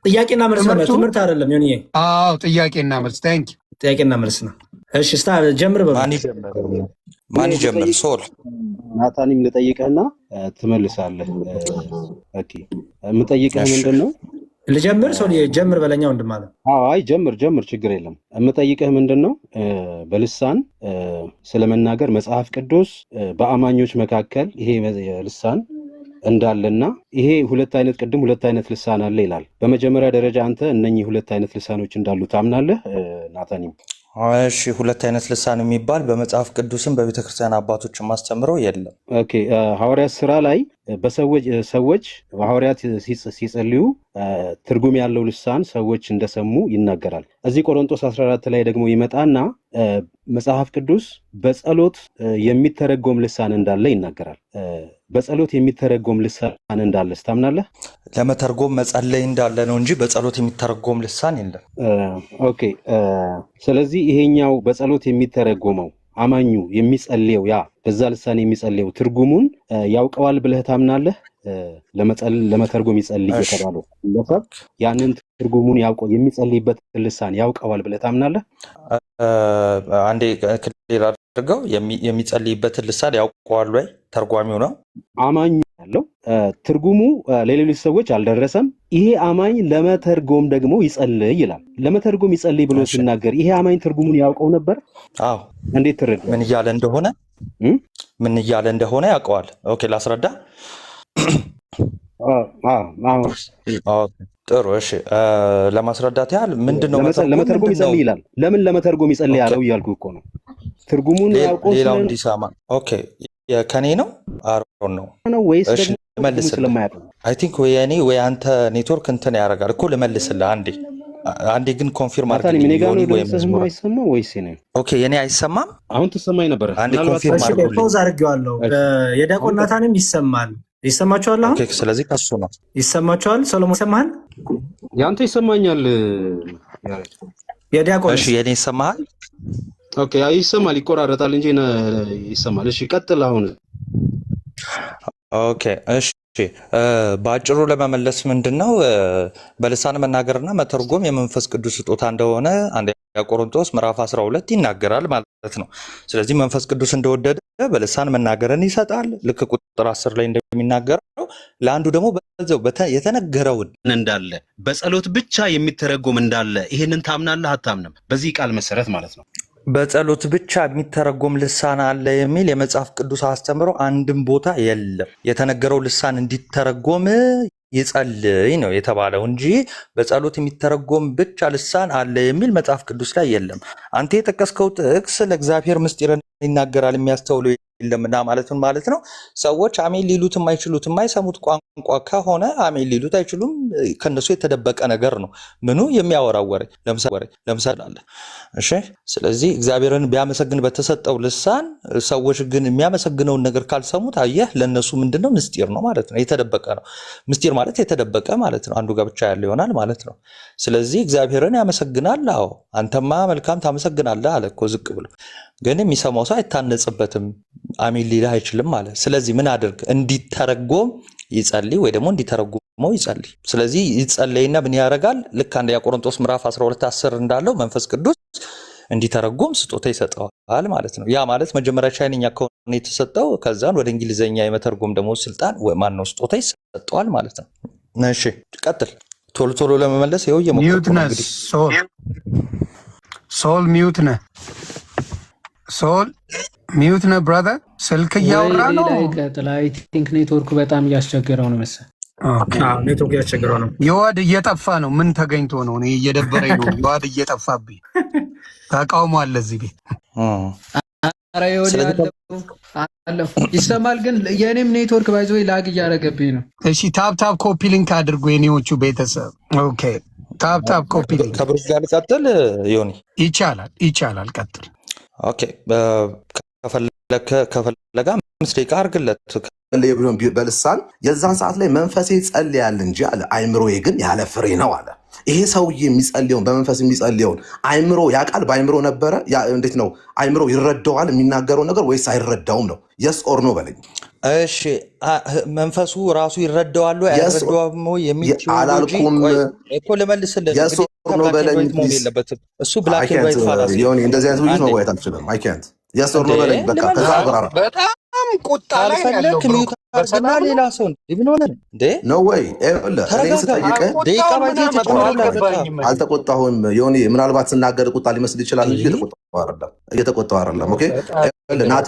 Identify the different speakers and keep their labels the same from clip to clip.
Speaker 1: ጥያቄና መልስ ነው፣ ትምህርት አይደለም። ዮኒ
Speaker 2: ጥያቄና መልስ። ታንክ ዩ።
Speaker 1: ጥያቄና መልስ ነው። እሺ ጀምር በሉ።
Speaker 3: ማን ይጀምር? ሶል
Speaker 4: ናታኒም ልጠይቅህና ትመልሳለህ። ኦኬ የምጠይቅህ ምንድነው?
Speaker 1: ልጀምር? ሶል ጀምር በለኛ ወንድም አለ።
Speaker 4: አይ ጀምር ችግር የለም። የምጠይቅህ ምንድነው? በልሳን ስለመናገር መጽሐፍ ቅዱስ በአማኞች መካከል ይሄ ልሳን እንዳለና ይሄ ሁለት አይነት ልሳን አለ ይላል። በመጀመሪያ ደረጃ አንተ እነኚህ ሁለት አይነት ልሳኖች እንዳሉ ታምናለህ ናታኒም?
Speaker 3: እሺ፣ ሁለት አይነት ልሳን የሚባል በመጽሐፍ ቅዱስም በቤተክርስቲያን አባቶችም አስተምረው የለም።
Speaker 4: ኦኬ ሐዋርያት ስራ ላይ ሰዎች ሐዋርያት ሲጸልዩ ትርጉም ያለው ልሳን ሰዎች እንደሰሙ ይናገራል። እዚህ ቆሮንቶስ 14 ላይ ደግሞ ይመጣና መጽሐፍ ቅዱስ በጸሎት የሚተረጎም ልሳን እንዳለ ይናገራል። በጸሎት የሚተረጎም ልሳን እንዳለ ታምናለህ?
Speaker 3: ለመተርጎም መጸለይ እንዳለ ነው እንጂ በጸሎት የሚተረጎም ልሳን የለም።
Speaker 4: ኦኬ ስለዚህ ይሄኛው በጸሎት የሚተረጎመው አማኙ የሚጸልየው ያ በዛ ልሳን የሚጸልየው ትርጉሙን ያውቀዋል ብለህ ታምናለህ? ለመተርጎም ይጸልይ የተባለው ለሰብ ያንን ትርጉሙን ያውቀው የሚጸልይበት ልሳን ያውቀዋል ብለህ ታምናለህ?
Speaker 3: አንዴ ክሊር አድርገው። የሚጸልይበትን ልሳን ያውቀዋል ወይ? ተርጓሚው ነው
Speaker 4: አማኙ ያለው ትርጉሙ ለሌሎች ሰዎች አልደረሰም። ይሄ አማኝ ለመተርጎም ደግሞ ይጸልይ ይላል። ለመተርጎም ይጸልይ ብሎ ሲናገር ይሄ አማኝ ትርጉሙን ያውቀው ነበር?
Speaker 3: አዎ።
Speaker 4: እንዴት ትረዳ?
Speaker 3: ምን እያለ እንደሆነ ያውቀዋል። ኦኬ ላስረዳ። ጥሩ እሺ፣ ለማስረዳት ያህል ምንድነው
Speaker 4: ለመተርጎም ይጸልይ ይላል። ለምን ለመተርጎም ይጸልይ ያለው እያልኩ እኮ ነው። ትርጉሙን ያውቀው
Speaker 3: ሌላው እንዲሰማ። ኦኬ ከኔ ነው አሮን ነው
Speaker 4: ወይስ ደግሞ
Speaker 3: ልመልስልህ? አይ ቲንክ ወይ እኔ ወይ አንተ ኔትወርክ እንትን ያደርጋል እኮ። ልመልስልህ አንዴ ግን ኮንፊርም አድርግልኝ። ኦኬ የኔ አይሰማም?
Speaker 4: አሁን ትሰማኝ ነበር።
Speaker 3: አንዴ ኮንፊርም አድርግልኝ።
Speaker 1: ፖዝ አድርጌዋለሁ። የዲያቆን ናታንም ይሰማል። ይሰማችኋል? አሁን
Speaker 3: ኦኬ። ስለዚህ ከሱ ነው
Speaker 1: ይሰማችኋል? ሰሎሞን ይሰማሃል?
Speaker 4: ያንተ ይሰማኛል
Speaker 1: የዲያቆን።
Speaker 3: እሺ የኔ ይሰማሃል?
Speaker 4: ኦኬ ይሰማል። ይቆራረጣል እንጂ ይሰማል። እሺ ቀጥል አሁን።
Speaker 3: ኦኬ እሺ በአጭሩ ለመመለስ ምንድነው በልሳን መናገርና መተርጎም የመንፈስ ቅዱስ ስጦታ እንደሆነ አንደኛ ቆሮንቶስ ምዕራፍ 12 ይናገራል ማለት ነው። ስለዚህ መንፈስ ቅዱስ እንደወደደ በልሳን መናገርን ይሰጣል። ልክ ቁጥር 10 ላይ እንደሚናገረው ለአንዱ ደግሞ በዛው የተነገረውን
Speaker 4: እንዳለ በጸሎት ብቻ የሚተረጎም እንዳለ ይሄንን ታምናለህ አታምንም? በዚህ ቃል መሰረት ማለት ነው።
Speaker 3: በጸሎት ብቻ የሚተረጎም ልሳን አለ የሚል የመጽሐፍ ቅዱስ አስተምሮ አንድም ቦታ የለም። የተነገረው ልሳን እንዲተረጎም ይጸልይ ነው የተባለው እንጂ በጸሎት የሚተረጎም ብቻ ልሳን አለ የሚል መጽሐፍ ቅዱስ ላይ የለም። አንተ የጠቀስከው ጥቅስ ለእግዚአብሔር ምስጢርን ይናገራል የሚያስተውሉ የለምና ማለቱን ማለት ነው። ሰዎች አሜን ሊሉት የማይችሉት የማይሰሙት ቋንቋ ከሆነ አሜን ሊሉት አይችሉም። ከነሱ የተደበቀ ነገር ነው። ምኑ የሚያወራው ወሬ ለምሳሌ አለ። እሺ ስለዚህ እግዚአብሔርን ቢያመሰግን በተሰጠው ልሳን ሰዎች ግን የሚያመሰግነውን ነገር ካልሰሙት አየህ ለነሱ ምንድነው ምስጢር ነው ማለት ነው። የተደበቀ ነው። ምስጢር ማለት የተደበቀ ማለት ነው። አንዱ ጋር ብቻ ያለ ይሆናል ማለት ነው። ስለዚህ እግዚአብሔርን ያመሰግናል። አዎ አንተማ መልካም ታመሰግናለህ አለ እኮ ዝቅ ብሎ። ግን የሚሰማው ሰው አይታነጽበትም፣ አሜን ሊልህ አይችልም ማለት። ስለዚህ ምን አድርግ? እንዲተረጎም ይጸልይ ወይ ደግሞ እንዲተረጉመው ይጸልይ። ስለዚህ ይጸልይና ምን ያደርጋል? ልክ አንደኛ ቆሮንቶስ ምዕራፍ 12:10 እንዳለው መንፈስ ቅዱስ እንዲተረጎም ስጦታ ይሰጠዋል ማለት ነው። ያ ማለት መጀመሪያ ቻይንኛ ከሆነ የተሰጠው ከዛን ወደ እንግሊዘኛ የመተርጎም ደግሞ ስልጣን ማነው ስጦታ ይሰጠዋል ማለት ነው። እሺ ቀጥል። ቶሎ ለመመለስ ይኸው
Speaker 2: ሚውት ነህ ሶል ሚውት ነህ ብራዘር። ስልክ እያወራ ነው።
Speaker 5: አይ ቲንክ ኔትወርኩ በጣም እያስቸገረው ነው መሰለኝ።
Speaker 1: ኔትወርክ እያስቸገረው ነው።
Speaker 2: የዋድ እየጠፋ ነው። ምን ተገኝቶ ነው? እኔ እየደበረኝ ነው። የዋድ እየጠፋብኝ ተቃውሞ አለ እዚህ ቤት።
Speaker 5: ኧረ አለሁ ይሰማል፣ ግን የእኔም ኔትወርክ ባይዞ ላግ እያደረገብኝ ነው።
Speaker 2: እሺ ታፕ ኮፒ ሊንክ አድርጎ የኔዎቹ ቤተሰብ። ኦኬ ታፕ ኮፒ ሊንክ
Speaker 3: ከብሩክ ጋር ልቀጥል ዮኒ?
Speaker 2: ይቻላል ቀጥል።
Speaker 3: ኦኬ ከፈለጋ 5 ደቂቃ አድርግለት
Speaker 6: በልሳን የዛን ሰዓት ላይ መንፈሴ ጸልያል እንጂ አለ አይምሮዬ ግን ያለ ፍሬ ነው አለ። ይሄ ሰውዬ የሚጸልየውን በመንፈስ የሚጸልየውን አይምሮ ያውቃል? በአይምሮ ነበረ? እንዴት ነው አይምሮ ይረዳዋል የሚናገረው ነገር ወይስ አይረዳውም ነው? የስ ኦር ኖ በለኝ።
Speaker 3: እሺ መንፈሱ ራሱ ይረዳዋል ወይ አይረዳውም የሚል ቲዮሎጂ
Speaker 6: አላልኩም
Speaker 3: እኮ ልመልስልህ።
Speaker 6: የስ ኦር ኖ በለኝ
Speaker 3: መሆን የለበትም እሱ ብላክ ኤንድ ዋይት ፋላሲ
Speaker 6: ዮኒ እንደዚህ አይነት ውይይት መወያየት አልችልም። አይ ካንት የስ ኦር ኖ በለኝ በቃ ከዛ አብራራ።
Speaker 2: በጣም ቁጣ ላይ ያለው
Speaker 3: ሚዩት አድርግና ሌላ ሰው ምን ሆነ እንዴ?
Speaker 6: ኖ ወይ እኔ ስጠይቅህ
Speaker 3: ደቂቃ ባይቴ
Speaker 6: አልተቆጣሁም ዮኒ። ምናልባት ስናገር ቁጣ ሊመስል ይችላል እንጂ እየተቆጣሁ አይደለም። ኦኬ ናቲ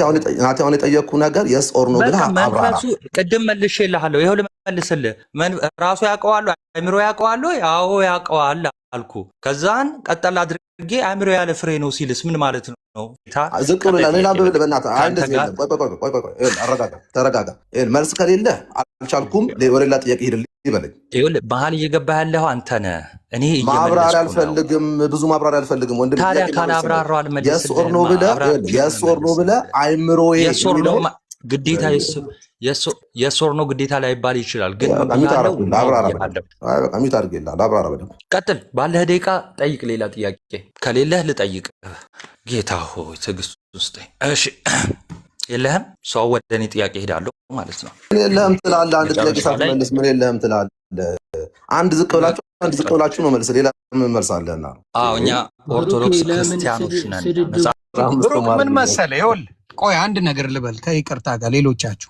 Speaker 6: አሁን የጠየቅኩህ ነገር የስ ኦር ኖ ብለህ አብራራ።
Speaker 3: ቅድም መልሼልሃለሁ። ይኸው ልመልስልህ። ራሱ ያውቀዋል አእምሮ ያውቀዋል? አዎ ያውቀዋል አልኩ። ከዛን ቀጠል አድርጌ አእምሮ ያለ ፍሬ ነው ሲልስ ምን ማለት ነው?
Speaker 6: ዝቅ ብለህ ሌላ ብለህ በእናትህ ቆይ ተረጋጋ። መልስ ከሌለ አልቻልኩም ወደ ሌላ ጥያቄ ሄድልኝ ይበለኝ።
Speaker 3: ይኸውልህ መሀል እየገባ ያለው አንተ ነህ። እኔ
Speaker 6: ማብራሪያ አልፈልግም፣ ብዙ ማብራሪያ አልፈልግም። ወንድም
Speaker 3: ታዲያ ካላብራራው አልመልስልህም።
Speaker 6: የስ ኦር ኖ ብለህ አይምሮዬ
Speaker 3: ግዴታ የስ ኦር ኖ ግዴታ ላይባል ይችላል። ግን
Speaker 6: ሚት አድርጌልሃለሁ። አብራራ በደምብ ቀጥል።
Speaker 3: ባለህ ደቂቃ ጠይቅ። ሌላ ጥያቄ ከሌለህ ልጠይቅ። ጌታ ሆይ ትዕግስት ውስጥ እሺ፣ የለህም ሰው ወደ እኔ ጥያቄ ሄዳለሁ ማለት ነው።
Speaker 6: የለህም ትላለህ። አንድ ጥያቄ ሳትመልስ ምን የለህም ትላለህ? አንድ ዝቅ ብላችሁ ነው መልስ። ሌላ ምን መልሳለህና?
Speaker 3: እኛ ኦርቶዶክስ ክርስቲያኖች ነን።
Speaker 2: ምን መሰለህ ይኸውልህ ቆይ አንድ ነገር ልበል ከይቅርታ ጋር ሌሎቻችሁ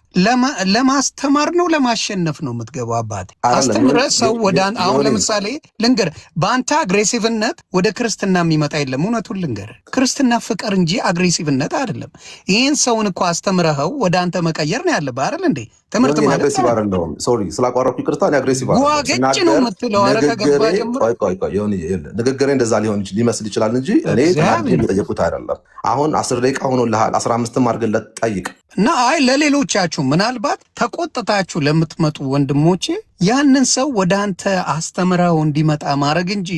Speaker 2: ለማስተማር ነው ለማሸነፍ ነው የምትገባው? አባቴ አስተምረህ ሰው ወደ አሁን ለምሳሌ ልንገርህ፣ በአንተ አግሬሲቭነት ወደ ክርስትና የሚመጣ የለም። እውነቱን ልንገርህ፣ ክርስትና ፍቅር እንጂ አግሬሲቭነት አይደለም። ይህን ሰውን እኮ አስተምረኸው ወደ አንተ መቀየር ነው ያለብህ አይደል እንዴ? ትምህርት ማለት
Speaker 6: ሶሪ ስላቋረጥኩ ይቅርታ። አግሬሲቭ
Speaker 2: ዋገጭ ነው የምትለው። ኧረ ከገባ ጀምሮ
Speaker 6: ንግግሬ እንደዛ ሊመስል ይችላል እንጂ እኔ ጠየቁት አይደለም። አሁን 10 ደቂቃ ሆኖልሃል፣ 15ም አድርግለት ጠይቅ
Speaker 2: እና አይ ለሌሎቻችሁ ምናልባት ተቆጥታችሁ ለምትመጡ ወንድሞቼ ያንን ሰው ወደ አንተ አስተምረው እንዲመጣ ማድረግ እንጂ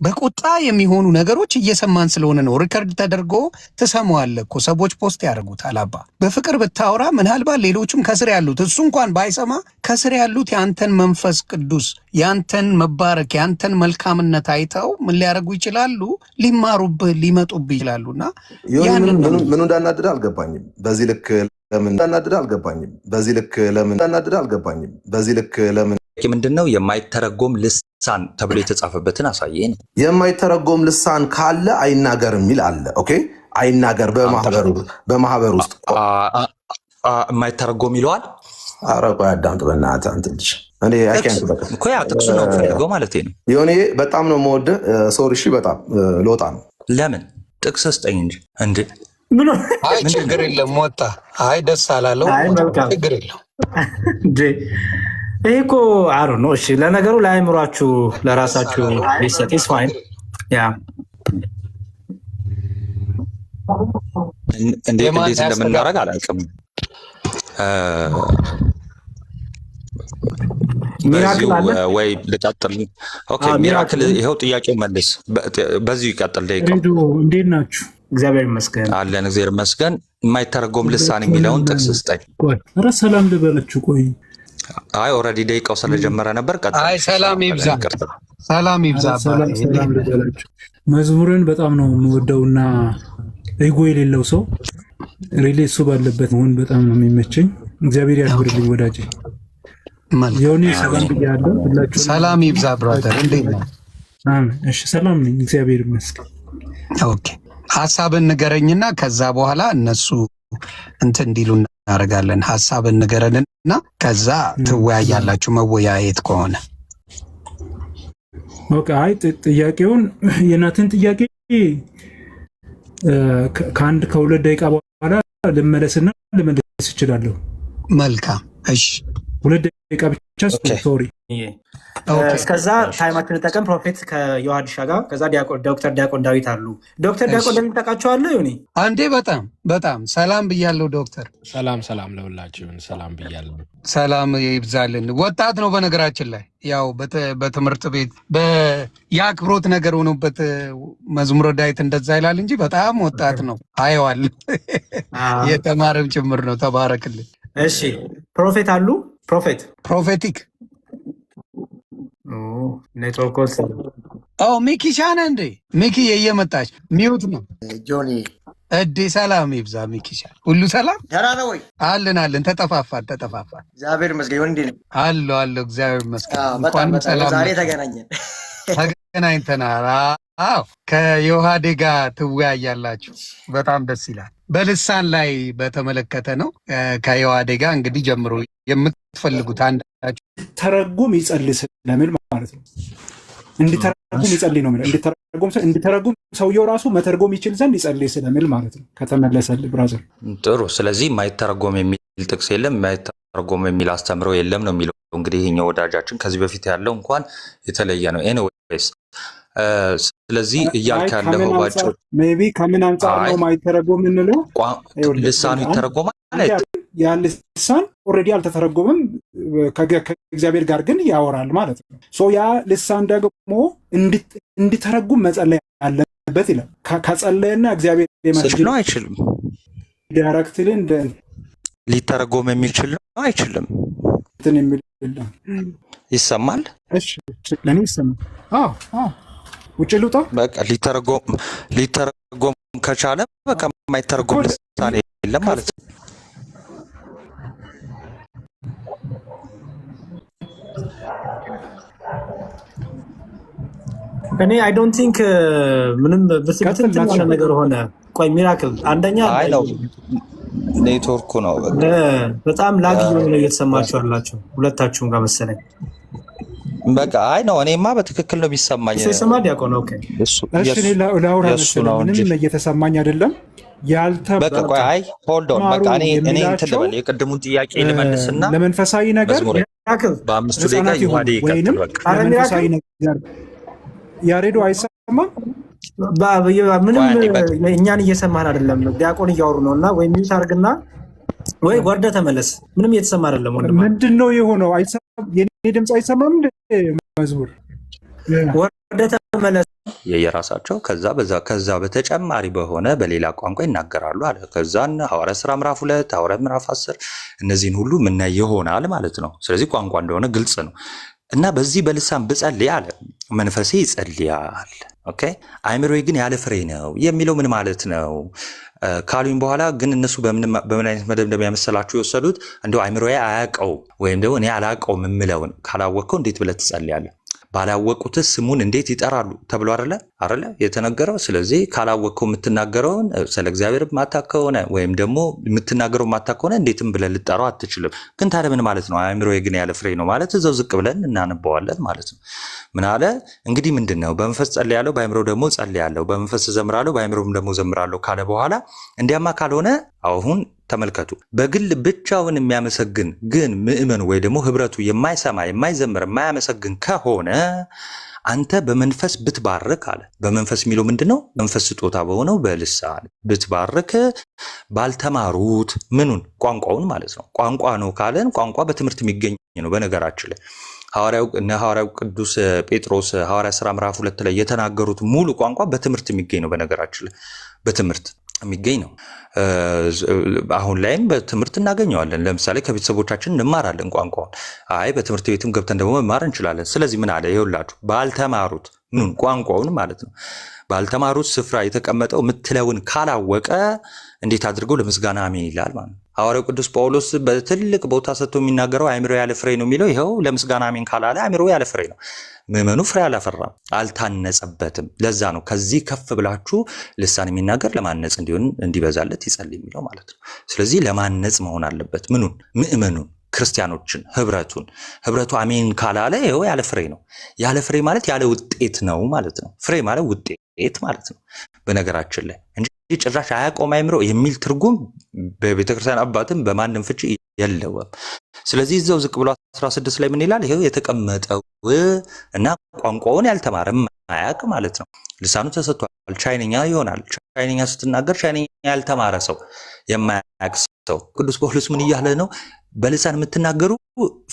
Speaker 2: በቁጣ የሚሆኑ ነገሮች እየሰማን ስለሆነ ነው። ሪከርድ ተደርጎ ትሰማዋለህ እኮ ሰዎች ፖስት ያደርጉታል። አባ በፍቅር ብታወራ ምናልባት ሌሎችም ከስር ያሉት እሱ እንኳን ባይሰማ ከስር ያሉት የአንተን መንፈስ ቅዱስ የአንተን መባረክ የአንተን መልካምነት አይተው ምን ሊያደርጉ ይችላሉ? ሊማሩብህ ሊመጡብህ ይችላሉና
Speaker 6: ምኑ እንዳናድድ አልገባኝም። በዚህ ልክ ለምን እንዳናድድ አልገባኝም። በዚህ ልክ ለምን
Speaker 3: ምንድነው የማይተረጎም ልሳን ተብሎ የተጻፈበትን አሳየን።
Speaker 6: የማይተረጎም ልሳን ካለ አይናገር የሚል አለ። ኦኬ አይናገር በማህበር ውስጥ
Speaker 3: የማይተረጎም ይለዋል።
Speaker 6: ኧረ ቆይ አዳምጥ በእናትህ አንተ ልጅ። እኔ
Speaker 3: እኮ ያ ጥቅሱ ነው ፈልገው ማለት ነው።
Speaker 6: የሆነ በጣም ነው የምወደው። ሶሪ እሺ፣ በጣም ልወጣ ነው።
Speaker 3: ለምን ጥቅስ ስጠኝ እንጂ እንዴ።
Speaker 2: አይ ችግር የለም ወጣ። አይ ደስ አላለው ችግር የለም
Speaker 1: እንዴ። ይሄ እኮ አሩ ነው። እሺ ለነገሩ ለአእምሯችሁ ለራሳችሁ ሊሰጥ ኢስ ፋይን። ያ
Speaker 3: እንዴት እንደምናደርግ አላውቅም።
Speaker 1: ሚራክል አለ
Speaker 3: ወይ ልቀጥል? ኦኬ ሚራክል ይኸው ጥያቄው መልስ። በዚሁ ይቀጥል። ደቂቃው
Speaker 5: እንዴት ናችሁ?
Speaker 1: እግዚአብሔር ይመስገን
Speaker 3: አለን። እግዚአብሔር ይመስገን። የማይተረጎም ልሳን የሚለውን ጥቅስ ስጠኝ።
Speaker 5: ኧረ ሰላም ልበላችሁ። ቆይ
Speaker 3: አይ ኦልሬዲ ደቂቃው ስለጀመረ ነበር። ቀጥታ
Speaker 2: አይ ሰላም ይብዛ፣ ሰላም ይብዛ።
Speaker 5: ሰላም ልበላችሁ። መዝሙርን በጣም ነው የምወደውና ኢጎ የሌለው ሰው ሪሌ እሱ ባለበት መሆን በጣም ነው የሚመቸኝ። እግዚአብሔር ያክብርልኝ ወዳጄ። የሆነ ሰላም ብያለሁ። ሁላችሁ
Speaker 2: ሰላም ይብዛ ብራዘር፣ እንዴት ነው?
Speaker 5: እሺ ሰላም ነኝ፣ እግዚአብሔር ይመስገን።
Speaker 2: ኦኬ ሐሳብን ንገረኝና ከዛ በኋላ እነሱ እንትን እንዲሉ እናደርጋለን። ሐሳብን ንገረንና ከዛ ትወያያላችሁ፣ መወያየት ከሆነ
Speaker 5: ኦኬ። አይ ጥያቄውን የናትን ጥያቄ ከአንድ ከሁለት ደቂቃ በኋላ ልመለስና ልመለስ እችላለሁ።
Speaker 2: መልካም እሺ፣
Speaker 5: 2 ደቂቃ ብቻ ሶሪ።
Speaker 1: እስከዛ ታይማችን እንጠቀም። ፕሮፌት ከዮሐድሻ ጋር ከዛ ዶክተር ዲያቆን ዳዊት አሉ። ዶክተር ዲያቆን እንደምታውቃቸዋለሁ ዮኒ
Speaker 2: አንዴ በጣም ሰላም ብያለሁ። ዶክተር
Speaker 7: ሰላም ለሁላችሁን ሰላም ብያለሁ።
Speaker 2: ሰላም ይብዛልን። ወጣት ነው በነገራችን ላይ ያው በትምህርት ቤት የአክብሮት ነገር ሆኖበት መዝሙረ ዳዊት እንደዛ ይላል እንጂ በጣም ወጣት ነው። አየዋል የተማረም ጭምር ነው። ተባረክልን።
Speaker 1: እሺ ፕሮፌት አሉ። ፕሮፌቲክ ኔትወርክ
Speaker 2: ሚኪ ሻነ እንዴ? ሚኪ እየመጣች ሚዩት ነው
Speaker 8: ጆኒ
Speaker 2: እዴ ሰላም ይብዛ። ሚኪሻ ሁሉ ሰላም
Speaker 8: ደህና ነው ወይ?
Speaker 2: አለን ተጠፋፋን።
Speaker 8: እግዚአብሔር ይመስገን። እንዴ ነው
Speaker 2: አለው እግዚአብሔር ይመስገን።
Speaker 8: በጣም
Speaker 2: እንኳንም ሰላም
Speaker 8: ዛሬ ተገናኘን።
Speaker 2: ተገናኝተናል። አዎ ከዮሐዴ ጋር ትወያያላችሁ። በጣም ደስ ይላል። በልሳን ላይ በተመለከተ ነው። ከዮሐዴ ጋር እንግዲህ ጀምሮ የምትፈልጉት አንዳችሁ
Speaker 5: ተረጉም ይጸልይ ስለሚል ማለት ነው። እንዲተረጉም ይጸልይ ነው የሚለው። እንዲተረጉም ሰውየው ራሱ መተርጎም ይችል ዘንድ ይጸልይ ስለሚል ማለት ነው። ከተመለሰልህ ብራዘር
Speaker 3: ጥሩ። ስለዚህ የማይተረጎም የሚል ጥቅስ የለም፣ የማይተረጎም የሚል አስተምሮ የለም ነው የሚለው። እንግዲህ ይሄኛው ወዳጃችን ከዚህ በፊት ያለው እንኳን የተለየ ነው። ኤኒዌይስ ስለዚህ እያልክ ያለው ባጭሩ
Speaker 5: ሜይ ቢ ከምን አንጻር ነው ማይተረጎም የምንለው?
Speaker 3: ልሳኑ ይተረጎማል።
Speaker 5: ያ ልሳን ኦልሬዲ አልተተረጎመም፣ ከእግዚአብሔር ጋር ግን ያወራል ማለት ነው። ሶ ያ ልሳን ደግሞ እንዲተረጉም መጸለይ አለበት ይላል። ከጸለየና እግዚአብሔር
Speaker 3: ነው አይችልም።
Speaker 5: ዳይሬክትሊ
Speaker 3: ሊተረጎም የሚችል ነው አይችልም። ይሰማል።
Speaker 5: እሺ ለኔ ይሰማል። ውጭ ልውጣ።
Speaker 3: በቃ ሊተረጎም ከቻለ በቃ የማይተረጎም ልሳን የለም ማለት ነው።
Speaker 1: እኔ አይ ዶንት ቲንክ ምንም ብትል ነገር ሆነ። ቆይ ሚራክል አንደኛ
Speaker 3: አይ ነው ኔትወርኩ ነው።
Speaker 1: በጣም ላግ እየሆነ እየተሰማችሁ አላችሁ ሁለታችሁም ጋር መሰለኝ።
Speaker 3: በቃ አይ ነው እኔማ በትክክል ነው የሚሰማኝ።
Speaker 1: ሲሰማ ዲያቆን ኦኬ።
Speaker 5: እሺ ላውራ መሰለኝ ምንም እየተሰማኝ አይደለም።
Speaker 3: በቃ ቆይ አይ ሆልድ ኦን በቃ እኔ እንትን ልበል የቅድሙን ጥያቄ ልመልስና
Speaker 5: ለመንፈሳዊ ነገር
Speaker 3: በአምስቱ ደቂቃ ይዋዴ ይቀጥል። በቃ
Speaker 5: ለመንፈሳዊ ነገር ያሬዶ አይሰማም። ምንም እኛን እየሰማን አይደለም። ዲያቆን እያወሩ ነውና ወይ ሚውት አድርግና ወይ ወርደ ተመለስ። ምንም እየተሰማ አይደለም። ወንድም ምንድነው የሆነው? አይሰማም። የኔ ድምጽ አይሰማም። መዝሙር ወርደ ተመለስ።
Speaker 3: የየራሳቸው ከዛ በተጨማሪ በሆነ በሌላ ቋንቋ ይናገራሉ አለ። ከዛን ሐዋርያት ሥራ ምዕራፍ 2 ሐዋርያት ምዕራፍ 10 እነዚህን ሁሉ ምን ይሆናል ማለት ነው። ስለዚህ ቋንቋ እንደሆነ ግልጽ ነው። እና በዚህ በልሳን ብጸልይ አለ መንፈሴ ይጸልያል። ኦኬ አእምሮዬ ግን ያለ ፍሬ ነው የሚለው ምን ማለት ነው ካሉኝ በኋላ ግን እነሱ በምን አይነት መደምደሚያ መሰላችሁ የወሰዱት? እንደው አእምሮዬ አያውቀው ወይም ደግሞ እኔ አላውቀው የምለውን ካላወቅከው እንዴት ብለህ ትጸልያለህ? ባላወቁትስ ስሙን እንዴት ይጠራሉ ተብሎ አይደለ የተነገረው። ስለዚህ ካላወቅከው የምትናገረውን ስለ እግዚአብሔር ማታውቅ ከሆነ ወይም ደግሞ የምትናገረው ማታውቅ ከሆነ እንዴትም ብለህ ልጠራው አትችልም። ግን ታዲያ ምን ማለት ነው? አእምሮዬ ግን ያለ ፍሬ ነው ማለት እዛው ዝቅ ብለን እናነበዋለን ማለት ነው። ምን አለ እንግዲህ ምንድን ነው? በመንፈስ ጸልያለሁ፣ በአእምሮ ደግሞ ጸልያለሁ፣ በመንፈስ እዘምራለሁ፣ በአእምሮም ደግሞ እዘምራለሁ ካለ በኋላ እንዲያማ ካልሆነ አሁን ተመልከቱ፣ በግል ብቻውን የሚያመሰግን ግን ምእመኑ ወይ ደግሞ ህብረቱ የማይሰማ የማይዘምር የማያመሰግን ከሆነ አንተ በመንፈስ ብትባርክ አለ። በመንፈስ የሚለው ምንድነው? መንፈስ ስጦታ በሆነው በልሳን ብትባርክ ባልተማሩት ምኑን ቋንቋውን ማለት ነው። ቋንቋ ነው ካለን ቋንቋ በትምህርት የሚገኝ ነው። በነገራችን ላይ ሐዋርያው ቅዱስ ጴጥሮስ ሐዋርያት ሥራ ምዕራፍ 2 ላይ የተናገሩት ሙሉ ቋንቋ በትምህርት የሚገኝ ነው። በነገራችን ላይ በትምህርት የሚገኝ ነው። አሁን ላይም በትምህርት እናገኘዋለን። ለምሳሌ ከቤተሰቦቻችን እንማራለን ቋንቋውን። አይ በትምህርት ቤትም ገብተን ደግሞ መማር እንችላለን። ስለዚህ ምን አለ ይኸውላችሁ፣ ባልተማሩት ምኑን ቋንቋውን ማለት ነው። ባልተማሩት ስፍራ የተቀመጠው ምትለውን ካላወቀ እንዴት አድርገው ለምስጋና አሜን ይላል ማለት ነው። ሐዋርያው ቅዱስ ጳውሎስ በትልቅ ቦታ ሰጥቶ የሚናገረው አእምሮ ያለ ፍሬ ነው የሚለው ይኸው ለምስጋና አሜን ካላለ አእምሮ ያለ ፍሬ ነው። ምዕመኑ ፍሬ አላፈራም፣ አልታነጸበትም። ለዛ ነው ከዚህ ከፍ ብላችሁ ልሳን የሚናገር ለማነጽ እንዲሆን እንዲበዛለት ይጸልይ የሚለው ማለት ነው። ስለዚህ ለማነጽ መሆን አለበት። ምኑን? ምዕመኑን፣ ክርስቲያኖችን፣ ህብረቱ አሜን ካላለ ይኸው ያለ ፍሬ ነው። ያለ ፍሬ ማለት ያለ ውጤት ነው ማለት ነው። ፍሬ ማለት ውጤት ማለት ነው በነገራችን ላይ እንጂ ጭራሽ አያቆም አእምሮ የሚል ትርጉም በቤተክርስቲያን አባትም በማንም ፍቺ የለውም። ስለዚህ እዛው ዝቅ ብሎ 16 ላይ ምን ይላል? ይሄው የተቀመጠው እና ቋንቋውን ያልተማረ ማያውቅ ማለት ነው። ልሳኑ ተሰጥቷል፣ ቻይንኛ ይሆናል። ቻይንኛ ስትናገር ቻይንኛ ያልተማረ ሰው የማያውቅ ሰው ቅዱስ ጳውሎስ ምን እያለ ነው? በልሳን የምትናገሩ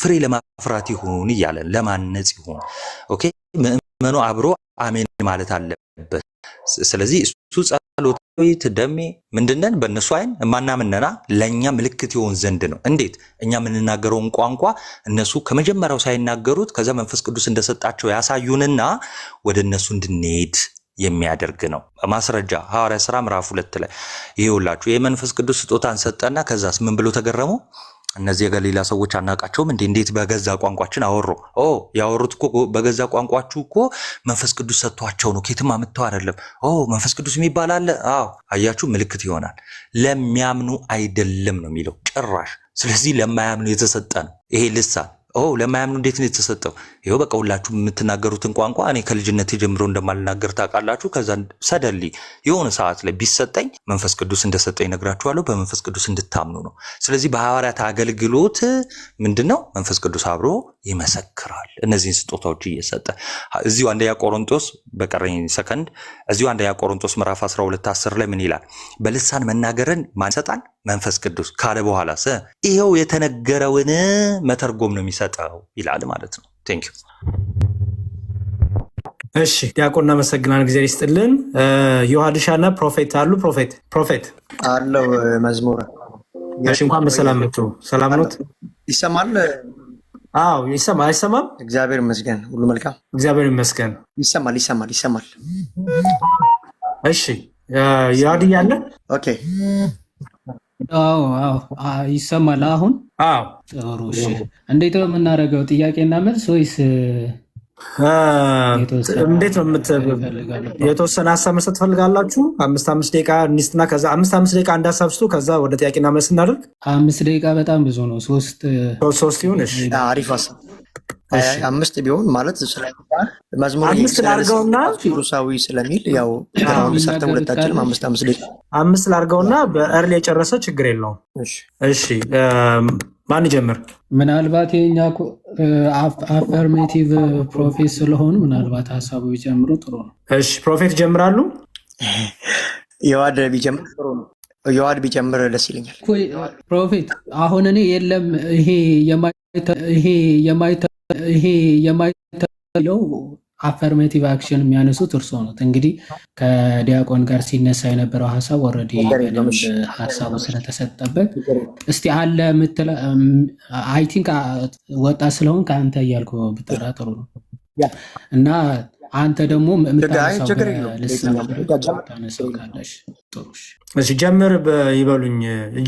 Speaker 3: ፍሬ ለማፍራት ይሁን እያለን ለማነጽ ይሁን። ኦኬ ምዕመኑ አብሮ አሜን ማለት አለበት። ስለዚህ እሱ ጸሎታዊት ደሜ ምንድነን? በእነሱ አይን የማናምነና ለእኛ ምልክት ይሆን ዘንድ ነው። እንዴት? እኛ የምንናገረውን ቋንቋ እነሱ ከመጀመሪያው ሳይናገሩት ከዛ መንፈስ ቅዱስ እንደሰጣቸው ያሳዩንና ወደ እነሱ እንድንሄድ የሚያደርግ ነው። ማስረጃ ሐዋርያ ሥራ ምዕራፍ 2 ላይ ይኸውላችሁ የመንፈስ ቅዱስ ስጦታን ሰጠና ከዛስ ምን ብሎ ተገረሙ? እነዚህ የገሊላ ሰዎች አናውቃቸውም እንዴት በገዛ ቋንቋችን አወሩ? ያወሩት እኮ በገዛ ቋንቋችሁ እኮ መንፈስ ቅዱስ ሰጥቷቸው ነው፣ ኬትም አምጥተው አይደለም። መንፈስ ቅዱስ የሚባል አለ። አያችሁ፣ ምልክት ይሆናል። ለሚያምኑ አይደለም ነው የሚለው ጭራሽ። ስለዚህ ለማያምኑ የተሰጠ ነው ይሄ ልሳን። ለማያምኑ እንዴት ነው የተሰጠው? ይኸው በቃ ሁላችሁ የምትናገሩትን ቋንቋ እኔ ከልጅነቴ ጀምሮ እንደማልናገር ታውቃላችሁ። ከዛ ሰደሊ የሆነ ሰዓት ላይ ቢሰጠኝ መንፈስ ቅዱስ እንደሰጠኝ ነግራችኋለሁ። በመንፈስ ቅዱስ እንድታምኑ ነው። ስለዚህ በሐዋርያት አገልግሎት ምንድነው መንፈስ ቅዱስ አብሮ ይመሰክራል። እነዚህን ስጦታዎች እየሰጠ እዚሁ አንደኛ ቆሮንቶስ በቀረኝ ሰከንድ እዚሁ አንደኛ ቆሮንቶስ ምዕራፍ 12:10 ላይ ምን ይላል? በልሳን መናገርን ማን ይሰጣል? መንፈስ ቅዱስ ካለ በኋላ ይኸው የተነገረውን መተርጎም ነው የሚሰጠው ይላል ማለት ነው። ቴንክ ዩ።
Speaker 1: እሺ ዲያቆን እናመሰግናለን። ጊዜ ይስጥልን። ዮሐድሻና ፕሮፌት አሉ። ፕሮፌት
Speaker 8: አለው መዝሙር።
Speaker 1: እሺ እንኳን በሰላም መጡ። ሰላም ኖት?
Speaker 8: ይሰማል?
Speaker 1: አዎ ይሰማል። አይሰማም?
Speaker 8: እግዚአብሔር ይመስገን፣ ሁሉ መልካም።
Speaker 1: እግዚአብሔር ይመስገን።
Speaker 8: ይሰማል።
Speaker 1: እሺ ዮሐድያ አለ?
Speaker 8: ኦኬ
Speaker 9: ይሰማል አሁን? ጥሩ። እሺ እንዴት ነው የምናደርገው? ጥያቄና መልስ ወይስ
Speaker 1: እንዴት ነው? የተወሰነ ሀሳብ መስጠት ትፈልጋላችሁ? 5 ደቂቃ እንስትና ከዛ 5 ደቂቃ አንድ ሀሳብ ስጡ። ከዛ ወደ ጥያቄና መልስ እናደርግ።
Speaker 9: 5 ደቂቃ በጣም ብዙ ነው።
Speaker 1: 3 ይሁን። እሺ
Speaker 8: አሪፍ ሀሳብ። 5 ቢሆን ማለት መዝሙር
Speaker 1: 5 ላድርገውና
Speaker 8: ሩሳዊ ስለሚል ያው ሰርተን ሁለታችንም 5 ደቂቃ
Speaker 1: 5 ላድርገውና በእርል የጨረሰ ችግር የለውም። እሺ ማን ይጀምር?
Speaker 9: ምናልባት የኛ አፈርሜቲቭ ፕሮፌት ስለሆኑ ምናልባት ሀሳቡ ቢጀምሩ ጥሩ ነው።
Speaker 1: እሺ ፕሮፌት ይጀምራሉ?
Speaker 8: የዋድ ቢጀምር ጥሩ ነው። የዋድ ቢጀምር ደስ ይለኛል።
Speaker 9: ፕሮፌት አሁን እኔ የለም ይሄ የማይተለው አፈርሜቲቭ አክሽን የሚያነሱት እርሶ ነው። እንግዲህ ከዲያቆን ጋር ሲነሳ የነበረው ሀሳብ ኦልሬዲ ሀሳቡ ስለተሰጠበት እስቲ አለ ምትለ አይ ቲንክ ወጣ ስለሆን ከአንተ እያልኩ ብጠራ ጥሩ ነው እና አንተ ደግሞ
Speaker 1: ጀምር ይበሉኝ።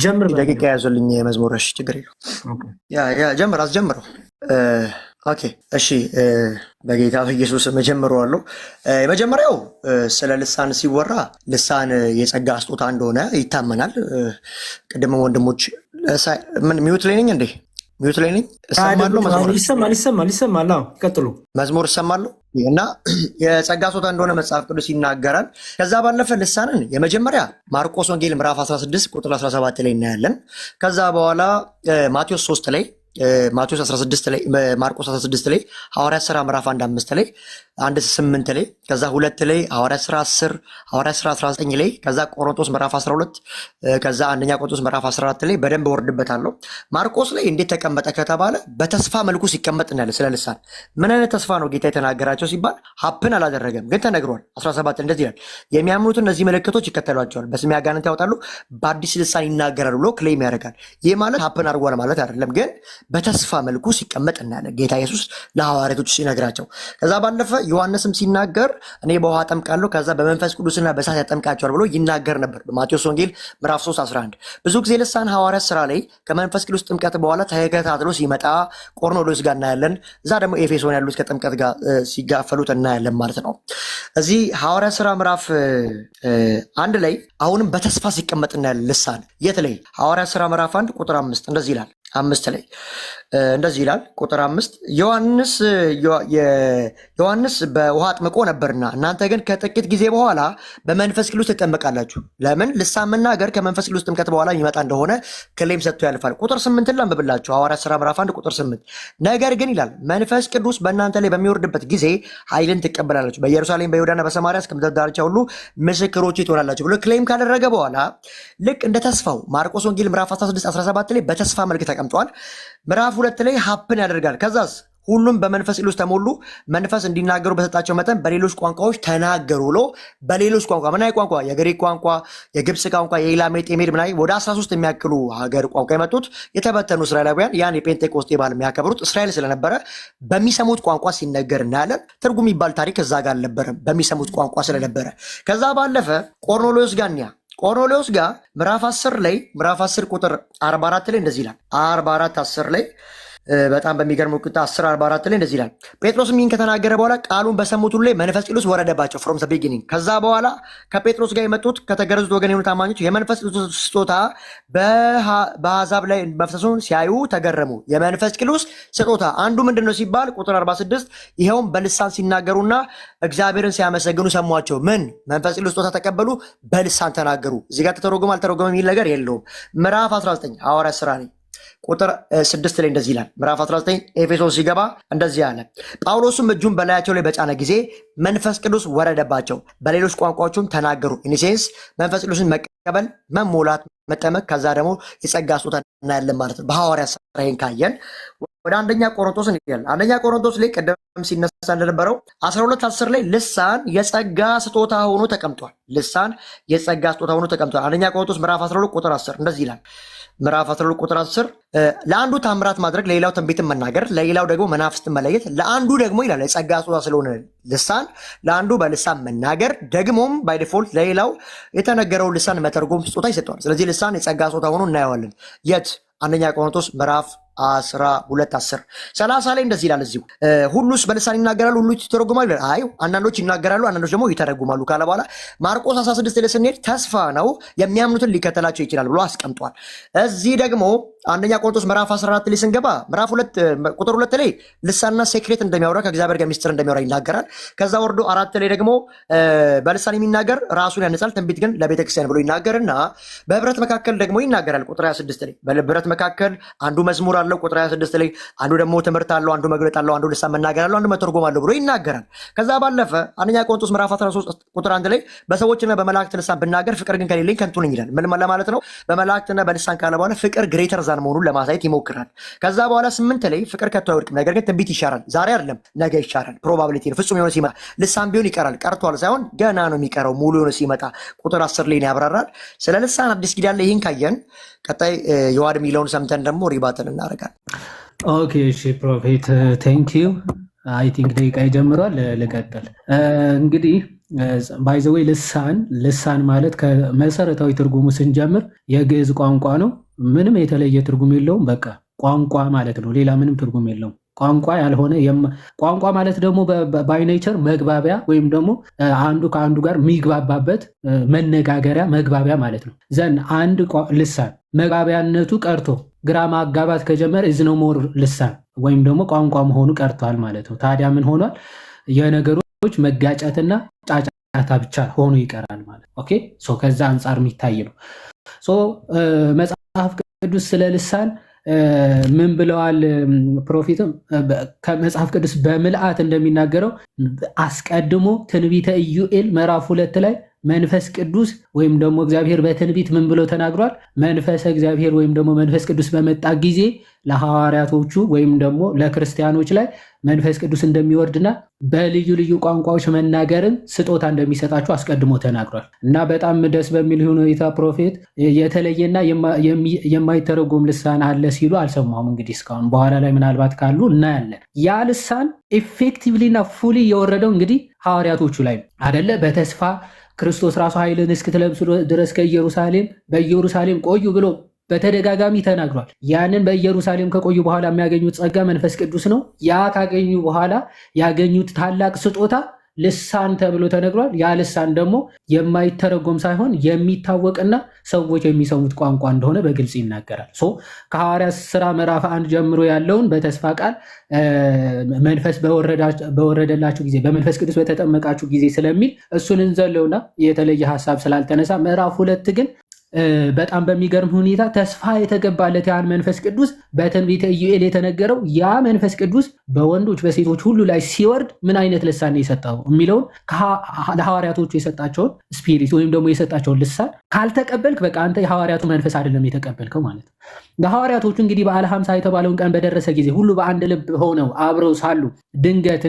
Speaker 1: ጀምር
Speaker 8: ደቂቃ ያዙልኝ። መዝሙረሽ ችግር የለውም። ጀምር አስጀምረው። ኦኬ እሺ፣ በጌታ በኢየሱስ መጀመሪያው የመጀመሪያው ስለ ልሳን ሲወራ ልሳን የጸጋ ስጦታ እንደሆነ ይታመናል። ቅድም ወንድሞች ምን ሚውት ላይ ነኝ እንዴ? ሚውት ላይ ነኝ።
Speaker 1: ይሰማል። ቀጥሉ።
Speaker 8: መዝሙር እሰማለሁ እና የጸጋ ስጦታ እንደሆነ መጽሐፍ ቅዱስ ይናገራል። ከዛ ባለፈ ልሳንን የመጀመሪያ ማርቆስ ወንጌል ምዕራፍ 16 ቁጥር 17 ላይ እናያለን። ከዛ በኋላ ማቴዎስ 3 ላይ ማቴዎስ 16 ላይ ማርቆስ 16 ላይ ሐዋርያት ሥራ ምዕራፍ 1:5 ላይ 1:8 ላይ ከዛ 2 ላይ ሐዋርያት ሥራ 10 ሐዋርያት ሥራ 19 ላይ ከዛ ቆሮንቶስ ምዕራፍ 12 ከዛ አንደኛ ቆሮንቶስ ምዕራፍ 14 ላይ በደንብ ወርድበታለሁ። ማርቆስ ላይ እንዴት ተቀመጠ ከተባለ በተስፋ መልኩ ሲቀመጥ እናያለን። ስለ ልሳን ምን አይነት ተስፋ ነው ጌታ የተናገራቸው ሲባል ሀፕን አላደረገም ግን ተነግሯል። 17 እንደዚህ ይላል፣ የሚያምኑት እነዚህ ምልክቶች ይከተሏቸዋል፣ በስሜ አጋንንት ያወጣሉ፣ በአዲስ ልሳን ይናገራሉ ብሎ ክሌም ያደርጋል። ይህ ማለት ሀፕን አድርጓል ማለት አይደለም፣ ግን በተስፋ መልኩ ሲቀመጥ እናያለን ጌታ ኢየሱስ ለሐዋርያቶች ሲነግራቸው። ከዛ ባለፈ ዮሐንስም ሲናገር እኔ በውሃ አጠምቃለሁ ከዛ በመንፈስ ቅዱስና በእሳት ያጠምቃቸዋል ብሎ ይናገር ነበር በማቴዎስ ወንጌል ምዕራፍ 3:11። ብዙ ጊዜ ልሳን ሐዋርያት ሥራ ላይ ከመንፈስ ቅዱስ ጥምቀት በኋላ ተከታትሎ ሲመጣ ቆርኔሌዎስ ጋር እናያለን። እዛ ደግሞ ኤፌሶን ያሉት ከጥምቀት ጋር ሲጋፈሉት እናያለን ማለት ነው። እዚህ ሐዋርያት ሥራ ምዕራፍ 1 ላይ አሁንም በተስፋ ሲቀመጥ እናያለን። ልሳን የት ላይ? ሐዋርያት ሥራ ምዕራፍ 1 ቁጥር 5 እንደዚህ ይላል። 5 ላይ እንደዚህ ይላል ቁጥር 5 ዮሐንስ በውሃ አጥምቆ ነበርና እናንተ ግን ከጥቂት ጊዜ በኋላ በመንፈስ ቅዱስ ትጠመቃላችሁ። ለምን? ልሳን መናገር ከመንፈስ ቅዱስ ጥምቀት በኋላ ይመጣ እንደሆነ ክሌም ሰጥቶ ያልፋል። ቁጥር 8 ላንብብላችሁ። ሐዋርያት ሥራ ምዕራፍ 1 ቁጥር 8 ነገር ግን ይላል መንፈስ ቅዱስ በእናንተ ላይ በሚወርድበት ጊዜ ኃይልን ትቀበላላችሁ፣ በኢየሩሳሌም በይሁዳና በሰማርያ እስከ ምድር ዳርቻ ሁሉ ምስክሮቼ ትሆናላችሁ ብሎ ክሌም ካደረገ በኋላ ልክ እንደ ተስፋው ማርቆስ ወንጌል ምዕራፍ 16 17 ላይ በተስፋ መልክ ተቀምጧል። ምዕራፍ 2 ላይ ሀፕን ያደርጋል። ከዛስ ሁሉም በመንፈስ ቅዱስ ተሞሉ፣ መንፈስ እንዲናገሩ በሰጣቸው መጠን በሌሎች ቋንቋዎች ተናገሩ ብሎ በሌሎች ቋንቋ ምን አይነት ቋንቋ? የግሪክ ቋንቋ፣ የግብፅ ቋንቋ፣ የኢላሜጥ የሜድ ምናምን ወደ 13 የሚያክሉ ሀገር ቋንቋ የመጡት የተበተኑ እስራኤላውያን ያን የጴንጤቆስጤ በዓል የሚያከብሩት እስራኤል ስለነበረ በሚሰሙት ቋንቋ ሲነገር እናያለን። ትርጉም የሚባል ታሪክ እዛ ጋር አልነበረም፣ በሚሰሙት ቋንቋ ስለነበረ። ከዛ ባለፈ ቆርኔሌዎስ ጋር እንያ ቆርኔሌዎስ ጋር ምዕራፍ 10 ቁጥር 44 ላይ እንደዚህ ይላል። 44 10 ላይ በጣም በሚገርም ቁጣ 10:44 ላይ እንደዚህ ይላል። ጴጥሮስም ይህን ከተናገረ በኋላ ቃሉን በሰሙት ሁሉ ላይ መንፈስ ቅዱስ ወረደባቸው ፍሮም ዘ ቢጊኒንግ። ከዛ በኋላ ከጴጥሮስ ጋር የመጡት ከተገረዙት ወገን የሆኑት አማኞች የመንፈስ ቅዱስ ስጦታ በአሕዛብ ላይ መፍሰሱን ሲያዩ ተገረሙ። የመንፈስ ቅዱስ ስጦታ አንዱ ምንድን ነው ሲባል ቁጥር 46 ይኸውም በልሳን ሲናገሩና እግዚአብሔርን ሲያመሰግኑ ሰሟቸው። ምን መንፈስ ቅዱስ ስጦታ ተቀበሉ? በልሳን ተናገሩ። እዚህ ጋር ተተረጎመ አልተረጎመ የሚል ነገር የለውም። ምዕራፍ 19 ሐዋርያት ሥራ ላይ ቁጥር 6 ላይ እንደዚህ ይላል። ምዕራፍ 19 ኤፌሶን ሲገባ እንደዚህ አለ። ጳውሎስም እጁን በላያቸው ላይ በጫነ ጊዜ መንፈስ ቅዱስ ወረደባቸው፣ በሌሎች ቋንቋዎችም ተናገሩ። ኢኒሴንስ መንፈስ ቅዱስን መቀበል፣ መሞላት፣ መጠመቅ፣ ከዛ ደግሞ የጸጋ ስጦታ እናያለን ማለት ነው። በሐዋርያት ሥራ ይሄን ካየን ወደ አንደኛ ቆሮንቶስ እንሄዳለን። አንደኛ ቆሮንቶስ ላይ ቀደም ሲነሳ እንደነበረው 12:10 ላይ ልሳን የጸጋ ስጦታ ሆኖ ተቀምጧል። ልሳን የጸጋ ስጦታ ሆኖ ተቀምጧል። አንደኛ ቆሮንቶስ ምዕራፍ 12 ቁጥር 10 እንደዚህ ይላል። ምዕራፍ 12 ቁጥር 10 ለአንዱ ታምራት ማድረግ፣ ለሌላው ትንቢትን መናገር፣ ለሌላው ደግሞ መናፍስትን መለየት፣ ለአንዱ ደግሞ ይላል የጸጋ ስጦታ ስለሆነ ልሳን ለአንዱ በልሳን መናገር፣ ደግሞም ባይ ዲፎልት ለሌላው የተነገረውን ልሳን መተርጎም ስጦታ ይሰጠዋል። ስለዚህ ልሳን የጸጋ ስጦታ ሆኖ እናየዋለን። የት? አንደኛ ቆሮንቶስ ምዕራፍ 12:10 30 ላይ እንደዚህ ይላል። እዚሁ ሁሉስ በልሳን ይናገራሉ፣ ሁሉ ይተረጉማሉ? አይ አንዳንዶች ይናገራሉ፣ አንዳንዶች ደግሞ ይተረጉማሉ ካለ በኋላ ማርቆስ 16 ላይ ስንሄድ ተስፋ ነው የሚያምኑትን ሊከተላቸው ይችላል ብሎ አስቀምጧል። እዚህ ደግሞ አንደኛ ቆሮንቶስ ምዕራፍ 14 ላይ ስንገባ ምዕራፍ 2 ቁጥር 2 ላይ ልሳንና ሴክሬት እንደሚያወራ ከእግዚአብሔር ጋር ሚስጥር እንደሚያወራ ይናገራል። ከዛ ወርዶ 4 ላይ ደግሞ በልሳን የሚናገር ራሱን ያነጻል፣ ትንቢት ግን ለቤተክርስቲያን ብሎ ይናገርና በህብረት መካከል ደግሞ ይናገራል። ቁጥር 26 ላይ በህብረት መካከል አንዱ መዝሙር አለው፣ ቁጥር 26 ላይ አንዱ ደግሞ ትምህርት አለው፣ አንዱ መግለጥ አለው፣ አንዱ ልሳን መናገር አለው፣ አንዱ መተርጎም አለው ብሎ ይናገራል። ከዛ ባለፈ አንደኛ ቆሮንቶስ ምዕራፍ 13 ቁጥር 1 ላይ በሰዎችና በመላእክት ልሳን ብናገር ፍቅር ግን ከሌለኝ ከንቱ ነኝ ይላል። ምን ለማለት ነው? በመላእክትና በልሳን ካለ በኋላ ፍቅር ግሬተር ዛን መሆኑን ለማሳየት ይሞክራል። ከዛ በኋላ 8 ላይ ፍቅር ከቶ አይወድቅም፣ ነገር ግን ትንቢት ይሻራል። ዛሬ አይደለም ነገ ይሻራል። ፕሮባቢሊቲ ነው። ፍጹም የሆነ ሲመጣ ልሳን ቢሆን ይቀራል፣ ቀርቷል ሳይሆን ገና ነው የሚቀረው። ሙሉ የሆነ ሲመጣ ቁጥር 10 ላይ ያብራራል። ስለ ልሳን አዲስ ኪዳን ላይ ይህን ካየን ቀጣይ የዋድ የሚለውን ሰምተን ደግሞ ሪባትን እናደርጋለን።
Speaker 9: ኦኬ እሺ ፕሮፌት ቴንክ ዩ። አይ ቲንክ ደቂቃ ይጀምሯል። ልቀጥል እንግዲህ ባይዘዌ ልሳን ማለት ከመሰረታዊ ትርጉሙ ስንጀምር የግዕዝ ቋንቋ ነው። ምንም የተለየ ትርጉም የለውም። በቃ ቋንቋ ማለት ነው። ሌላ ምንም ትርጉም የለውም። ቋንቋ ያልሆነ ቋንቋ ማለት ደግሞ ባይኔቸር መግባቢያ ወይም ደግሞ አንዱ ከአንዱ ጋር የሚግባባበት መነጋገሪያ መግባቢያ ማለት ነው። ዘን አንድ ልሳን መግባቢያነቱ ቀርቶ ግራ ማጋባት ከጀመረ ኢዝ ኖ ሞር ልሳን ወይም ደግሞ ቋንቋ መሆኑ ቀርቷል ማለት ነው። ታዲያ ምን ሆኗል? የነገሮች መጋጨትና ጫጫታ ብቻ ሆኖ ይቀራል ማለት ኦኬ። ሶ ከዛ አንጻር የሚታይ ነው። ሶ መጽሐፍ ቅዱስ ስለ ልሳን ምን ብለዋል? ፕሮፌትም ከመጽሐፍ ቅዱስ በምልአት እንደሚናገረው አስቀድሞ ትንቢተ ኢዩኤል ምዕራፍ 2 ላይ መንፈስ ቅዱስ ወይም ደግሞ እግዚአብሔር በትንቢት ምን ብሎ ተናግሯል? መንፈሰ እግዚአብሔር ወይም ደግሞ መንፈስ ቅዱስ በመጣ ጊዜ ለሐዋርያቶቹ ወይም ደግሞ ለክርስቲያኖች ላይ መንፈስ ቅዱስ እንደሚወርድና በልዩ ልዩ ቋንቋዎች መናገርን ስጦታ እንደሚሰጣቸው አስቀድሞ ተናግሯል። እና በጣም ደስ በሚል ሁኔታ ፕሮፌት የተለየና የማይተረጎም ልሳን አለ ሲሉ አልሰማሁም። እንግዲህ እስካሁን በኋላ ላይ ምናልባት ካሉ እናያለን። ያ ልሳን ኤፌክቲቭሊና ፉሊ የወረደው እንግዲህ ሐዋርያቶቹ ላይ አደለ። በተስፋ ክርስቶስ ራሱ ኃይልን እስክትለብሱ ድረስ በኢየሩሳሌም ቆዩ ብሎ በተደጋጋሚ ተናግሯል። ያንን በኢየሩሳሌም ከቆዩ በኋላ የሚያገኙት ጸጋ መንፈስ ቅዱስ ነው። ያ ካገኙ በኋላ ያገኙት ታላቅ ስጦታ ልሳን ተብሎ ተነግሯል። ያ ልሳን ደግሞ የማይተረጎም ሳይሆን የሚታወቅና ሰዎች የሚሰሙት ቋንቋ እንደሆነ በግልጽ ይናገራል። ከሐዋርያት ሥራ ምዕራፍ 1 ጀምሮ ያለውን በተስፋ ቃል መንፈስ በወረደላችሁ ጊዜ በመንፈስ ቅዱስ በተጠመቃችሁ ጊዜ ስለሚል እሱን እንዘለውና የተለየ ሀሳብ ስላልተነሳ ምዕራፍ 2 ግን በጣም በሚገርም ሁኔታ ተስፋ የተገባለት ያን መንፈስ ቅዱስ በትንቢተ ኢዩኤል የተነገረው ያ መንፈስ ቅዱስ በወንዶች በሴቶች ሁሉ ላይ ሲወርድ ምን አይነት ልሳን የሰጠው የሚለውን ለሐዋርያቶቹ የሰጣቸውን ስፒሪት ወይም ደግሞ የሰጣቸውን ልሳን ካልተቀበልክ በቃ አንተ የሐዋርያቱ መንፈስ አይደለም የተቀበልከው ማለት ነው። ለሐዋርያቶቹ እንግዲህ በዓለ ሀምሳ የተባለውን ቀን በደረሰ ጊዜ ሁሉ በአንድ ልብ ሆነው አብረው ሳሉ ድንገት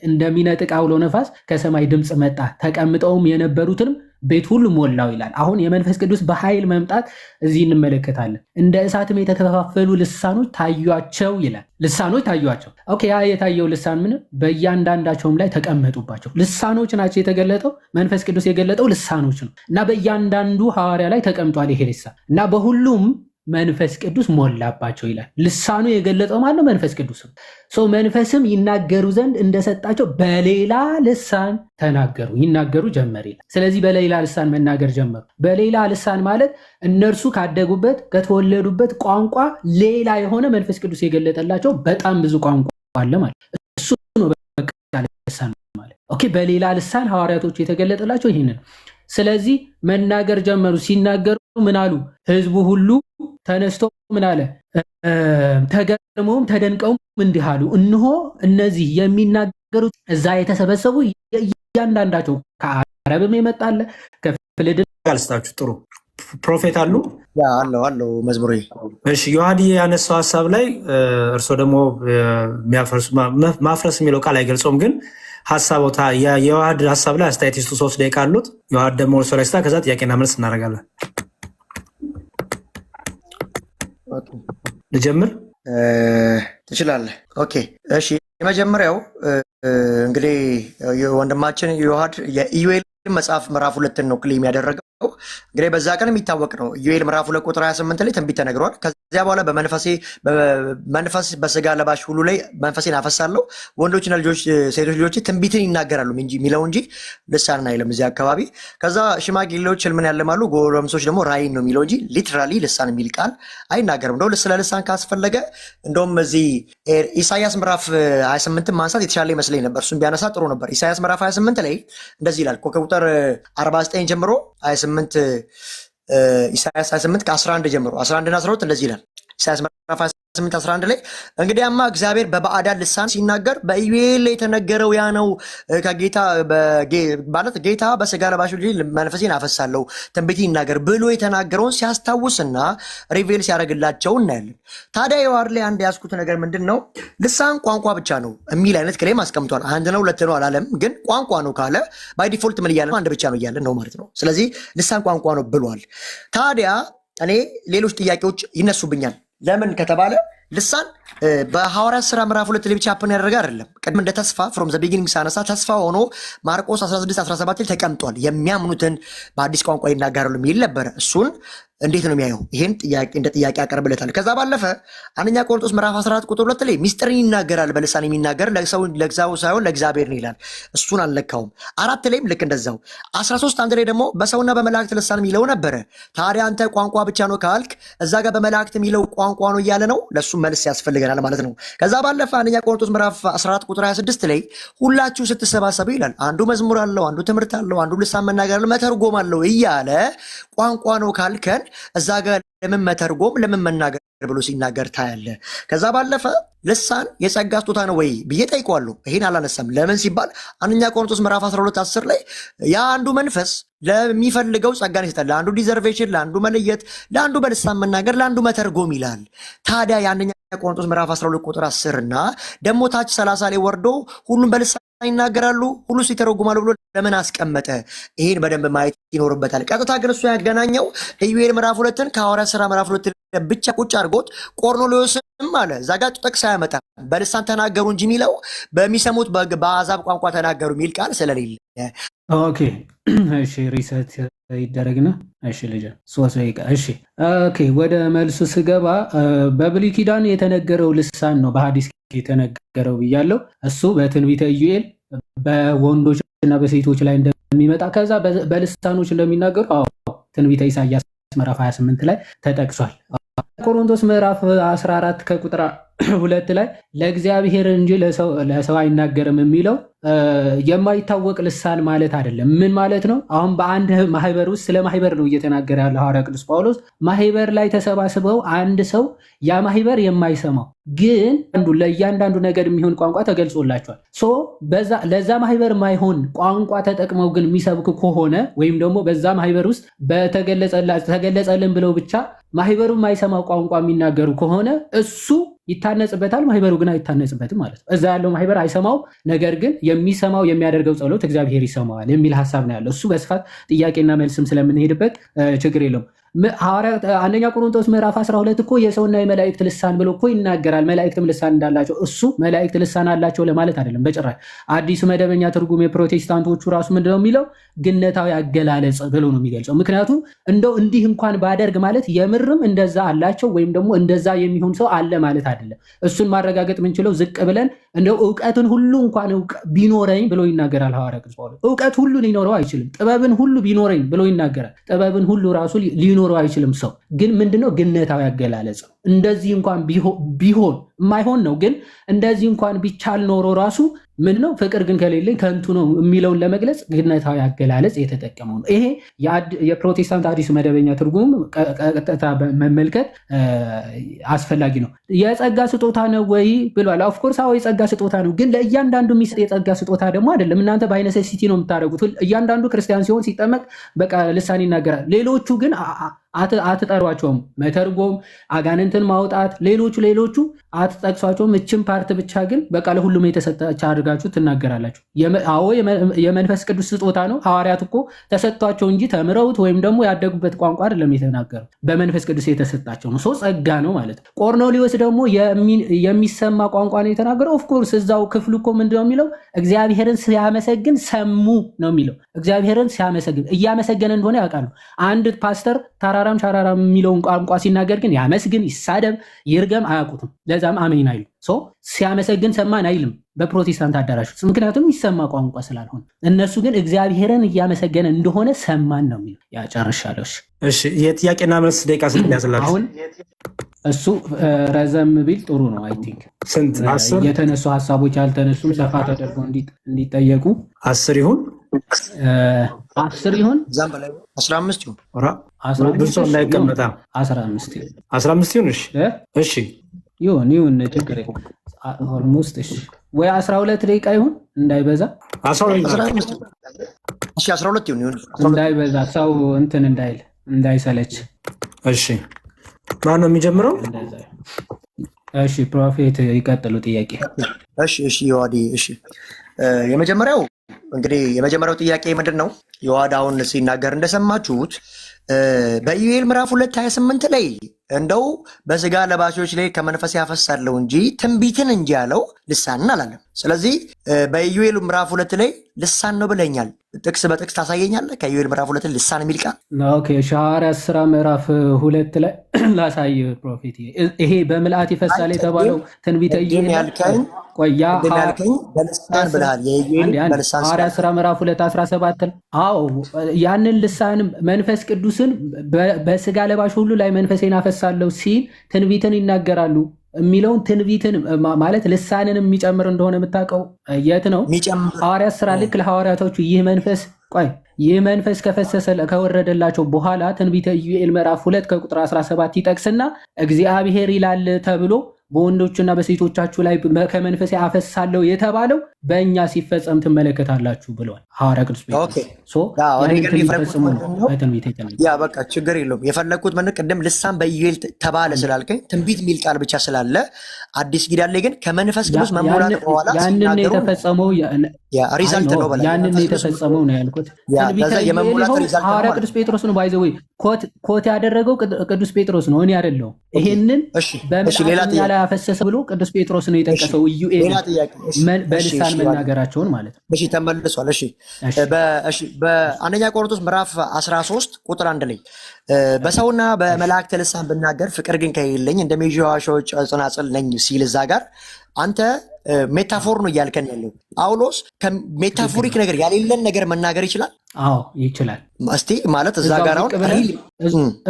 Speaker 9: እንደሚነጥቅ አውሎ ነፋስ ከሰማይ ድምፅ መጣ፣ ተቀምጠውም የነበሩትንም ቤት ሁሉ ሞላው ይላል። አሁን የመንፈስ ቅዱስ በኃይል መምጣት እዚህ እንመለከታለን። እንደ እሳትም የተከፋፈሉ ልሳኖች ታዩአቸው ይላል። ልሳኖች ታዩአቸው። ኦኬ፣ ያ የታየው ልሳን ምን? በእያንዳንዳቸውም ላይ ተቀመጡባቸው። ልሳኖች ናቸው የተገለጠው። መንፈስ ቅዱስ የገለጠው ልሳኖች ነው እና በእያንዳንዱ ሐዋርያ ላይ ተቀምጧል ይሄ ልሳን እና በሁሉም መንፈስ ቅዱስ ሞላባቸው ይላል። ልሳኑ የገለጠው ማለት ነው መንፈስ ቅዱስ ነው። መንፈስም ይናገሩ ዘንድ እንደሰጣቸው በሌላ ልሳን ተናገሩ፣ ይናገሩ ጀመር ይላል። ስለዚህ በሌላ ልሳን መናገር ጀመሩ። በሌላ ልሳን ማለት እነርሱ ካደጉበት ከተወለዱበት ቋንቋ ሌላ የሆነ መንፈስ ቅዱስ የገለጠላቸው በጣም ብዙ ቋንቋ አለ ማለት እሱ ነው በቃ ልሳን ማለት። ኦኬ፣ በሌላ ልሳን ሐዋርያቶቹ የተገለጠላቸው ይህንን። ስለዚህ መናገር ጀመሩ። ሲናገሩ ምን አሉ? ህዝቡ ሁሉ ተነስቶ ምን አለ? ተገርመውም ተደንቀውም እንዲህ አሉ፣ እነሆ እነዚህ የሚናገሩት እዛ የተሰበሰቡ እያንዳንዳቸው ከአረብም የመጣለ ከፍልድ
Speaker 1: ካልስታችሁ ጥሩ ፕሮፌት አሉ
Speaker 8: አለው መዝሙሬ።
Speaker 1: እሺ ዮሐድ ያነሳው ሀሳብ ላይ እርሶ ደግሞ ማፍረስ የሚለው ቃል አይገልጸውም፣ ግን ሀሳቦታ የዮሐድ ሀሳብ ላይ አስተያየት ይስጡ። 3 ደቂቃ አሉት። ዮሐድ ደግሞ እርሶ ላይ ስታ፣ ከዛ ጥያቄና መልስ እናደርጋለን። ልጀምር?
Speaker 8: ትችላለህ። ኦኬ እሺ። የመጀመሪያው እንግዲህ ወንድማችን ዮሐድ የኢዩኤል መጽሐፍ ምዕራፍ 2 ነው ክሌም ያደረገው። እንግዲህ በዛ ቀን የሚታወቅ ነው። ኢዩኤል ምዕራፍ 2 ቁጥር 28 ላይ ትንቢት ተነግሯል። ከዚያ በኋላ በመንፈስ በስጋ ለባሽ ሁሉ ላይ መንፈሴን አፈሳለሁ፣ ወንዶችና ሴቶች ልጆች ትንቢትን ይናገራሉ የሚለው እንጂ ልሳንን አይልም እዚህ አካባቢ። ከዛ ሽማግሌዎች ህልምን ያለማሉ፣ ጎረምሶች ደግሞ ራእይን ነው የሚለው እንጂ ሊትራሊ ልሳን የሚል ቃል አይናገርም። እንደው ስለ ልሳን ካስፈለገ እንደውም እዚህ ኢሳያስ ምዕራፍ 28 ማንሳት የተሻለ ይመስለኝ ነበር። እሱን ቢያነሳ ጥሩ ነበር። ኢሳያስ ምዕራፍ 28 ላይ እንደዚህ ይላል ከቁጥር 49 ጀምሮ 28 ኢሳያስ 28 ከ11 ጀምሮ 11 እና 12 እንደዚህ ይላል። ኢሳያስ ምዕራፍ 28 11 ላይ እንግዲያማ እግዚአብሔር በባዕዳን ልሳን ሲናገር በኢዩኤል ላይ የተነገረው ያ ነው። ከጌታ ማለት ጌታ በስጋ ለባሽ ልጅ መንፈሴን አፈሳለሁ ትንቢት ይናገር ብሎ የተናገረውን ሲያስታውስና ሪቬል ሲያደርግላቸው እናያለን። ታዲያ ዮሐድ ላይ አንድ ያዝኩት ነገር ምንድን ነው? ልሳን ቋንቋ ብቻ ነው የሚል አይነት ክሌም አስቀምጧል። አንድ ነው ሁለት ነው አላለም፣ ግን ቋንቋ ነው ካለ ባይ ዲፎልት ምን እያለ አንድ ብቻ ነው እያለ ነው ማለት ነው። ስለዚህ ልሳን ቋንቋ ነው ብሏል። ታዲያ እኔ ሌሎች ጥያቄዎች ይነሱብኛል። ለምን ከተባለ ልሳን በሐዋርያት ሥራ ምዕራፍ 2 ላይ ብቻ ሀፕን ያደረገ አይደለም። ቅድም እንደ ተስፋ ፍሮም ዘ ቢጊኒንግ ሳነሳ ተስፋ ሆኖ ማርቆስ 16:17 ላይ ተቀምጧል። የሚያምኑትን በአዲስ ቋንቋ ይናገራሉ የሚል ነበረ። እሱን እንዴት ነው የሚያየው? ይሄን እንደ ጥያቄ ያቀርብለታል። ከዛ ባለፈ አንደኛ ቆሮንቶስ ምዕራፍ 14 ቁጥር 2 ላይ ሚስጥርን ይናገራል በልሳን የሚናገር ለሰው ሳይሆን ለእግዚአብሔር ነው ይላል። እሱን አልለካውም። 4 ላይም ልክ እንደዛው 13 አንድ ላይ ደግሞ በሰውና በመላእክት ልሳን የሚለው ነበረ። ታዲያ አንተ ቋንቋ ብቻ ነው ካልክ እዛ ጋር በመላእክት የሚለው ቋንቋ ነው እያለ ነው። ለሱ መልስ ያስፈልገናል ማለት ነው። ከዛ ባለፈ አንደኛ ቆሮንቶስ ምዕራፍ 14 ቁጥር 26 ላይ ሁላችሁ ስትሰባሰቡ ይላል። አንዱ መዝሙር አለው፣ አንዱ ትምህርት አለው፣ አንዱ ልሳን መናገር አለው፣ መተርጎም አለው እያለ ቋንቋ ነው ካልከን እዛ ጋር ለምን መተርጎም ለምን መናገር ብሎ ሲናገር ታያለ። ከዛ ባለፈ ልሳን የጸጋ ስጦታ ነው ወይ ብዬ ጠይቀዋለሁ። ይሄን አላነሳም። ለምን ሲባል አንደኛ ቆሮንቶስ ምዕራፍ 12:10 ላይ የአንዱ መንፈስ ለሚፈልገው ጸጋን ይሰጣል። ለአንዱ ዲዘርቬሽን፣ ለአንዱ መለየት፣ ለአንዱ በልሳን መናገር፣ ለአንዱ መተርጎም ይላል። ታዲያ የአንደኛ ቆሮንቶስ ምዕራፍ 12 ቁጥር 10 እና ደግሞ ታች 30 ላይ ወርዶ ሁሉም በልሳን ይናገራሉ ሁሉ ይተረጉማሉ ብሎ ለምን አስቀመጠ? ይሄን በደንብ ማየት ይኖርበታል። ቀጥታ ግን እሱ ያገናኘው ኢዩኤል ምዕራፍ 2ን ከሐዋርያት ሥራ ምዕራፍ 2 ብቻ ቁጭ አድርጎት ቆርኔሌዎስም አለ እዛ ጋር ጥቅስ አያመጣም። በልሳን ተናገሩ እንጂ የሚለው በሚሰሙት በአሕዛብ ቋንቋ ተናገሩ የሚል ቃል ስለሌለ።
Speaker 9: ኦኬ እሺ፣ ሪሰት ይደረግና እሺ፣ ልጅ 3 ደቂቃ። እሺ ኦኬ፣ ወደ መልሱ ስገባ በብሉይ ኪዳን የተነገረው ልሳን ነው በሐዲስ የተነገረው ብያለሁ። እሱ በትንቢተ ኢዩኤል በወንዶች እና በሴቶች ላይ እንደሚመጣ ከዛ በልሳኖች እንደሚናገሩ ትንቢተ ኢሳያስ ምዕራፍ 28 ላይ ተጠቅሷል። ቆሮንቶስ ምዕራፍ 14 ከቁጥር 2 ላይ ለእግዚአብሔር እንጂ ለሰው አይናገርም የሚለው የማይታወቅ ልሳን ማለት አይደለም። ምን ማለት ነው? አሁን በአንድ ማህበር ውስጥ ስለ ማህበር ነው እየተናገረ ያለ ሐዋርያ ቅዱስ ጳውሎስ። ማህበር ላይ ተሰባስበው አንድ ሰው ያ ማህበር የማይሰማው ግን ለእያንዳንዱ ነገድ የሚሆን ቋንቋ ተገልጾላቸዋል። ለዛ ማህበር ማይሆን ቋንቋ ተጠቅመው ግን የሚሰብክ ከሆነ ወይም ደግሞ በዛ ማህበር ውስጥ ተገለጸልን ብለው ብቻ ማህበሩ የማይሰማው ቋንቋ የሚናገሩ ከሆነ እሱ ይታነጽበታል፣ ማህበሩ ግን አይታነጽበትም ማለት ነው። እዛ ያለው ማህበር አይሰማው፣ ነገር ግን የሚሰማው የሚያደርገው ጸሎት እግዚአብሔር ይሰማዋል የሚል ሀሳብ ነው ያለው። እሱ በስፋት ጥያቄና መልስም ስለምንሄድበት ችግር የለውም። አንደኛ ቆሮንቶስ ምዕራፍ 12 እኮ የሰውና የመላእክት ልሳን ብሎ እኮ ይናገራል። መላእክትም ልሳን እንዳላቸው እሱ መላእክት ልሳን አላቸው ለማለት አይደለም በጭራሽ። አዲሱ መደበኛ ትርጉም የፕሮቴስታንቶቹ ራሱ ምንድነው የሚለው? ግነታዊ አገላለጽ ብሎ ነው የሚገልጸው። ምክንያቱም እንደው እንዲህ እንኳን ባደርግ ማለት የምርም እንደዛ አላቸው ወይም ደግሞ እንደዛ የሚሆን ሰው አለ ማለት አይደለም። እሱን ማረጋገጥ የምንችለው ዝቅ ብለን እንደው እውቀትን ሁሉ እንኳን ቢኖረኝ ብሎ ይናገራል ሐዋርያ ቅዱስ ጳውሎስ። እውቀት ሁሉ ሊኖረው አይችልም። ጥበብን ሁሉ ቢኖረኝ ብሎ ይናገራል። ጥበብን ሁሉ ራሱ ሊኖረው አይችልም ሰው። ግን ምንድነው? ግነታዊ አገላለጽ ነው። እንደዚህ እንኳን ቢሆን የማይሆን ነው። ግን እንደዚህ እንኳን ቢቻል ኖሮ ራሱ ምንድነው? ፍቅር ግን ከሌለኝ ከንቱ ነው የሚለውን ለመግለጽ ግነታዊ አገላለጽ የተጠቀመው ነው። ይሄ የፕሮቴስታንት አዲሱ መደበኛ ትርጉም ቀጥታ መመልከት አስፈላጊ ነው። የጸጋ ስጦታ ነው ወይ ብሏል። ኦፍኮርስ አዎ የጸጋ ስጦታ ነው። ግን ለእያንዳንዱ የሚሰጥ የጸጋ ስጦታ ደግሞ አይደለም። እናንተ በአይነሴሲቲ ነው የምታደርጉት። እያንዳንዱ ክርስቲያን ሲሆን ሲጠመቅ በቃ ልሳን ይናገራል። ሌሎቹ ግን አትጠሯቸውም። መተርጎም፣ አጋንንትን ማውጣት፣ ሌሎቹ አትጠቅሷቸውም። እችን ፓርት ብቻ ግን በቃ ለሁሉም የተሰጠች አድርጋችሁ ትናገራላችሁ። አዎ የመንፈስ ቅዱስ ስጦታ ነው። ሐዋርያት እኮ ተሰጥቷቸው እንጂ ተምረውት ወይም ደግሞ ያደጉበት ቋንቋ አይደለም የተናገሩት፣ በመንፈስ ቅዱስ የተሰጣቸው ነው። ጸጋ ነው ማለት ነው። ቆርኔሌዎስ ደግሞ የሚሰማ ቋንቋ ነው የተናገረው። ኦፍኮርስ እዛው ክፍሉ እኮ ምንድነው የሚለው? እግዚአብሔርን ሲያመሰግን ሰሙ ነው የሚለው። እግዚአብሔርን ሲያመሰግን እያመሰገነ እንደሆነ ያውቃሉ። አንድ ፓስተር ሻራራም የሚለውን ቋንቋ ሲናገር ግን ያመስግን፣ ይሳደብ፣ ይርገም አያውቁትም። ለዛም አሜን አይሉ። ሲያመሰግን ሰማን አይልም በፕሮቴስታንት አዳራሽ ውስጥ፣ ምክንያቱም የሚሰማ ቋንቋ ስላልሆነ። እነሱ ግን እግዚአብሔርን እያመሰገነ እንደሆነ ሰማን ነው የሚለው። ያጨርሻለሁ።
Speaker 1: እሺ የጥያቄና መልስ ደቂቃ ስንት ያዝላችሁ?
Speaker 9: አሁን እሱ ረዘም ቢል ጥሩ ነው። አይ ቲንክ
Speaker 1: ስንት? 10
Speaker 9: የተነሱ ሀሳቦች ያልተነሱም ሰፋ ተደርገው እንዲጠየቁ
Speaker 1: 10 ይሁን
Speaker 9: 10 ይሁን
Speaker 8: 15 ይሁን
Speaker 1: 15 እንዳይቀመጣ 15 ይሁን። እሺ
Speaker 9: ይሁን ችግር ኦልሞስት እሺ፣ ወይ 12 ደቂቃ ይሁን እንዳይበዛ
Speaker 8: 12 ይሁን
Speaker 9: እንዳይበዛ ሰው እንትን እንዳይሰለች።
Speaker 1: እሺ ማን ነው የሚጀምረው?
Speaker 9: እሺ ፕሮፌት ይቀጥሉ ጥያቄ።
Speaker 8: እሺ ዮሐዴ እሺ የመጀመሪያው ጥያቄ ምንድን ነው? ዮሐድ አሁን ሲናገር እንደሰማችሁት በኢዩኤል ምዕራፍ 2:28 ላይ እንደው በስጋ ለባሾች ላይ ከመንፈስ ያፈሳለሁ እንጂ ትንቢትን እንጂ ያለው ልሳንን አላለም። ስለዚህ በኢዩኤል ምዕራፍ 2 ላይ ልሳን ነው ብለኛል። ጥቅስ በጥቅስ ታሳየኛለህ? ከኢዩኤል ምዕራፍ 2 ልሳን የሚል ቃል
Speaker 9: ኦኬ። ሐዋርያት ሥራ ምዕራፍ 2 ላይ ላሳይ ፕሮፌት። ይሄ በምልአት ይፈሳል የተባለው ትንቢተ ኢዩኤል ያልከኝ በልሳን ብለሃል። ሐዋርያት ሥራ ምዕራፍ 2:17 አዎ ያንን ልሳን መንፈስ ቅዱስን በስጋ ለባሽ ሁሉ ላይ መንፈሴን አፈሳለሁ ሲል ትንቢትን ይናገራሉ የሚለውን ትንቢትን ማለት ልሳንን የሚጨምር እንደሆነ የምታውቀው የት ነው? ሐዋርያት ሥራ ልክ ለሐዋርያቶቹ ይህ መንፈስ ከፈሰሰ ከወረደላቸው በኋላ ትንቢተ ኢዩኤል ምዕራፍ 2 ከቁጥር 17 ይጠቅስና እግዚአብሔር ይላል ተብሎ በወንዶችና በሴቶቻችሁ ላይ ከመንፈሴ አፈሳለሁ የተባለው በእኛ ሲፈጸም ትመለከታላችሁ ብለዋል ሐዋርያ ቅዱስ ጴጥሮስ።
Speaker 8: በቃ ችግር የለውም። የፈለግኩት ምን ቅድም ልሳን በኢዩኤል ተባለ ስላልከኝ ትንቢት የሚል ቃል ብቻ ስላለ አዲስ ኪዳን ላይ ግን ከመንፈስ ቅዱስ መሞላት በኋላ
Speaker 9: ያንን የተፈጸመው
Speaker 8: ሪዛልት ነው በላይ
Speaker 9: ያንን የተፈጸመው ነው ያልኩት። ሐዋርያ ቅዱስ ጴጥሮስ ነው ባይዘው ኮት ያደረገው ቅዱስ ጴጥሮስ ነው፣ እኔ አይደለሁም። ይሄንን በመልእክተኛ ላይ አፈሰሰ ብሎ ቅዱስ ጴጥሮስ ነው የጠቀሰው ኢዩኤል በልሳን መናገራቸውን ማለት ነው።
Speaker 8: እሺ ተመልሷል። እሺ በአንደኛ ቆሮንቶስ ምዕራፍ 13 ቁጥር 1 ላይ በሰውና በመላእክት ልሳን ብናገር ፍቅር ግን ከሌለኝ እንደ ሜዥዋሾች ጸናጽል ነኝ ሲል እዛ ጋር አንተ ሜታፎር ነው እያልከን ያለው። ጳውሎስ ከሜታፎሪክ ነገር ያሌለን ነገር መናገር ይችላል።
Speaker 9: አዎ ይችላል።
Speaker 8: እስቲ ማለት እዛ ጋር አሁን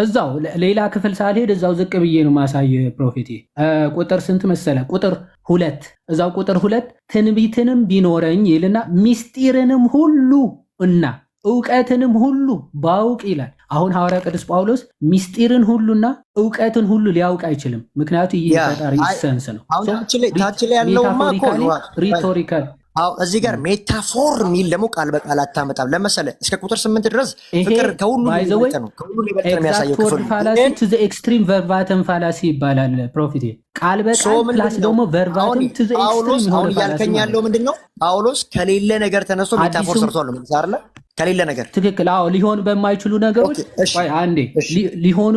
Speaker 9: እዛው ሌላ ክፍል ሳልሄድ እዛው ዝቅ ብዬ ነው ማሳይ። ፕሮፌቴ ቁጥር ስንት መሰለ? ቁጥር 2 እዛው ቁጥር 2 ትንቢትንም ቢኖረኝ ይልና ሚስጢርንም ሁሉ እና እውቀትንም ሁሉ ባውቅ ይላል። አሁን ሐዋርያ ቅዱስ ጳውሎስ ሚስጢርን ሁሉና እውቀትን ሁሉ ሊያውቅ አይችልም። ምክንያቱ ይህ ፈጣሪ ሰንስ ነው።
Speaker 8: ታች ላይ ያለውማ
Speaker 9: ሪቶሪካል
Speaker 8: እዚህ ጋር ሜታፎር የሚል ደግሞ ቃል በቃል አታመጣም። ለመሰለ እስከ ቁጥር 8 ድረስ ፍቅር ከሁሉ ሊበልጥ ነው። ከሁሉ ሊበልጥ ነው የሚያሳየው ክፍል
Speaker 9: ፋላሲ ቱ ዘ ኤክስትሪም ቨርባተም ፋላሲ ይባላል። ፕሮፊቴ ቃል በቃል ፕላስ ደግሞ ቨርባተም ቱ ዘ ኤክስትሪም።
Speaker 8: አሁን እያልከኝ ያለው ምንድነው? ጳውሎስ ከሌለ ነገር ተነስቶ ሜታፎር ሰርቷል ነው አይደል? ከሌለ ነገር
Speaker 9: ትክክል። አዎ ሊሆኑ በማይችሉ ነገሮች አንዴ ሊሆኑ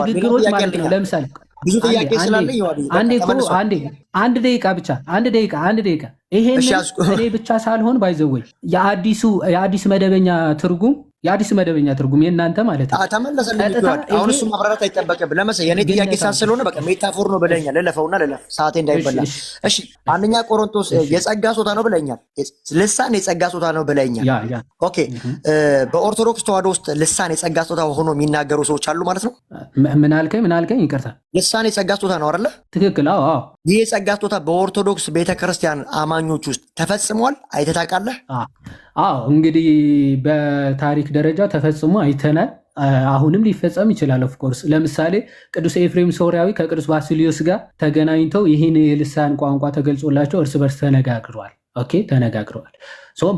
Speaker 9: ንግግሮች ማለት ነው። ለምሳሌ
Speaker 8: ብዙ ጥያቄ ስላለ
Speaker 9: አንድ ደቂቃ ብቻ አንድ ደቂቃ ይሄን እኔ ብቻ ሳልሆን ባይዘወይ የአዲስ መደበኛ ትርጉም የእናንተ ማለት ነው።
Speaker 8: ተመለሰልኝ። አሁን እሱ ማብራራት አይጠበቅብህ። ለምሳሌ የኔ ጥያቄ ሳልሆነ በቃ ሜታፎር ነው ብለኛል። ልለፈውና ሰዓቴ እንዳይበላ። እሺ አንደኛ ቆሮንቶስ የጸጋ ስጦታ ነው ብለኛል። ልሳን የጸጋ ስጦታ ነው ብለኛል። ኦኬ በኦርቶዶክስ ተዋህዶ ውስጥ ልሳን የጸጋ ስጦታ ሆኖ የሚናገሩ ሰዎች አሉ ማለት ነው።
Speaker 9: ምን አልከኝ? ይቅርታ።
Speaker 8: ልሳን የጸጋ ስጦታ ነው አይደለ?
Speaker 9: ትክክል። አዎ።
Speaker 8: ይህ የጸጋ ስጦታ በኦርቶዶክስ ቤተክርስቲያን አማኞች ውስጥ ተፈጽሟል። አይተህ ታውቃለህ?
Speaker 9: አዎ እንግዲህ በታሪክ ደረጃ ተፈጽሞ አይተናል። አሁንም ሊፈጸም ይችላል። ኦፍኮርስ ለምሳሌ ቅዱስ ኤፍሬም ሶርያዊ ከቅዱስ ባሲሊዮስ ጋር ተገናኝተው ይህን የልሳን ቋንቋ ተገልጾላቸው እርስ በርስ ተነጋግረዋል።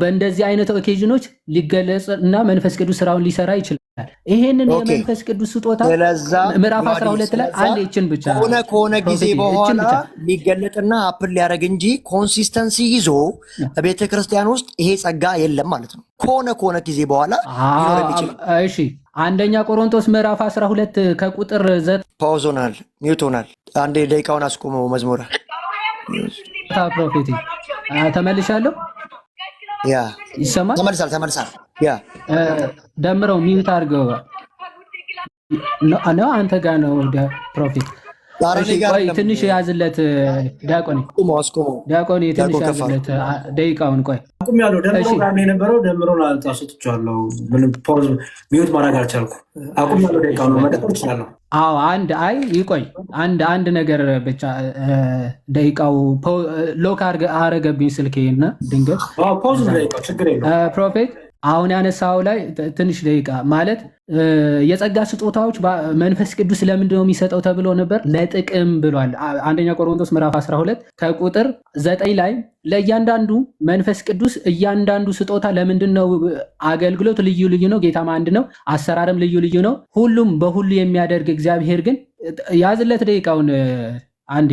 Speaker 9: በእንደዚህ አይነት ኦኬዥኖች ሊገለጽ እና መንፈስ ቅዱስ ስራውን ሊሰራ ይችላል። ይሄንን የመንፈስ ቅዱስ ስጦታ ምዕራፍ 12 ላይ አንድ ይችን ብቻ
Speaker 8: ከሆነ ጊዜ በኋላ ሊገለጥና አፕል ሊያደርግ እንጂ ኮንሲስተንሲ ይዞ በቤተ ክርስቲያን ውስጥ ይሄ ጸጋ የለም ማለት ነው። ከሆነ ጊዜ በኋላ ሊኖር ይችላል።
Speaker 9: እሺ አንደኛ ቆሮንቶስ ምዕራፍ 12 ከቁጥር 9
Speaker 8: ፓውዞናል ሚውቶናል። አንዴ ደቂቃውን አስቆመው መዝሙር
Speaker 9: ፕሮፌቲ ተመልሻለሁ።
Speaker 8: ያ
Speaker 9: ይሰማል?
Speaker 8: ተመልሳል። ያ
Speaker 9: ደምረው ሚውት አድርገው ነው አንተ ጋር ነው ፕሮፌት። ትንሽ ያዝለት ዲያቆኔ ትንሽ ያዝለት ደቂቃውን። ቆይ
Speaker 1: አቁም ያለው ደምሮ ጋር የነበረው ደምሮን አልጣሽቻለሁ። ምንም ፖዝ ሚውት ማድረግ አልቻልኩም። አቁም ያለው ደቂቃውን መቀጠል እችላለሁ።
Speaker 9: አዎ ይቆይ አንድ ነገር ብቻ ደቂቃው ሎክ አረገብኝ ስልኬና ድንገት
Speaker 1: ፖዝ ደቂቃው ችግር የለውም።
Speaker 9: ፕሮፌት አሁን ያነሳው ላይ ትንሽ ደቂቃ ማለት የጸጋ ስጦታዎች መንፈስ ቅዱስ ለምንድን ነው የሚሰጠው ተብሎ ነበር። ለጥቅም ብሏል። አንደኛ ቆሮንቶስ ምዕራፍ 12 ከቁጥር 9 ላይ ለእያንዳንዱ መንፈስ ቅዱስ እያንዳንዱ ስጦታ ለምንድን ነው? አገልግሎት ልዩ ነው፣ ጌታም አንድ ነው፣ አሰራርም ልዩ ነው፣ ሁሉም በሁሉ የሚያደርግ እግዚአብሔር ግን ያዝለት ደቂቃውን አንዴ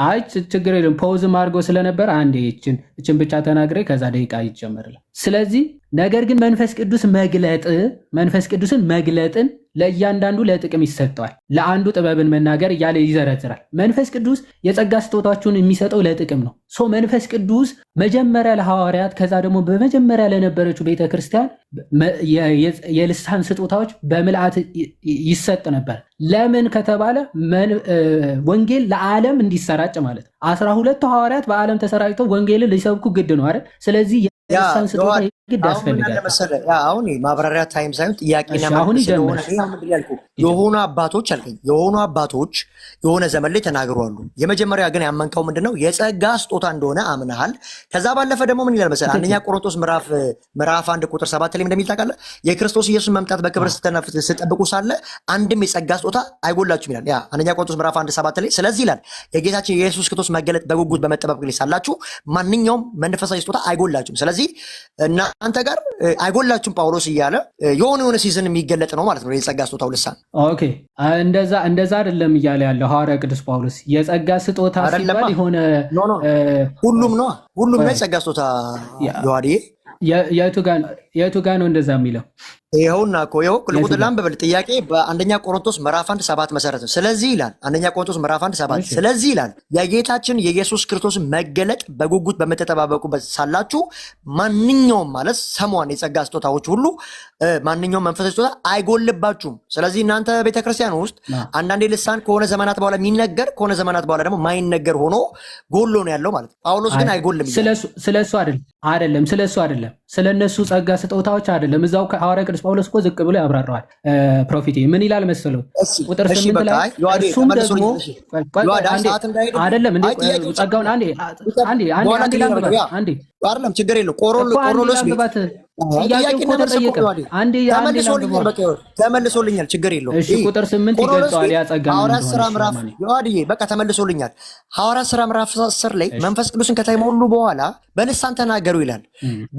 Speaker 9: አይ ችግር የለም። ፖዝም አድርጎ ስለነበር አንዴ እችን ብቻ ተናግሬ ከዛ ደቂቃ ይጨመርል። ስለዚህ ነገር ግን መንፈስ ቅዱስን መግለጥን ለእያንዳንዱ ለጥቅም ይሰጠዋል። ለአንዱ ጥበብን መናገር እያለ ይዘረዝራል። መንፈስ ቅዱስ የጸጋ ስጦታችሁን የሚሰጠው ለጥቅም ነው። መንፈስ ቅዱስ መጀመሪያ ለሐዋርያት ከዛ ደግሞ በመጀመሪያ ለነበረችው ቤተክርስቲያን የልሳን ስጦታዎች በምልአት ይሰጥ ነበር። ለምን ከተባለ ወንጌል ለዓለም እንዲሰራጭ ማለት ነው። 12ቱ ሐዋርያት በዓለም ተሰራጭተው ወንጌልን ሊሰብኩ ግድ ነው አይደል? ስለዚህ የልሳን ስጦታ ግድ ያስፈልጋል።
Speaker 8: አሁን ማብራሪያ ታይም ሳይሆን ጥያቄና የሆኑ አባቶች የሆነ ዘመን ላይ ተናግረዋል። የመጀመሪያ ግን ያመንከው ምንድነው? የጸጋ ስጦታ እንደሆነ አምነሃል። ከዛ ባለፈ ደግሞ ምን ይላል መሰለህ? አንደኛ ቆሮንቶስ ምዕራፍ 1 ቁጥር 7 ላይ እንደሚል ታውቃለህ? የክርስቶስ ኢየሱስ መምጣት በክብር ስትጠብቁ ሳለ አንድም የጸጋ ስጦታ አይጎላችሁም ይላል። ያ አንደኛ ቆሮንቶስ ምዕራፍ 1 7 ላይ ስለዚህ ይላል የጌታችን የኢየሱስ ክርስቶስ መገለጥ በጉጉት በመጠባበቅ ላይ ሳላችሁ ማንኛውም መንፈሳዊ ስጦታ አይጎላችሁም። ስለዚህ እናንተ ጋር አይጎላችሁም ጳውሎስ እያለ የሆነ ሲዝን የሚገለጥ ነው ማለት ነው የጸጋ ስጦታው ልሳን።
Speaker 9: ኦኬ እንደዛ አይደለም እያለ ያለው ሐዋርያ ቅዱስ ጳውሎስ የጸጋ ስጦታ ሲባል የሆነ
Speaker 8: ሁሉም ነው የጸጋ ስጦታ። ዮሐዴ
Speaker 9: የቱ ጋ ነው እንደዛ የሚለው?
Speaker 8: ይኸውና እኮ ይኸው ቁጥር ላንብብል። ጥያቄ በአንደኛ ቆሮንቶስ ምዕራፍ 1:7 መሰረት ነው። ስለዚህ ይላል አንደኛ ቆሮንቶስ ምዕራፍ 1:7 ስለዚህ ይላል የጌታችን የኢየሱስ ክርስቶስ መገለጥ በጉጉት በምትጠባበቁበት ሳላችሁ ማንኛውም ማለት ሰሟን የጸጋ ስጦታዎች ሁሉ ማንኛውም መንፈሳዊ ስጦታ አይጎልባችሁም። ስለዚህ እናንተ ቤተክርስቲያን ውስጥ አንዳንዴ ልሳን ከሆነ ዘመናት በኋላ የሚነገር ከሆነ ዘመናት በኋላ ደግሞ ማይነገር ሆኖ ጎሎ ነው ያለው ማለት ነው። ጳውሎስ ግን አይጎልም።
Speaker 9: ስለሱ አይደለም ስለነሱ ጸጋ ስጦታዎች አይደለም። እዛው ሐዋርያ ቅዱስ ጳውሎስ እኮ ዝቅ ብሎ ያብራራዋል። ፕሮፊቴ ምን ይላል መሰለው ቁጥር 8 ላይ እሱም ደግሞ አይደለም እንዴ ጸጋውን አንዴ
Speaker 8: አይደለም ችግር የለው ቆሮሎስ ተመልሶልኛል ችግር የለው።
Speaker 9: እሺ ቁጥር 8 ይገልጸዋል ያ ጸጋ
Speaker 8: ሐዋርያት ሥራ ምዕራፍ በቃ ተመልሶልኛል። ሐዋርያት ሥራ ምዕራፍ 10 ላይ መንፈስ ቅዱስን ከተሞሉ በኋላ በልሳን ተናገሩ ይላል።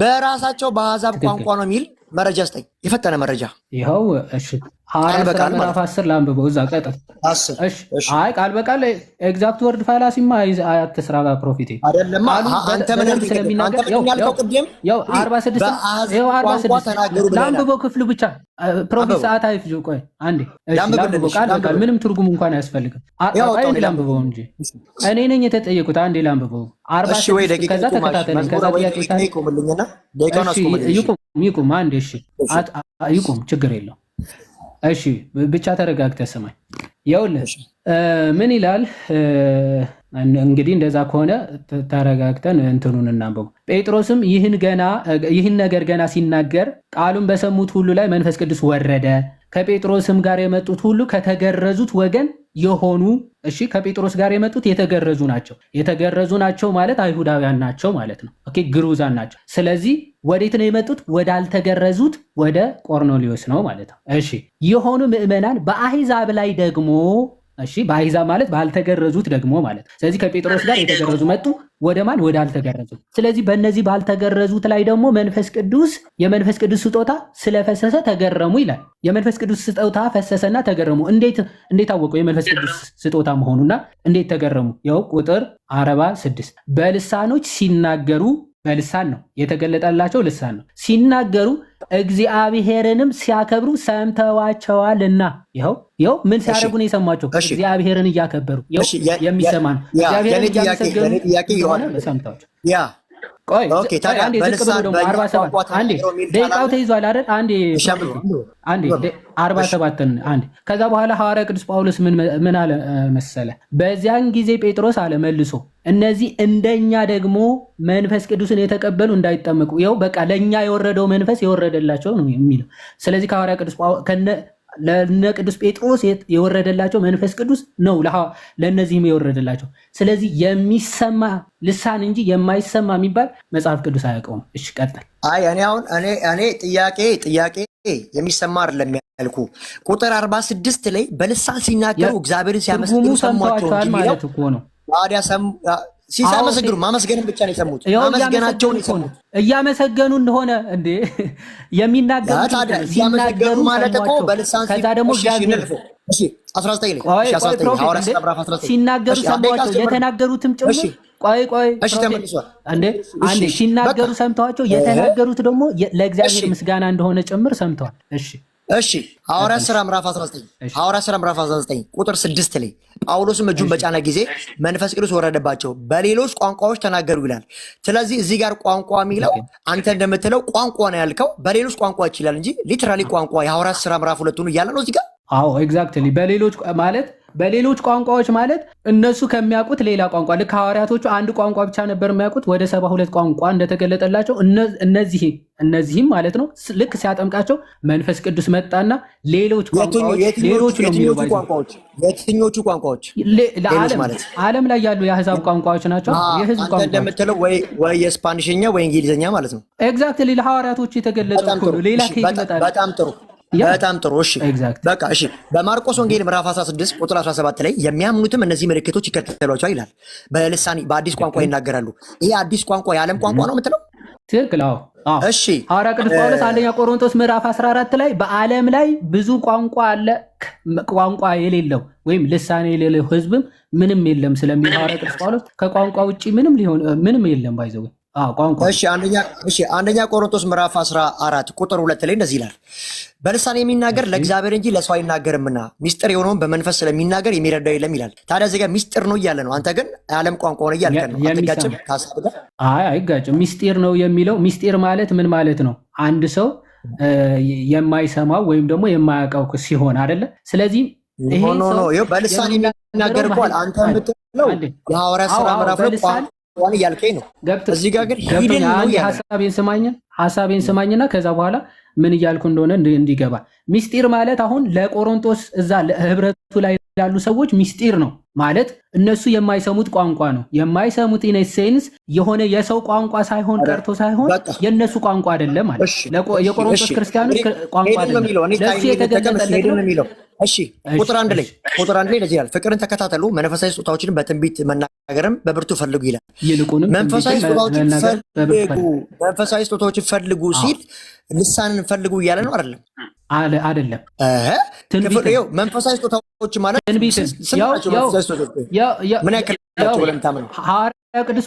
Speaker 8: በራሳቸው በአሕዛብ ቋንቋ ነው የሚል መረጃ ስጠኝ፣ የፈጠነ መረጃ
Speaker 9: ይኸው። እሺ ሐዋርያት ሥራ ምዕራፍ 10 ላንብበው እዛ ቀጥል። እሺ አይ ቃል በቃል ኤግዛክት ወርድ ፋላሲማ አትስራ ጋር ፕሮፊቴ
Speaker 8: አይደለም። አንተ ምን ስለሚናገር ያልከው ቅድም
Speaker 9: ያው 46 ላንብበው ክፍሉ ብቻ ፕሮፊት ሰዓት አይፍጁ። ቆይ አንዴ ላንብበው ቃል በቃል ምንም ትርጉም እንኳን አያስፈልግም። ቆይ ላንብበው እንጂ እኔ ነኝ የተጠየቁት። አንዴ ላንብበው 46 ከዛ ተከታተለኝ። ከዛ ጥያቄ ይቁም አንዴ። እሺ ይቁም ችግር የለው። እሺ ብቻ ተረጋግተህ ስማኝ። ይኸውልህ ምን ይላል እንግዲህ እንደዛ ከሆነ ተረጋግተን እንትኑን እናንበው። ጴጥሮስም ይህን ነገር ገና ሲናገር ቃሉን በሰሙት ሁሉ ላይ መንፈስ ቅዱስ ወረደ። ከጴጥሮስም ጋር የመጡት ሁሉ ከተገረዙት ወገን የሆኑ እሺ፣ ከጴጥሮስ ጋር የመጡት የተገረዙ ናቸው። የተገረዙ ናቸው ማለት አይሁዳውያን ናቸው ማለት ነው። ኦኬ፣ ግሩዛን ናቸው። ስለዚህ ወዴት ነው የመጡት? ወዳልተገረዙት ወደ ቆርኔሌዎስ ነው ማለት ነው። እሺ፣ የሆኑ ምዕመናን በአሕዛብ ላይ ደግሞ እሺ፣ በአሕዛብ ማለት ባልተገረዙት ደግሞ ማለት። ስለዚህ ከጴጥሮስ ጋር የተገረዙ መጡ ወደ ማን? ወደ አልተገረዙት። ስለዚህ በእነዚህ ባልተገረዙት ላይ ደግሞ የመንፈስ ቅዱስ ስጦታ ስለፈሰሰ ተገረሙ ይላል። የመንፈስ ቅዱስ ስጦታ ፈሰሰና ተገረሙ። እንዴት አወቁ የመንፈስ ቅዱስ ስጦታ መሆኑና እንዴት ተገረሙ? ያው ቁጥር 46 በልሳኖች ሲናገሩ፣ በልሳን ነው የተገለጠላቸው፣ ልሳን ነው ሲናገሩ እግዚአብሔርንም ሲያከብሩ ሰምተዋቸዋልና። ይኸው ምን ሲያደርጉ ነው የሰማቸው? እግዚአብሔርን እያከበሩ የሚሰማ ነው። እግዚአብሔርን እያመሰገኑ ሰምተዋቸው። ቆይ አንዴ ዝቅ ብሎ ደግሞ 47 አንዴ ደቂቃው ተይዟል አይደል? አንዴ 47 አንዴ። ከዛ በኋላ ሐዋርያ ቅዱስ ጳውሎስ ምን አለ መሰለ? በዚያን ጊዜ ጴጥሮስ አለ መልሶ እነዚህ እንደኛ ደግሞ መንፈስ ቅዱስን የተቀበሉ እንዳይጠመቁ። ይኸው በቃ ለእኛ የወረደው መንፈስ የወረደላቸው ነው የሚለው። ስለዚህ ከሐዋርያ ቅዱስ ለነ ቅዱስ ጴጥሮስ የወረደላቸው መንፈስ ቅዱስ ነው ለእነዚህም የወረደላቸው። ስለዚህ የሚሰማ ልሳን እንጂ የማይሰማ የሚባል መጽሐፍ ቅዱስ አያውቀውም። እሺ ቀጥል።
Speaker 8: አይ እኔ ጥያቄ የሚሰማ አይደለም ያልኩ ቁጥር 46 ላይ በልሳን ሲናገሩ እግዚአብሔርን ሲያመሰግኑ ሰሟቸው እንጂ ማለት እኮ ነው። ታዲያ ሲያመሰግኑ ማመስገንን ብቻ ነው የሰሙት። ማመስገናቸውን የሰሙት
Speaker 9: እያመሰገኑ እንደሆነ እንዴ
Speaker 8: ሲናገሩ ማለት እኮ በልሳን
Speaker 9: ከዛ ደግሞ ሲናገሩ ሰምተዋቸው የተናገሩትም ጭምር አንዴ ሲናገሩ ሰምተዋቸው የተናገሩት ደግሞ ለእግዚአብሔር ምስጋና እንደሆነ ጭምር ሰምተዋል።
Speaker 8: እሺ ሐዋርያት ሥራ ምዕራፍ 19 ቁጥር 6 ላይ ጳውሎስም እጁን በጫነ ጊዜ መንፈስ ቅዱስ ወረደባቸው፣ በሌሎች ቋንቋዎች ተናገሩ ይላል። ስለዚህ እዚህ ጋር ቋንቋ የሚለው አንተ እንደምትለው ቋንቋ ነው ያልከው፣ በሌሎች ቋንቋዎች ይላል እንጂ ሊትራሊ ቋንቋ የሐዋርያት ሥራ ምዕራፍ 2 እያለ ነው እዚህ ጋር።
Speaker 9: አዎ ኤግዛክትሊ በሌሎች ቋንቋዎች ማለት እነሱ ከሚያውቁት ሌላ ቋንቋ። ልክ ሐዋርያቶቹ አንድ ቋንቋ ብቻ ነበር የሚያውቁት፣ ወደ 72 ቋንቋ እንደተገለጠላቸው እነዚህም ማለት ነው። ልክ ሲያጠምቃቸው መንፈስ ቅዱስ መጣና ሌሎች ቋንቋዎች
Speaker 8: የትኞቹ ቋንቋዎች
Speaker 9: ዓለም ላይ ያሉ የአሕዛብ ቋንቋዎች ናቸው። የህዝብ ቋንቋ
Speaker 8: እንደምትለው ወይ የስፓኒሽኛ ወይ እንግሊዝኛ ማለት ነው።
Speaker 9: ኤግዛክትሊ ለሐዋርያቶች የተገለጠ ሌላ ይመጣል።
Speaker 8: በጣም ጥሩ እሺ፣ በቃ እሺ። በማርቆስ ወንጌል ምዕራፍ 16 ቁጥር 17 ላይ የሚያምኑትም እነዚህ ምልክቶች ይከተሏቸዋል ይላል። በልሳን በአዲስ ቋንቋ ይናገራሉ። ይሄ አዲስ ቋንቋ የዓለም ቋንቋ ነው የምትለው?
Speaker 9: ትክክል። አዎ።
Speaker 8: እሺ
Speaker 9: ሐዋርያ ቅዱስ ጳውሎስ አንደኛ ቆሮንቶስ ምዕራፍ 14 ላይ በዓለም ላይ ብዙ ቋንቋ አለ፣ ቋንቋ የሌለው ወይም ልሳን የሌለው ህዝብም ምንም የለም ስለሚል ሐዋርያ ቅዱስ ጳውሎስ ከቋንቋ ውጪ ምንም የለም ባይዘው ቋንቋ።
Speaker 8: አንደኛ ቆሮንቶስ ምዕራፍ 14 ቁጥር 2 ላይ እንደዚህ ይላል፣ በልሳን የሚናገር ለእግዚአብሔር እንጂ ለሰው አይናገርምና ሚስጥር የሆነውን በመንፈስ ስለሚናገር የሚረዳው የለም ይላል። ታዲያ እዚህ ጋር ሚስጥር ነው እያለ ነው። አንተ ግን የዓለም ቋንቋ ሆነ እያልከን ነው። አትጋጭም ከሀሳብ ጋር?
Speaker 9: አይጋጭም። ሚስጢር ነው የሚለው ሚስጢር ማለት ምን ማለት ነው? አንድ ሰው የማይሰማው ወይም ደግሞ የማያውቀው ሲሆን አይደለ? ስለዚህ ይሄ ሰው
Speaker 8: በልሳን የሚናገር እንኳን አንተ የምትለው የሐዋርያት ሥራ ምዕራፍ ዋን እያልከኝ ነው። እዚህ ጋር ግን ሂድን ነው
Speaker 9: ሀሳቤን ስማኝና ከዛ በኋላ ምን እያልኩ እንደሆነ እንዲገባ። ሚስጢር ማለት አሁን ለቆሮንቶስ እዛ ህብረቱ ላይ ያሉ ሰዎች ሚስጢር ነው ማለት እነሱ የማይሰሙት ቋንቋ ነው። የማይሰሙት ኢን ሴንስ የሆነ የሰው ቋንቋ ሳይሆን ቀርቶ ሳይሆን የነሱ ቋንቋ አይደለም ማለት የቆሮንቶስ ክርስቲያኖች ቋንቋ አይደለም። ለሱ የተገለጠለት ነው።
Speaker 8: እሺ ቁጥር አንድ ላይ እንደዚህ ይላል፣ ፍቅርን ተከታተሉ፣ መንፈሳዊ ስጦታዎችን በትንቢት መናገርም በብርቱ ፈልጉ ይላል።
Speaker 9: ይልቁንም
Speaker 8: መንፈሳዊ ስጦታዎችን ፈልጉ ሲል ልሳንን ፈልጉ እያለ ነው አይደለም?
Speaker 9: አይደለም።
Speaker 8: መንፈሳዊ ስጦታዎች ማለት ምን ያክል
Speaker 9: ሐዋርያ ቅዱስ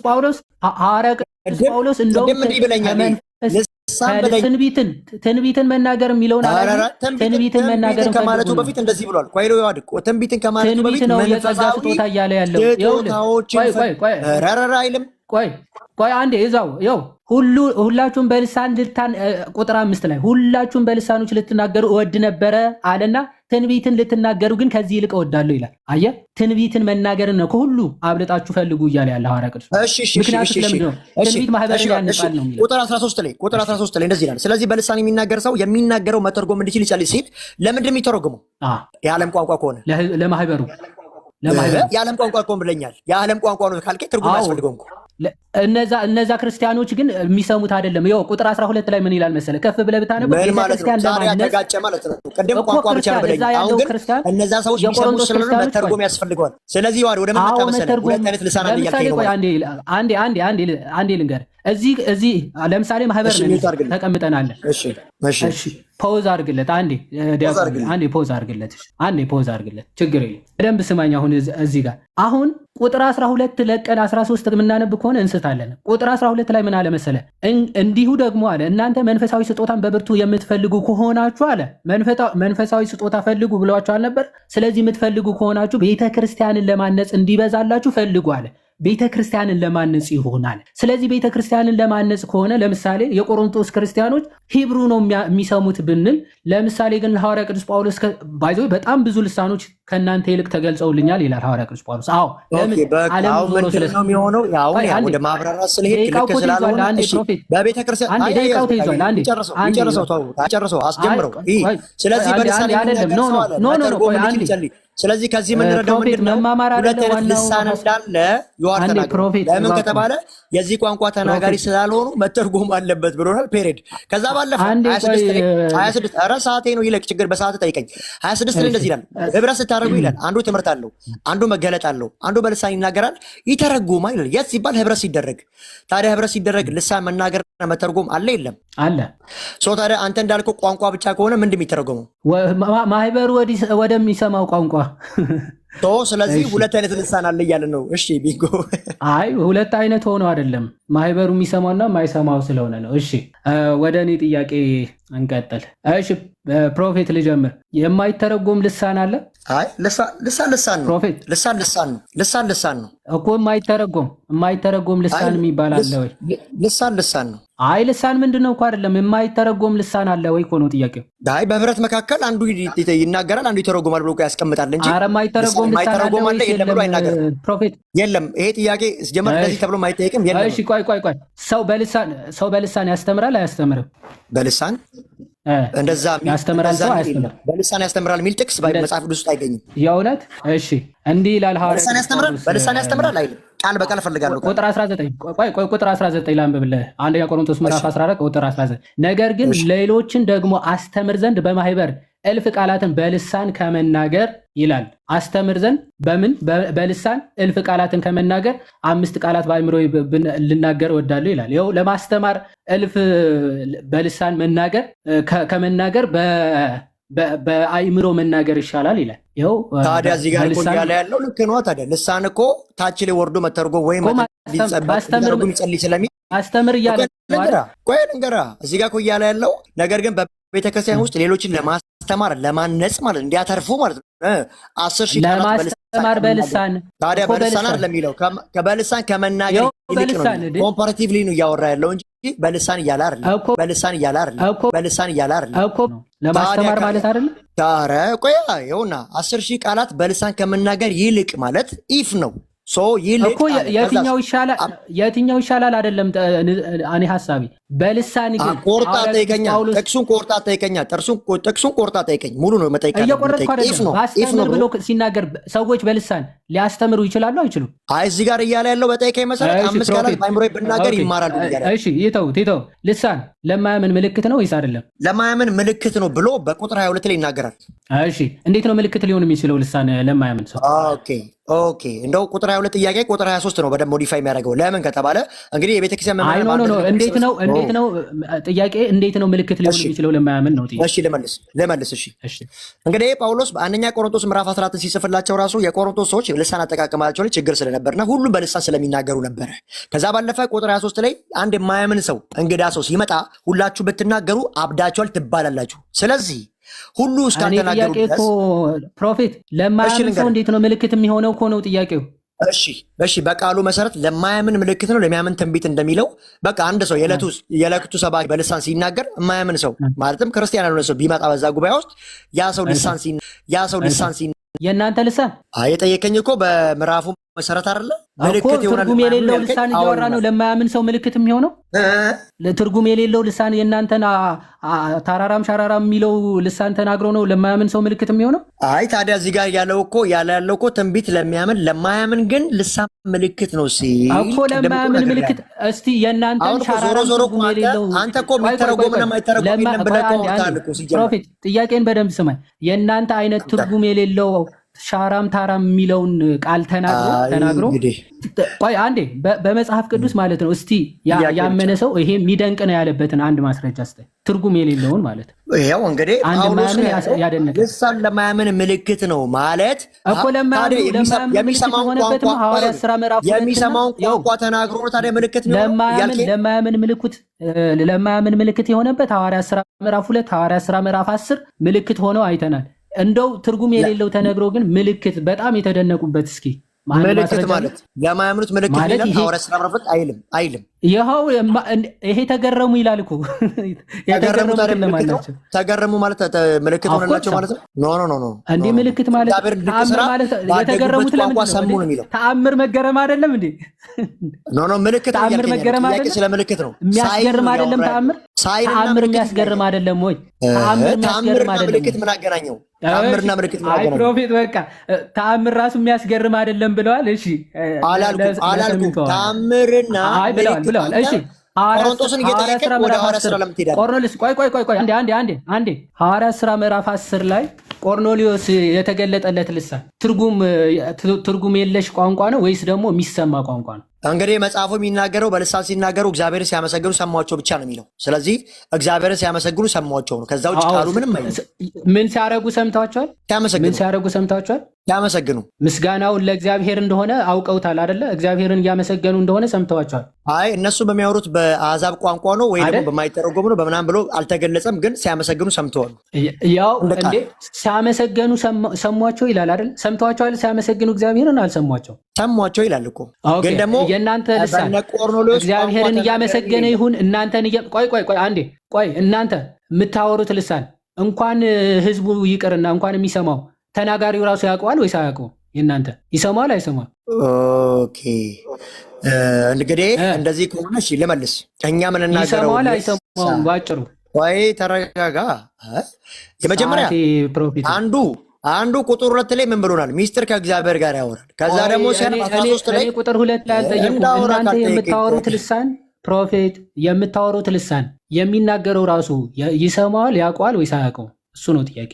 Speaker 9: ጳውሎስ እንደውም ትንቢትን መናገር የሚለውን
Speaker 8: ትንቢትን መናገር ከማለቱ በፊት እንደዚህ ብሏል። ትንቢትን ከማለቱ በፊት
Speaker 9: ነው የጸጋ ስጦታ እያለ ያለው
Speaker 8: አይልም።
Speaker 9: ቆይ አንዴ እዛው ሁላችሁም በልሳን ቁጥር 5 ላይ ሁላችሁም በልሳኖች ልትናገሩ እወድ ነበረ አለና ትንቢትን ልትናገሩ ግን ከዚህ ይልቅ እወዳለሁ ይላል። አየህ፣ ትንቢትን መናገርን ነው ከሁሉ አብልጣችሁ ፈልጉ እያለ ያለ ሐዋርያ ቅዱስ። ምክንያቱም ስለምንድን ነው ትንቢት ማህበርን ያነጻል ነው የሚለው።
Speaker 8: ቁጥር 13 ላይ እንደዚህ ይላል፣ ስለዚህ በልሳን የሚናገር ሰው የሚናገረው መተርጎም እንዲችል ይጸልይ ሲል ለምንድን ነው የሚተረጉመው? የዓለም ቋንቋ ከሆነ
Speaker 9: ለማህበሩ
Speaker 8: የዓለም ቋንቋ እኮ ብለኛል። የዓለም ቋንቋ ነው ካልከኝ ትርጉም አያስፈልገውም እኮ።
Speaker 9: እነዛ ክርስቲያኖች ግን የሚሰሙት አይደለም። ይኸው ቁጥር 12 ላይ ምን ይላል መሰለህ? ከፍ ብለህ ብታነበው ቤተክርስቲያን
Speaker 8: ተጋጨ ማለት ነው። ቅድም ቋንቋ ብቻ ነው ብለኝ፣ አሁን ግን እነዛ ሰዎች የሚሰሙት ስለሆነ መተርጎም ያስፈልገዋል። ስለዚህ ወደ ምን መጣ መሰለህ? ሁለት አይነት ልሳን አለ እያልከኝ ነው።
Speaker 9: አንዴ ልንገርህ። እዚህ ለምሳሌ ማህበር ነን ተቀምጠናል። እሺ ፖዝ አድርግለት። አንዴ ፖዝ አድርግለት። ችግር የለም። በደንብ ስማኝ። አሁን እዚህ ጋር አሁን ቁጥር 12 ለቀን 13 የምናነብ ከሆነ እንስታለን። ቁጥር 12 ላይ ምን አለ መሰለ? እንዲሁ ደግሞ አለ እናንተ መንፈሳዊ ስጦታን በብርቱ የምትፈልጉ ከሆናችሁ አለ መንፈሳዊ ስጦታ ፈልጉ ብለዋችሁ አልነበር? ስለዚህ የምትፈልጉ ከሆናችሁ ቤተክርስቲያንን ለማነጽ እንዲበዛላችሁ ፈልጉ አለ። ቤተክርስቲያንን ለማነጽ ይሆናል። ስለዚህ ቤተክርስቲያንን ለማነጽ ከሆነ ለምሳሌ የቆሮንቶስ ክርስቲያኖች ሂብሩ ነው የሚሰሙት ብንል፣ ለምሳሌ ግን ሐዋርያ ቅዱስ ጳውሎስ ባይዞ በጣም ብዙ ልሳኖች ከእናንተ ይልቅ ተገልጸውልኛል ይላል ሐዋርያ ቅዱስ ጳውሎስ። አዎ ለምን ዓለም ዞሮ
Speaker 8: ስለሚሆነው ያው ወደ ማብራራት ስለሄድ ልክ ስላልሆነ በቤተክርስቲያን
Speaker 9: ደቂቃው ተይዟል።
Speaker 8: ጨርሰው አስጀምረው። ስለዚህ በልሳን ኖ ስለዚህ ከዚህ የምንረዳው ምንድነው? ሁለት አይነት ልሳን እንዳለ ዮሐን ተናግሯል። ለምን ከተባለ የዚህ ቋንቋ ተናጋሪ ስላልሆኑ መተርጎም አለበት ብሎናል። ፔሬድ። ከዛ ባለፈ 26 ኧረ ሰዓቴ ነው ይለቅ፣ ችግር በሰዓት ጠይቀኝ። 26 ላይ እንደዚህ ይላል፣ ህብረት ስታደርጉ ይላል። አንዱ ትምህርት አለው፣ አንዱ መገለጥ አለው፣ አንዱ በልሳን ይናገራል ይተረጉማል ይላል። የት ሲባል ህብረት ሲደረግ። ታዲያ ህብረት ሲደረግ ልሳን መናገርና መተርጎም አለ የለም?
Speaker 9: አለ።
Speaker 8: ታዲያ አንተ እንዳልከው ቋንቋ ብቻ ከሆነ ምንድን የሚተረጎመው?
Speaker 9: ማህበሩ ወደሚሰማው ቋንቋ
Speaker 8: ስለዚህ ሁለት አይነት ልሳን አለ እያለ ነው። እሺ ቢንጎ።
Speaker 9: አይ ሁለት አይነት ሆኖ አይደለም፣ ማህበሩ የሚሰማውና የማይሰማው ስለሆነ ነው። እሺ ወደ እኔ ጥያቄ እንቀጥል። እሺ ፕሮፌት ልጀምር። የማይተረጎም ልሳን አለ?
Speaker 8: አይ ልሳን ነው።
Speaker 9: ፕሮፌት
Speaker 8: ልሳን ነው
Speaker 9: እኮ የማይተረጎም ልሳን የሚባል አለ ወይ?
Speaker 8: ልሳን ነው።
Speaker 9: አይ ልሳን ምንድነው እኮ አይደለም፣ የማይተረጎም ልሳን አለ ወይ እኮ ነው ጥያቄው።
Speaker 8: አይ በህብረት መካከል አንዱ ይናገራል አንዱ ይተረጎማል ብሎ ያስቀምጣል እንጂ
Speaker 9: ኧረ የማይተረጎም ልሳን አለ
Speaker 8: የለም ብሎ አይናገርም።
Speaker 9: ፕሮፌት
Speaker 8: የለም። ይሄ ጥያቄ ጀመር እንደዚህ ተብሎ ማይጠየቅም። የለም።
Speaker 9: እሺ ቆይ ሰው በልሳን ያስተምራል አያስተምርም?
Speaker 8: በልሳን እንደዛ
Speaker 9: ያስተምራል ሰው አያስተምርም?
Speaker 8: በልሳን ያስተምራል የሚል ጥቅስ መጽሐፍ ቅዱስ ውስጥ አይገኝም።
Speaker 9: የእውነት? እሺ እንዲህ ይላል ሐዋርያ
Speaker 8: በልሳን ያስተምራል አይልም። ቃል በቃል እፈልጋለሁ።
Speaker 9: ቁጥር 19 ላንብብልህ። አንደኛ ቆሮንቶስ ምዕራፍ 14 ቁጥር 19 ነገር ግን ሌሎችን ደግሞ አስተምር ዘንድ በማህበር እልፍ ቃላትን በልሳን ከመናገር ይላል። አስተምር ዘንድ በምን በልሳን እልፍ ቃላትን ከመናገር 5 ቃላት በአእምሮ ልናገር እወዳለሁ ይላል። ይኸው ለማስተማር እልፍ በልሳን መናገር ከመናገር በአእምሮ መናገር ይሻላል ይላል። ይኸው
Speaker 8: ታዲያ እዚህ ጋር እኮ ያለ ያለው ልክ ነው። ታዲያ ልሳን እኮ ታች ላይ ወርዶ መተርጎም ወይም ይጸልይ ስለሚል
Speaker 9: አስተምር እያለ
Speaker 8: ቆይ ልንገራ እዚህ ጋር እኮ እያለ ያለው ነገር ግን በቤተክርስቲያን ውስጥ ሌሎችን ለማስተማር ለማነጽ ማለት እንዲያተርፉ ማለት ነው። 10,000
Speaker 9: ለማስተማር በልሳን
Speaker 8: ታዲያ በልሳን አይደለም የሚለው በልሳን ከመናገር ይልቅ ነው። ኮምፓራቲቭሊ ነው እያወራ ያለው እንጂ በልሳን እያለ አይደለም። በልሳን እያለ አይደለም። በልሳን እያለ አይደለም
Speaker 9: እኮ ለማስተማር ማለት አይደለም።
Speaker 8: ታረ ቆይ ይኸውና 10,000 ቃላት በልሳን ከመናገር ይልቅ ማለት ኢፍ ነው።
Speaker 9: እኮ የትኛው ይሻላል አይደለም። እኔ ሀሳቢ በልሳን ግን
Speaker 8: ቆርጣ ጠይቀኛ፣ ጥቅሱን ቆርጣ ጠይቀኛ፣ ጥቅሱን ቆርጣ ጠይቀኝ። ሙሉ ነው መጠይቀኝ።
Speaker 9: እየቆረጥኩ አይደለም። አስተምር ብሎ ሲናገር ሰዎች በልሳን ሊያስተምሩ ይችላሉ አይችሉም?
Speaker 8: አይ እዚህ ጋር እያለ ያለው በጠይቀኝ መሰረት 5 ቃላት በአይምሮ ብናገር ይማራሉ እያለ።
Speaker 9: እሺ ይተው ልሳን ለማያምን ምልክት ነው ወይስ አይደለም?
Speaker 8: ለማያምን ምልክት ነው ብሎ በቁጥር 22 ላይ ይናገራል።
Speaker 9: እሺ እንዴት ነው ምልክት ሊሆን የሚችለው ልሳን ለማያምን ሰው?
Speaker 8: ኦኬ እንደው ቁጥር 22 ጥያቄ ቁጥር 23 ነው በደንብ ሞዲፋይ የሚያደርገው። ለምን ከተባለ እንግዲህ የቤተክርስቲያን
Speaker 9: እንዴት ነው ጥያቄ እንዴት ነው ምልክት ሊሆን የሚችለው ለማያምን ነው ጥያቄ።
Speaker 8: እሺ ልመልስ። እሺ እንግዲህ ጳውሎስ በአንደኛ ቆሮንቶስ ምዕራፍ 14 ሲጽፍላቸው ራሱ የቆሮንቶስ ሰዎች ልሳን አጠቃቀማቸው ላይ ችግር ስለነበርና ሁሉም በልሳን ስለሚናገሩ ነበረ። ከዛ ባለፈ ቁጥር 23 ላይ አንድ የማያምን ሰው እንግዳ ሰው ሲመጣ ሁላችሁ ብትናገሩ አብዳችኋል ትባላላችሁ። ስለዚህ ሁሉ እስካልተናገሩ ድረስ
Speaker 9: ፕሮፌት ለማያምን ሰው እንዴት ነው ምልክት የሚሆነው እኮ ነው ጥያቄው።
Speaker 8: እሺ በቃሉ መሰረት ለማያምን ምልክት ነው፣ ለሚያምን ትንቢት እንደሚለው በቃ አንድ ሰው የዕለቱ ሰባኪ በልሳን ሲናገር የማያምን ሰው ማለትም ክርስቲያን ያልሆነ ሰው ቢመጣ በዛ ጉባኤ ውስጥ ያ ሰው ልሳን
Speaker 9: የእናንተ ልሳን
Speaker 8: የጠየቀኝ እኮ በምዕራፉ መሰረት አይደለ? ምልክት ይሆናል።
Speaker 9: ትርጉም የሌለው ልሳን እያወራ ነው ለማያምን ሰው ምልክት የሚሆነው። ትርጉም የሌለው ልሳን የእናንተን ታራራም ሻራራም የሚለው ልሳን ተናግሮ ነው ለማያምን ሰው ምልክት የሚሆነው።
Speaker 8: አይ ታዲያ እዚህ ጋር ያለው እኮ ትንቢት ለማያምን ግን ልሳን ምልክት ነው
Speaker 9: እኮ ለማያምን ምልክት። እስቲ የእናንተን ሻራራም ትርጉም የሌለው
Speaker 8: አንተ እኮ የሚተረጎምና የማይተረጎም የለም ብለህ ቆርጣል እኮ ሲጀምር።
Speaker 9: ፕሮፌት ጥያቄን በደንብ ስማኝ። የእናንተ አይነት ትርጉም የሌለው ሻራም ታራም የሚለውን ቃል ተናግሮ ቆይ አንዴ በመጽሐፍ ቅዱስ ማለት ነው። እስቲ ያመነ ሰው ይሄ የሚደንቅ ነው ያለበትን አንድ ማስረጃ ስጠኝ። ትርጉም የሌለውን ማለት
Speaker 8: ይኸው እንግዲህ ልሳን ለማያምን ምልክት ነው ማለት
Speaker 9: እኮ የሚሰማውን
Speaker 8: ቋንቋ ተናግሮ ታዲያ ምልክት ነው።
Speaker 9: ለማያምን ምልክት የሆነበት ሐዋርያት ሥራ ምዕራፍ 2 ሐዋርያት ሥራ ምዕራፍ 10 ምልክት ሆነው አይተናል። እንደው ትርጉም የሌለው ተነግሮ ግን ምልክት በጣም የተደነቁበት እስኪ
Speaker 8: ምልክት ማለት ለማያምኑት ምልክት ይላል። ሐዋርያት ሥራ ምዕራፍ አይልም።
Speaker 9: ይኸው ይሄ ተገረሙ ይላል እኮ
Speaker 8: ተገረሙ ማለት ምልክት ሆነላቸው ማለት ነው። ኖ
Speaker 9: እንዴ ምልክት ማለት ተአምር ማለት የተገረሙት ለምንድን ነው የሚለው? ተአምር መገረም አይደለም እንዴ?
Speaker 8: ኖ ምልክት
Speaker 9: ተአምር መገረም አይደለም።
Speaker 8: ስለ ምልክት ነው።
Speaker 9: የሚያስገርም አይደለም ተአምር የሚያስገርም አይደለም ወይ?
Speaker 8: ተአምርና ምልክት ምን አገናኘው? ተአምርና ምልክት ምን አገናኘው?
Speaker 9: ፕሮፌት በቃ ተአምር ራሱ የሚያስገርም አይደለም ብለዋል። እሺ
Speaker 8: አላልኩም ተአምርና ምልክት ብለዋል።
Speaker 9: እሺ
Speaker 8: ቆሮንቶስን እየጠየቀ ወደ ሐዋርያት ሥራ ለምን ትሄዳለህ?
Speaker 9: ቆርኔሌዎስ ቆይ አንዴ ሐዋርያት ሥራ ምዕራፍ 10 ላይ ቆርኔሌዎስ የተገለጠለት ልሳን ትርጉም የለሽ ቋንቋ ነው ወይስ ደግሞ የሚሰማ ቋንቋ ነው?
Speaker 8: እንግዲህ መጽሐፉ የሚናገረው በልሳን ሲናገሩ እግዚአብሔርን ሲያመሰግኑ ሰማቸው ብቻ ነው የሚለው። ስለዚህ እግዚአብሔርን ሲያመሰግኑ ሰማቸው ነው። ከዛ ውጭ ቃሉ ምንም አይልም።
Speaker 9: ምን ሲያረጉ ሰምታችኋል? ያመሰግኑ ምስጋናውን ለእግዚአብሔር እንደሆነ አውቀውታል አይደለ? እግዚአብሔርን እያመሰገኑ እንደሆነ ሰምተዋቸዋል።
Speaker 8: አይ እነሱ በሚያወሩት በአሕዛብ ቋንቋ ነው ወይ ደግሞ በማይተረጎሙ ነው በምናምን ብሎ አልተገለጸም፣ ግን ሲያመሰግኑ ሰምተዋል።
Speaker 9: ያው እንዴ ሲያመሰግኑ ሰሟቸው ይላል አይደል? ሰምተዋቸዋል። ሲያመሰግኑ እግዚአብሔርን አልሰሟቸው፣
Speaker 8: ሰሟቸው ይላል እኮ። ግን ደግሞ
Speaker 9: የእናንተ ልሳን እግዚአብሔርን እያመሰገነ ይሁን እናንተን ቆይ እናንተ የምታወሩት ልሳን እንኳን ህዝቡ ይቅርና እንኳን የሚሰማው ተናጋሪው ራሱ ያውቀዋል ወይስ አያውቀውም? የእናንተ ይሰማል አይሰማም?
Speaker 8: ኦኬ እንግዲህ እንደዚህ ከሆነ እሺ ልመልስ። እኛ ምን እናገረው?
Speaker 9: ይሰማል አይሰማም? ባጭሩ
Speaker 8: ወይ ተረጋጋ። የመጀመሪያ አንዱ ቁጥር 2 ላይ ምን ብሎናል? ሚስጥር ከእግዚአብሔር ጋር ያወራል። ከዛ ደግሞ
Speaker 9: እኔ ቁጥር 2 ላይ አልጠየኩም። እናንተ የምታወሩት ልሳን ፕሮፌት የምታወሩት ልሳን የሚናገረው ራሱ ይሰማዋል ያውቀዋል ወይስ አያውቀውም? እሱ ነው ጥያቄ።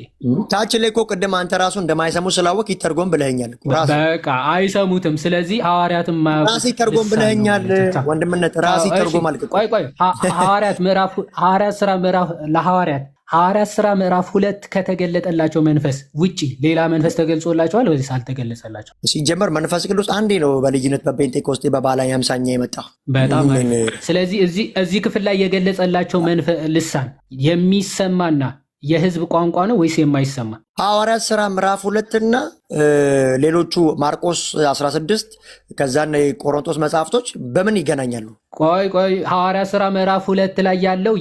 Speaker 8: ታች ላይ እኮ ቅድም አንተ ራሱ እንደማይሰሙ ስላወቅ ይተርጎም ብለኸኛል።
Speaker 9: በቃ አይሰሙትም። ስለዚህ ሐዋርያትም
Speaker 8: ራስ ይተርጎም ብለኸኛል። ወንድምነት ራስ ይተርጎም አልክ።
Speaker 9: ቆይ ሐዋርያት ሥራ ምዕራፍ ሐዋርያት ሥራ ምዕራፍ 2 ከተገለጠላቸው መንፈስ ውጪ ሌላ መንፈስ ተገልጾላቸዋል ወይስ አልተገለጸላቸው?
Speaker 8: ሲጀመር መንፈስ ቅዱስ አንዴ ነው በልጅነት በፔንቴኮስቴ በበዓለ ሃምሳኛ የመጣ።
Speaker 9: በጣም ስለዚህ እዚህ ክፍል ላይ የገለጸላቸው ልሳን የሚሰማና የህዝብ ቋንቋ ነው ወይስ የማይሰማ?
Speaker 8: ሐዋርያት ሥራ ምዕራፍ 2 እና ሌሎቹ ማርቆስ 16 ከዛና የቆሮንቶስ መጽሐፍቶች በምን ይገናኛሉ?
Speaker 9: ቆይ ሐዋርያት ሥራ ምዕራፍ 2 ላይ ያለው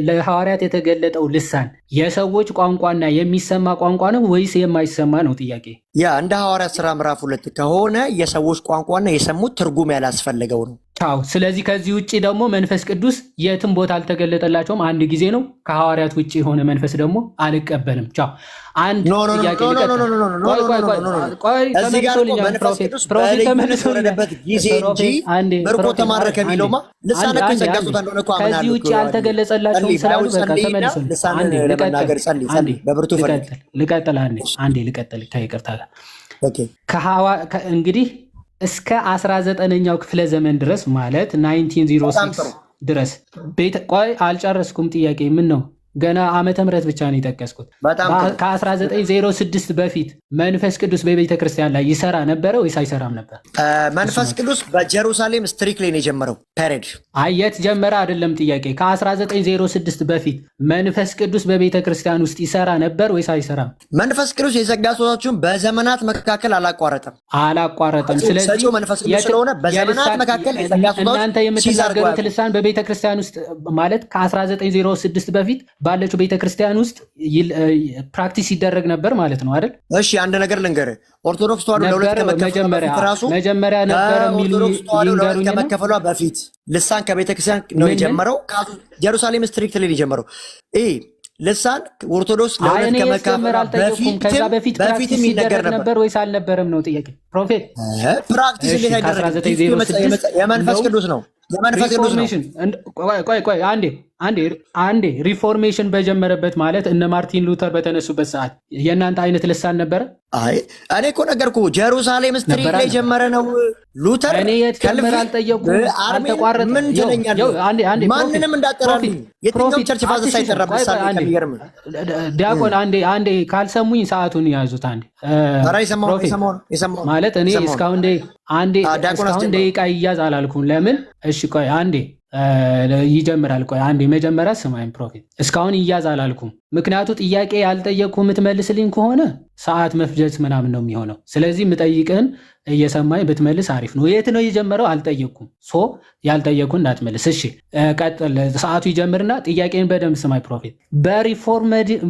Speaker 9: ለሐዋርያት የተገለጠው ልሳን የሰዎች ቋንቋና የሚሰማ ቋንቋ ነው ወይስ የማይሰማ ነው ጥያቄ?
Speaker 8: ያ እንደ ሐዋርያት ሥራ ምዕራፍ 2 ከሆነ የሰዎች ቋንቋና የሰሙት ትርጉም ያላስፈለገው ነው።
Speaker 9: ቻው። ስለዚህ ከዚህ ውጪ ደግሞ መንፈስ ቅዱስ የትም ቦታ አልተገለጠላቸውም፣ አንድ ጊዜ ነው። ከሐዋርያት ውጪ የሆነ መንፈስ ደግሞ አልቀበልም። ቻው። አንድ ጥያቄ
Speaker 8: ምርኮ ተማረከ የሚለውማ ልሳነ ክህን ጸጋ ስጦታ እንደሆነ እኮ አምናለሁ።
Speaker 9: ከዚህ ውጭ አልተገለጸላቸውም ስላሉ በቃ ተመልሶ
Speaker 8: በብርቱ
Speaker 9: ልቀጥል። አንዴ ልቀጥል ከይቅርታ ጋር እንግዲህ እስከ 19ኛው ክፍለ ዘመን ድረስ ማለት 1906 ድረስ ቆይ አልጨረስኩም። ጥያቄ ምን ነው? ገና ዓመተ ምህረት ብቻ ነው የጠቀስኩት። ከ1906 በፊት መንፈስ ቅዱስ በቤተ ክርስቲያን ላይ ይሰራ ነበረ ወይስ አይሰራም ነበር?
Speaker 8: መንፈስ ቅዱስ በጀሩሳሌም ስትሪክሊ ነው የጀመረው። ፔሬድ
Speaker 9: አየት ጀመረ አይደለም ጥያቄ። ከ1906 በፊት መንፈስ ቅዱስ በቤተ ክርስቲያን ውስጥ ይሰራ ነበር ወይስ አይሰራም?
Speaker 8: መንፈስ ቅዱስ የጸጋ ስጦታዎችን በዘመናት መካከል አላቋረጠም።
Speaker 9: ስለዚህ
Speaker 8: መንፈስ ቅዱስ ስለሆነ በዘመናት መካከል የጸጋ ስጦታዎች
Speaker 9: እናንተ የምትናገሩት ልሳን በቤተ ክርስቲያን ውስጥ ማለት ከ1906 በፊት ባለችው ቤተክርስቲያን ውስጥ ፕራክቲስ ይደረግ ነበር ማለት ነው አይደል?
Speaker 8: እሺ አንድ ነገር ልንገርህ። ኦርቶዶክስ ተዋሕዶ ለሁለት
Speaker 9: መጀመሪያ ነበረ
Speaker 8: ከመከፈሏ በፊት ልሳን ከቤተክርስቲያን ነው የጀመረው። ጀሩሳሌም ስትሪክት ላይ የጀመረው ልሳን ኦርቶዶክስ ለሁለት ከመከፈሏ በፊት የሚነገር ነበር
Speaker 9: ወይስ አልነበረም ነው ጥያቄ። ፕሮፌት
Speaker 8: ፕራክቲስ እንዴት አይደረግም? የመንፈስ ቅዱስ ነው። የመንፈስ ቅዱስ ነው።
Speaker 9: ቆይ አንዴ ሪፎርሜሽን በጀመረበት ማለት እነ ማርቲን ሉተር በተነሱበት ሰዓት የእናንተ አይነት ልሳን ነበረ?
Speaker 8: አይ እኔ እኮ ነገርኩ። ጀሩሳሌም ስትሪት ላይ ጀመረ ነው ሉተር።
Speaker 9: እኔ የት ጀመረ አልጠየቁም። አልተቋረጠም።
Speaker 8: ምን ትለኛለህ? ማንንም እንዳጠራልኝ የትኛውም ቸርች ፋዘር ሳይጠራ ምሳሌ ከሚገርም
Speaker 9: ዲያቆን አንዴ ካልሰሙኝ ሰዓቱን ያዙት። ማለት እኔ እስካሁን ደቂቃ ይያዝ አላልኩም። ለምን? እሺ ቆይ አንዴ ይጀምራል። ቆይ አንዴ መጀመሪያ ስማኝ ፕሮፌት፣ እስካሁን ይያዝ አላልኩም። ምክንያቱ ጥያቄ ያልጠየቅኩ የምትመልስልኝ ከሆነ ሰዓት መፍጀት ምናምን ነው የሚሆነው። ስለዚህ የምጠይቅህን እየሰማኝ ብትመልስ አሪፍ ነው። የት ነው የጀመረው? አልጠየቅኩም። ያልጠየቅኩ እንዳትመልስ። እሺ ቀጥል። ሰዓቱ ይጀምርና ጥያቄን በደንብ ስማኝ ፕሮፌት።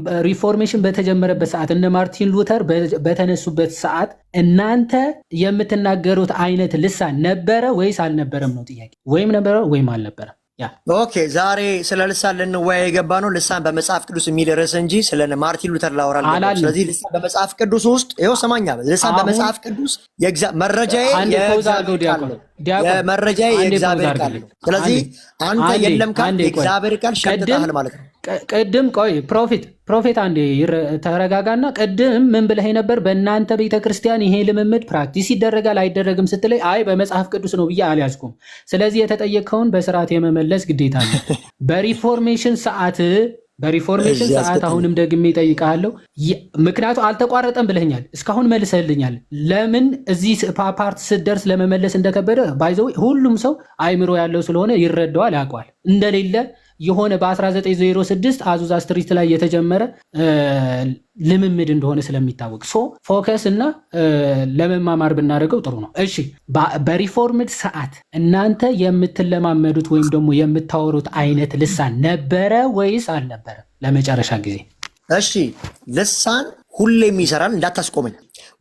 Speaker 9: በሪፎርሜሽን በተጀመረበት ሰዓት እነ ማርቲን ሉተር በተነሱበት ሰዓት እናንተ የምትናገሩት አይነት ልሳን ነበረ ወይስ አልነበረም ነው ጥያቄ። ወይም ነበረ ወይም አልነበረም።
Speaker 8: ኦኬ ዛሬ ስለ ልሳን ልንወያይ የገባ ነው። ልሳን በመጽሐፍ ቅዱስ የሚል ርዕስ እንጂ ስለ ማርቲን ሉተር ላወራ አልገባም። ስለዚህ ልሳን በመጽሐፍ ቅዱስ ውስጥ ይኸው ሰማኛ። ልሳን በመጽሐፍ ቅዱስ መረጃዬ የእግዚአብሔር ቃል ነው። ስለዚህ አንተ የለም ካል የእግዚአብሔር ቃል ሸጥተሃል ማለት ነው።
Speaker 9: ቅድም ቆይ ፕሮፌት አንዴ ተረጋጋና፣ ቅድም ምን ብለህ ነበር? በእናንተ ቤተክርስቲያን ይሄ ልምምድ ፕራክቲስ ይደረጋል አይደረግም ስትለይ አይ በመጽሐፍ ቅዱስ ነው ብዬ አልያዝኩም። ስለዚህ የተጠየቅከውን በስርዓት የመመለስ ግዴታ አለ። በሪፎርሜሽን ሰዓት አሁንም ደግሜ እጠይቅሃለሁ፣ ምክንያቱ አልተቋረጠም ብለኛል፣ እስካሁን መልሰህልኛል። ለምን እዚህ ፓርት ስትደርስ ለመመለስ እንደከበደ ባይዘው ሁሉም ሰው አይምሮ ያለው ስለሆነ ይረዳዋል፣ ያውቋል። እንደሌለ የሆነ በ1906 አዙዛ ስትሪት ላይ የተጀመረ ልምምድ እንደሆነ ስለሚታወቅ ፎከስ እና ለመማማር ብናደርገው ጥሩ ነው። እሺ በሪፎርምድ ሰዓት እናንተ የምትለማመዱት ወይም ደግሞ የምታወሩት አይነት ልሳን ነበረ ወይስ አልነበረ? ለመጨረሻ ጊዜ
Speaker 8: እሺ ልሳን ሁሌም ይሰራል፣ እንዳታስቆመኝ።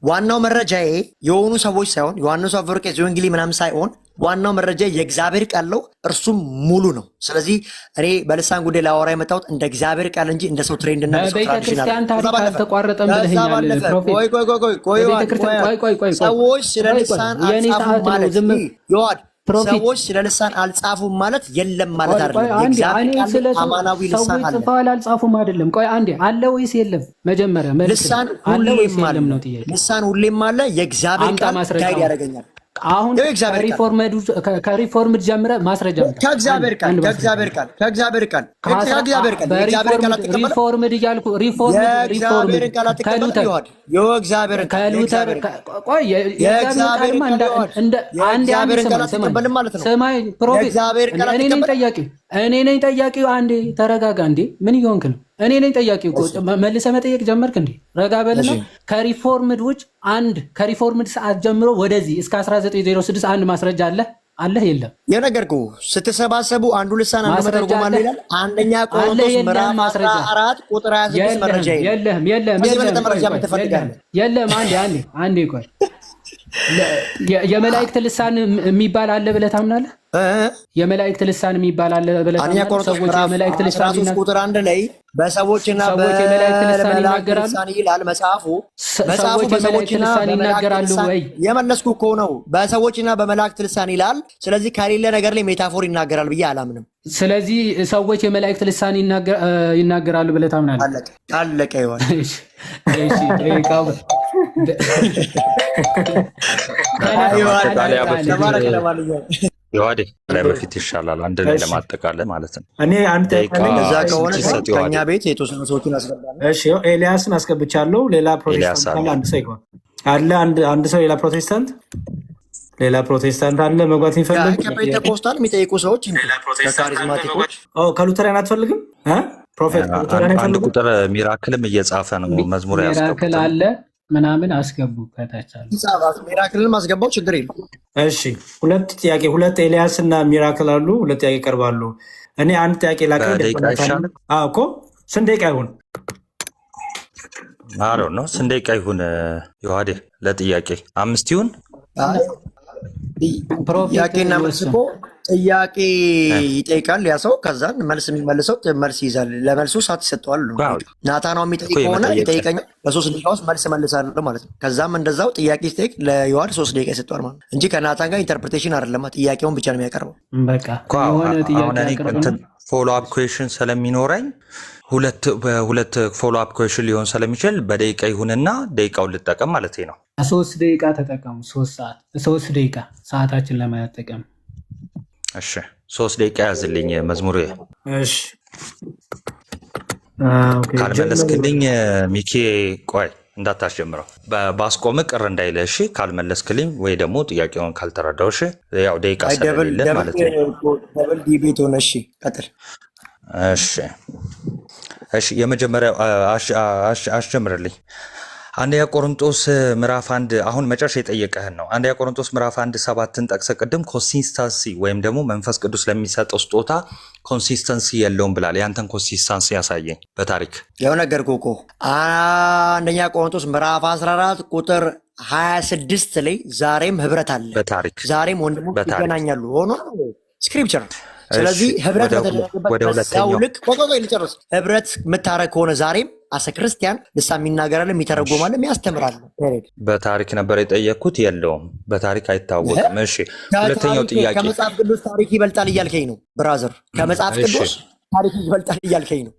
Speaker 8: ዋናው መረጃዬ የሆኑ ሰዎች ሳይሆን ዮሐንስ አፈወርቅ ወንጌል ምናምን ሳይሆን ዋናው መረጃ የእግዚአብሔር ቃል ነው፣ እርሱም ሙሉ ነው። ስለዚህ እኔ በልሳን ጉዳይ ላወራ የመጣሁት እንደ እግዚአብሔር ቃል እንጂ እንደ ሰው ትሬንድ እና ሰው
Speaker 9: ቤተክርስቲያን ታሪክ አልተቋረጠም ብለኛል ፕሮፌት።
Speaker 8: ሰዎች ስለ ልሳን አልጻፉም ማለት ይዋድ ሰዎች ስለ ልሳን አልጻፉም ማለት የለም ማለት አይደለም። የእግዚአብሔር ቃል አማናዊ ልሳን አለ።
Speaker 9: ጽፈዋል አልጻፉም አይደለም። ቆይ አንዴ አለ ወይስ የለም? መጀመሪያ
Speaker 8: ልሳን ሁሌም አለ ነው ጥያቄ። ልሳን ሁሌም አለ። የእግዚአብሔር ቃል ጋይድ ያደርገኛል።
Speaker 9: አሁን ከሪፎርምድ ጀምረ ማስረጃ
Speaker 8: ከእግዚአብሔር ቃል
Speaker 9: ሪፎርምድ እያልኩ
Speaker 8: የእግዚአብሔርን ቃል አትቀበልም። ማለት ነው።
Speaker 9: ሰማይ ፕሮፌት እኔ ነኝ ጠያቂው። አንዴ ተረጋጋ እንዴ! ምን እየሆንክ ነው? እኔ ነኝ ጠያቂው እኮ መልሰህ መጠየቅ ጀመርክ እንዴ? ረጋ በልና ከሪፎርምድ ውጭ ከሪፎርምድ ሰዓት ጀምሮ ወደዚህ እስከ 1906 አንድ ማስረጃ አለ የለም?
Speaker 8: የነገርኩህ ስትሰባሰቡ አንዱ ልሳን አንዱ መተርጎም አለ ይላል። አንደኛ ቆሮንቶስ ምዕራፍ 14 ቁጥር 26 መረጃ
Speaker 9: የለም። አንዴ ቆይ የመላእክት ልሳን የሚባል አለ ብለህ ታምናለህ? የመላእክት ልሳን የሚባል አለ ብለህ ታምናለህ? ሰዎች የመላእክት ልሳን
Speaker 8: ቁጥር 1 ላይ በሰዎችና
Speaker 9: የመላእክት ልሳን ይናገራሉ
Speaker 8: ይላል መጽሐፉ።
Speaker 9: በሰዎችና ልሳን ይናገራሉ ወይ?
Speaker 8: የመለስኩ እኮ ነው። በሰዎችና በመላእክት ልሳን ይላል። ስለዚህ ከሌለ ነገር ላይ ሜታፎር ይናገራል ብዬ አላምንም።
Speaker 9: ስለዚህ ሰዎች የመላእክት ልሳን ይናገራሉ ብለህ ታምናለህ?
Speaker 8: አለቀ ይሆን?
Speaker 3: የዋዴ ላይ በፊት ይሻላል አንድ ላይ ለማጠቃለል ማለት ነው።
Speaker 1: እኔ አንድ
Speaker 8: እዛ ከሆነ ከኛ ቤት የተወሰኑ ሰዎችን አስገባለሁ።
Speaker 1: እሺ ኤልያስን አስገብቻለሁ። ሌላ ፕሮቴስታንት አንድ ሰው ይገባል አለ። አንድ ሰው ሌላ ፕሮቴስታንት አለ መግባት የሚፈልግ
Speaker 8: ከፔንቴኮስታል የሚጠይቁ ሰዎች ከካሪዝማቲኮች
Speaker 3: ከሉተራን አትፈልግም? ፕሮፌት አንድ ቁጥር ሚራክልም እየጻፈ ነው መዝሙር
Speaker 9: ሚራክል አለ ምናምን አስገቡ ከታች አለ
Speaker 8: ሚራክልን ማስገባው ችግር የለም።
Speaker 1: እሺ ሁለት ኤልያስ እና ሚራክል አሉ። ሁለት ጥያቄ ይቀርባሉ። እኔ አንድ ጥያቄ እኮ ስንት ደቂቃ ይሁን?
Speaker 3: ነው ስንት ደቂቃ ይሁን? ዮሐዴ ለጥያቄ 5 ይሁን?
Speaker 8: ጥያቄና መልስ እኮ ጥያቄ ይጠይቃል ያ ሰው፣ ከዛን መልስ የሚመልሰው መልስ ይይዛል። ለመልሱ ሰዓት ይሰጠዋል። ናታናው የሚጠይቅ ከሆነ ይጠይቀኛል፣ በ3 ደቂቃ ውስጥ መልስ መልሳለሁ ማለት ነው። ከዛም እንደዛው ጥያቄ ሲጠይቅ ለዮሐድ 3 ደቂቃ ይሰጠዋል ማለት ነው እንጂ ከናታን ጋር ኢንተርፕሬቴሽን አይደለም። ጥያቄውን ብቻ ነው የሚያቀርበው።
Speaker 9: በቃ
Speaker 3: ፎሎ አፕ ኩዌሽን ስለሚኖረኝ ሁለት ፎሎ አፕ ኩዌሽን ሊሆን ስለሚችል በደቂቃ ይሁንና ደቂቃውን ልጠቀም ማለት ነው።
Speaker 9: 3 ደቂቃ ተጠቀሙ። 3 ደቂቃ ሰዓታችን ለማያጠቀም።
Speaker 3: እሺ 3 ደቂቃ ያዝልኝ መዝሙር።
Speaker 1: እሺ
Speaker 3: ካልመለስክልኝ ሚኪ ቆይ እንዳታስጀምረው ባስቆም ቅር እንዳይለ። እሺ ካልመለስክልኝ ወይ ደግሞ ጥያቄውን ካልተረዳው እሺ ያው ደቂቃ ስለሌለ ማለት ነው።
Speaker 8: ደብል ዲቤት ሆነ። እሺ ቀጥል።
Speaker 3: እሺ የመጀመሪያው አስጀምርልኝ። አንደኛ ቆሮንቶስ ምዕራፍ 1 አሁን መጨረሻ የጠየቀህን ነው። አንደኛ ቆሮንቶስ ምዕራፍ 1:7 ጠቅሰህ ቅድም ኮንሲስተንሲ ወይም ደግሞ መንፈስ ቅዱስ ለሚሰጠው ስጦታ ኮንሲስተንሲ የለውም ብላል። ያንተን ኮንሲስተንሲ ያሳየኝ በታሪክ
Speaker 8: ያው ነገርኩህ እኮ። አንደኛ ቆሮንቶስ ምዕራፍ 14 ቁጥር 26 ላይ ዛሬም ህብረት አለ
Speaker 3: በታሪክ
Speaker 8: ዛሬም ወንድሞች ይገናኛሉ ሆኖ ስክሪፕቸር። ስለዚህ ህብረት በተደረገበት ሰው ልክ ቆቆቆይ ልጨርስ። ህብረት የምታረግ ከሆነ ዛሬም አሰ ክርስቲያን ልሳን የሚናገራል፣ የሚተረጎማል፣ የሚያስተምራል።
Speaker 3: በታሪክ ነበር የጠየቅኩት። የለውም በታሪክ አይታወቅም። እሺ ሁለተኛው ጥያቄ
Speaker 8: ከመጽሐፍ ቅዱስ ታሪክ ይበልጣል እያልከኝ ነው ብራዘር? ከመጽሐፍ ቅዱስ ታሪክ ይበልጣል እያልከኝ ነው?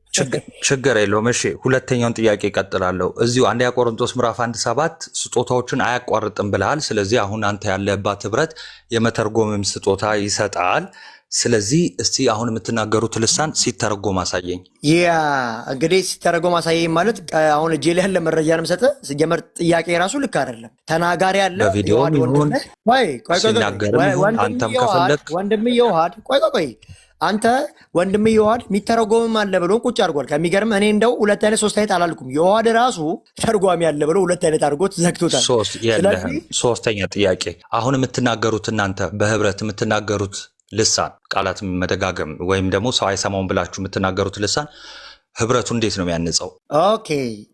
Speaker 3: ችግር የለውም። እሺ ሁለተኛውን ጥያቄ እቀጥላለሁ። እዚሁ አንደኛ ቆሮንቶስ ምዕራፍ 1:7 ስጦታዎችን አያቋርጥም ብለሃል። ስለዚህ አሁን አንተ ያለባት ህብረት የመተርጎምም ስጦታ ይሰጣል። ስለዚህ እስቲ አሁን የምትናገሩት ልሳን ሲተረጎም አሳየኝ።
Speaker 8: ያ እንግዲህ ሲተረጎም አሳየኝ ማለት አሁን እጄ ላይ ያለ መረጃ ነው የምሰጠህ። ሲጀመር ጥያቄ ራሱ ልክ አይደለም። ተናጋሪ ያለ
Speaker 3: በቪዲዮ ይሁን ሲናገር አንተም ከፈለክ
Speaker 8: ወንድም ይወሃድ ቆይ አንተ ወንድም ይወሃድ የሚተረጎምም አለ ብሎ ቁጭ አድርጓል። ከሚገርም እኔ እንደው 2 አይነት 3 አይነት አላልኩም። ይወሃድ ራሱ ተርጓሚ ያለ ብሎ 2 አይነት አድርጎት ዘግቶታል።
Speaker 3: ሶስተኛ ጥያቄ አሁን የምትናገሩት እናንተ በህብረት የምትናገሩት ልሳን ቃላት መደጋገም ወይም ደግሞ ሰው አይሰማውን ብላችሁ የምትናገሩት ልሳን ህብረቱ እንዴት ነው የሚያንጸው?
Speaker 8: ኦኬ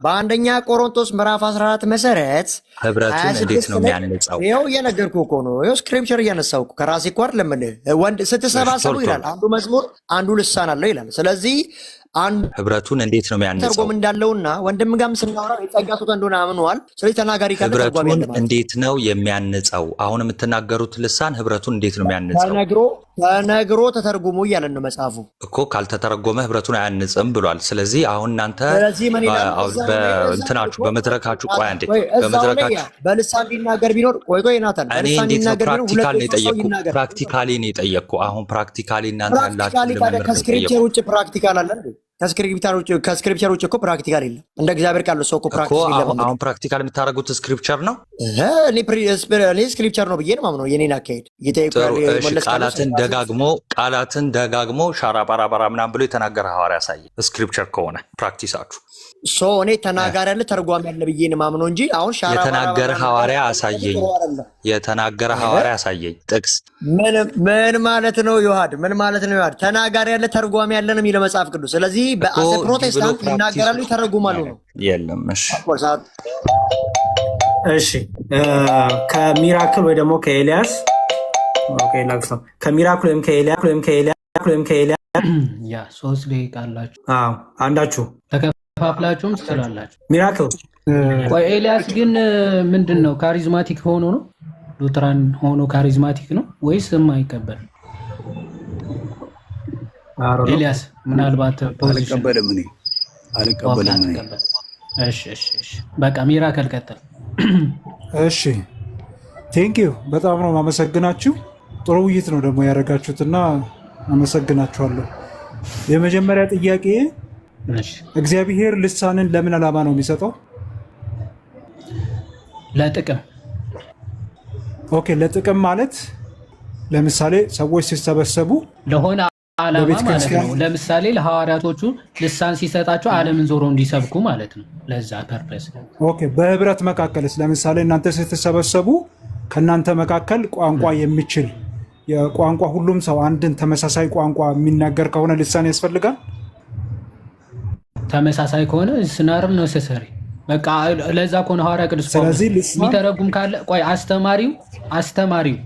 Speaker 8: በአንደኛ ቆሮንቶስ ምዕራፍ 14 መሰረት
Speaker 3: ህብረቱን እንዴት ነው የሚያንጸው?
Speaker 8: ይኸው እየነገርኩህ እኮ ነው። ይኸው ስክሪፕቸር እያነሳው ከራሴ እኮ አይደለም። ወንድ ስትሰባሰቡ ይላል አንዱ መዝሙር አንዱ ልሳን አለው ይላል። ስለዚህ አንድ
Speaker 3: ህብረቱን እንዴት ነው የሚያንጸው?
Speaker 8: ተርጎም እንዳለውና ወንድም ጋርም ስናወራ የጸጋ ስጦታ እንደሆነ አምነዋል። ስለዚህ ተናጋሪ ካለ ተርጓሚ ያለ
Speaker 3: ህብረቱን እንዴት ነው የሚያንጸው? አሁን የምትናገሩት ልሳን ህብረቱን እንዴት ነው የሚያንጸው?
Speaker 8: ተነግሮ ተተርጉሞ እያለን ነው መጽሐፉ
Speaker 3: እኮ። ካልተተረጎመ ህብረቱን አያንጽም ብሏል። ስለዚህ አሁን እናንተ በእንትናችሁ በመድረካችሁ ቆይ አንዴ በመድረካችሁ
Speaker 8: በልሳን ሊናገር ቢኖር ቆይ ናታን
Speaker 3: እኔ እንዴት ነው ፕራክቲካል ነው የጠየቅኩ? ፕራክቲካሊ ነው የጠየቅኩ። አሁን ፕራክቲካሊ እናንተ ያላችሁ
Speaker 8: ከስክሪፕቸር ውጭ ፕራክቲካል አለ እንዴ? ከስክሪፕቸር ውጭ እኮ ፕራክቲካል የለም። እንደ እግዚአብሔር ቃል ሰው እኮ ፕራክቲካል የለም።
Speaker 3: አሁን ፕራክቲካል የምታደርጉት ስክሪፕቸር ነው።
Speaker 8: እኔ ስክሪፕቸር ነው ብዬ ነው የማምነው። የኔን አካሄድ
Speaker 3: ቃላትን ደጋግሞ ሻራ ባራባራ ምናምን ብሎ የተናገረ ሐዋርያ ያሳየ ስክሪፕቸር ከሆነ ፕራክቲሳችሁ
Speaker 8: እኔ ተናጋሪ ያለ ተርጓሚ ያለ ብዬ ነው የማምነው እንጂ አሁን ሻራ
Speaker 3: የተናገረ ሐዋርያ አሳየኝ። የተናገረ ሐዋርያ አሳየኝ ጥቅስ
Speaker 8: ምን ማለት ነው? ዮሐድ ምን ማለት ነው? ዮሐድ ተናጋሪ ያለ ተርጓሚ ያለ ነው የሚለው መጽሐፍ ቅዱስ። ስለዚህ በአሰ ፕሮቴስታንት ይናገራሉ ይተረጉማሉ ነው።
Speaker 3: የለም
Speaker 1: እሺ ከሚራክል ወይ ደግሞ ከኤልያስ ከሚራክል ወይም ከኤልያስ
Speaker 9: ያ 3 ደቂቃ አላችሁ።
Speaker 1: አንዳችሁ
Speaker 9: ተከፋፍላችሁም ትችላላችሁ።
Speaker 1: ሚራክል
Speaker 9: ቆይ ኤልያስ ግን ምንድን ነው ካሪዝማቲክ ሆኖ ነው ሉትራን ሆኖ ካሪዝማቲክ ነው ወይስ የማይቀበል? ኤልያስ ምናልባት
Speaker 10: አልቀበልም።
Speaker 9: እሺ በቃ ሚራክል ቀጥል።
Speaker 5: እሺ ቴንኪው በጣም ነው ማመሰግናችሁ። ጥሩ ውይይት ነው ደግሞ ያደረጋችሁትና አመሰግናችኋለሁ። የመጀመሪያ ጥያቄ እግዚአብሔር ልሳንን ለምን ዓላማ ነው የሚሰጠው?
Speaker 9: ለጥቅም።
Speaker 5: ኦኬ ለጥቅም ማለት ለምሳሌ ሰዎች ሲሰበሰቡ
Speaker 9: ለሆነ ዓላማ ማለት ነው። ለምሳሌ ለሐዋርያቶቹ ልሳን ሲሰጣቸው ዓለምን ዞሮ እንዲሰብኩ ማለት ነው። ለዛ ፐርፐስ።
Speaker 5: ኦኬ በህብረት መካከልስ ለምሳሌ እናንተ ስትሰበሰቡ ከእናንተ መካከል ቋንቋ የሚችል የቋንቋ ሁሉም ሰው አንድን ተመሳሳይ ቋንቋ የሚናገር ከሆነ ልሳን ያስፈልጋል?
Speaker 9: ተመሳሳይ ከሆነ ስናር ነሰሰሪ በቃ ለዛ ከሆነ ሐዋርያ ቅዱስ ጳውሎስ የሚተረጉም ካለ ቆይ አስተማሪው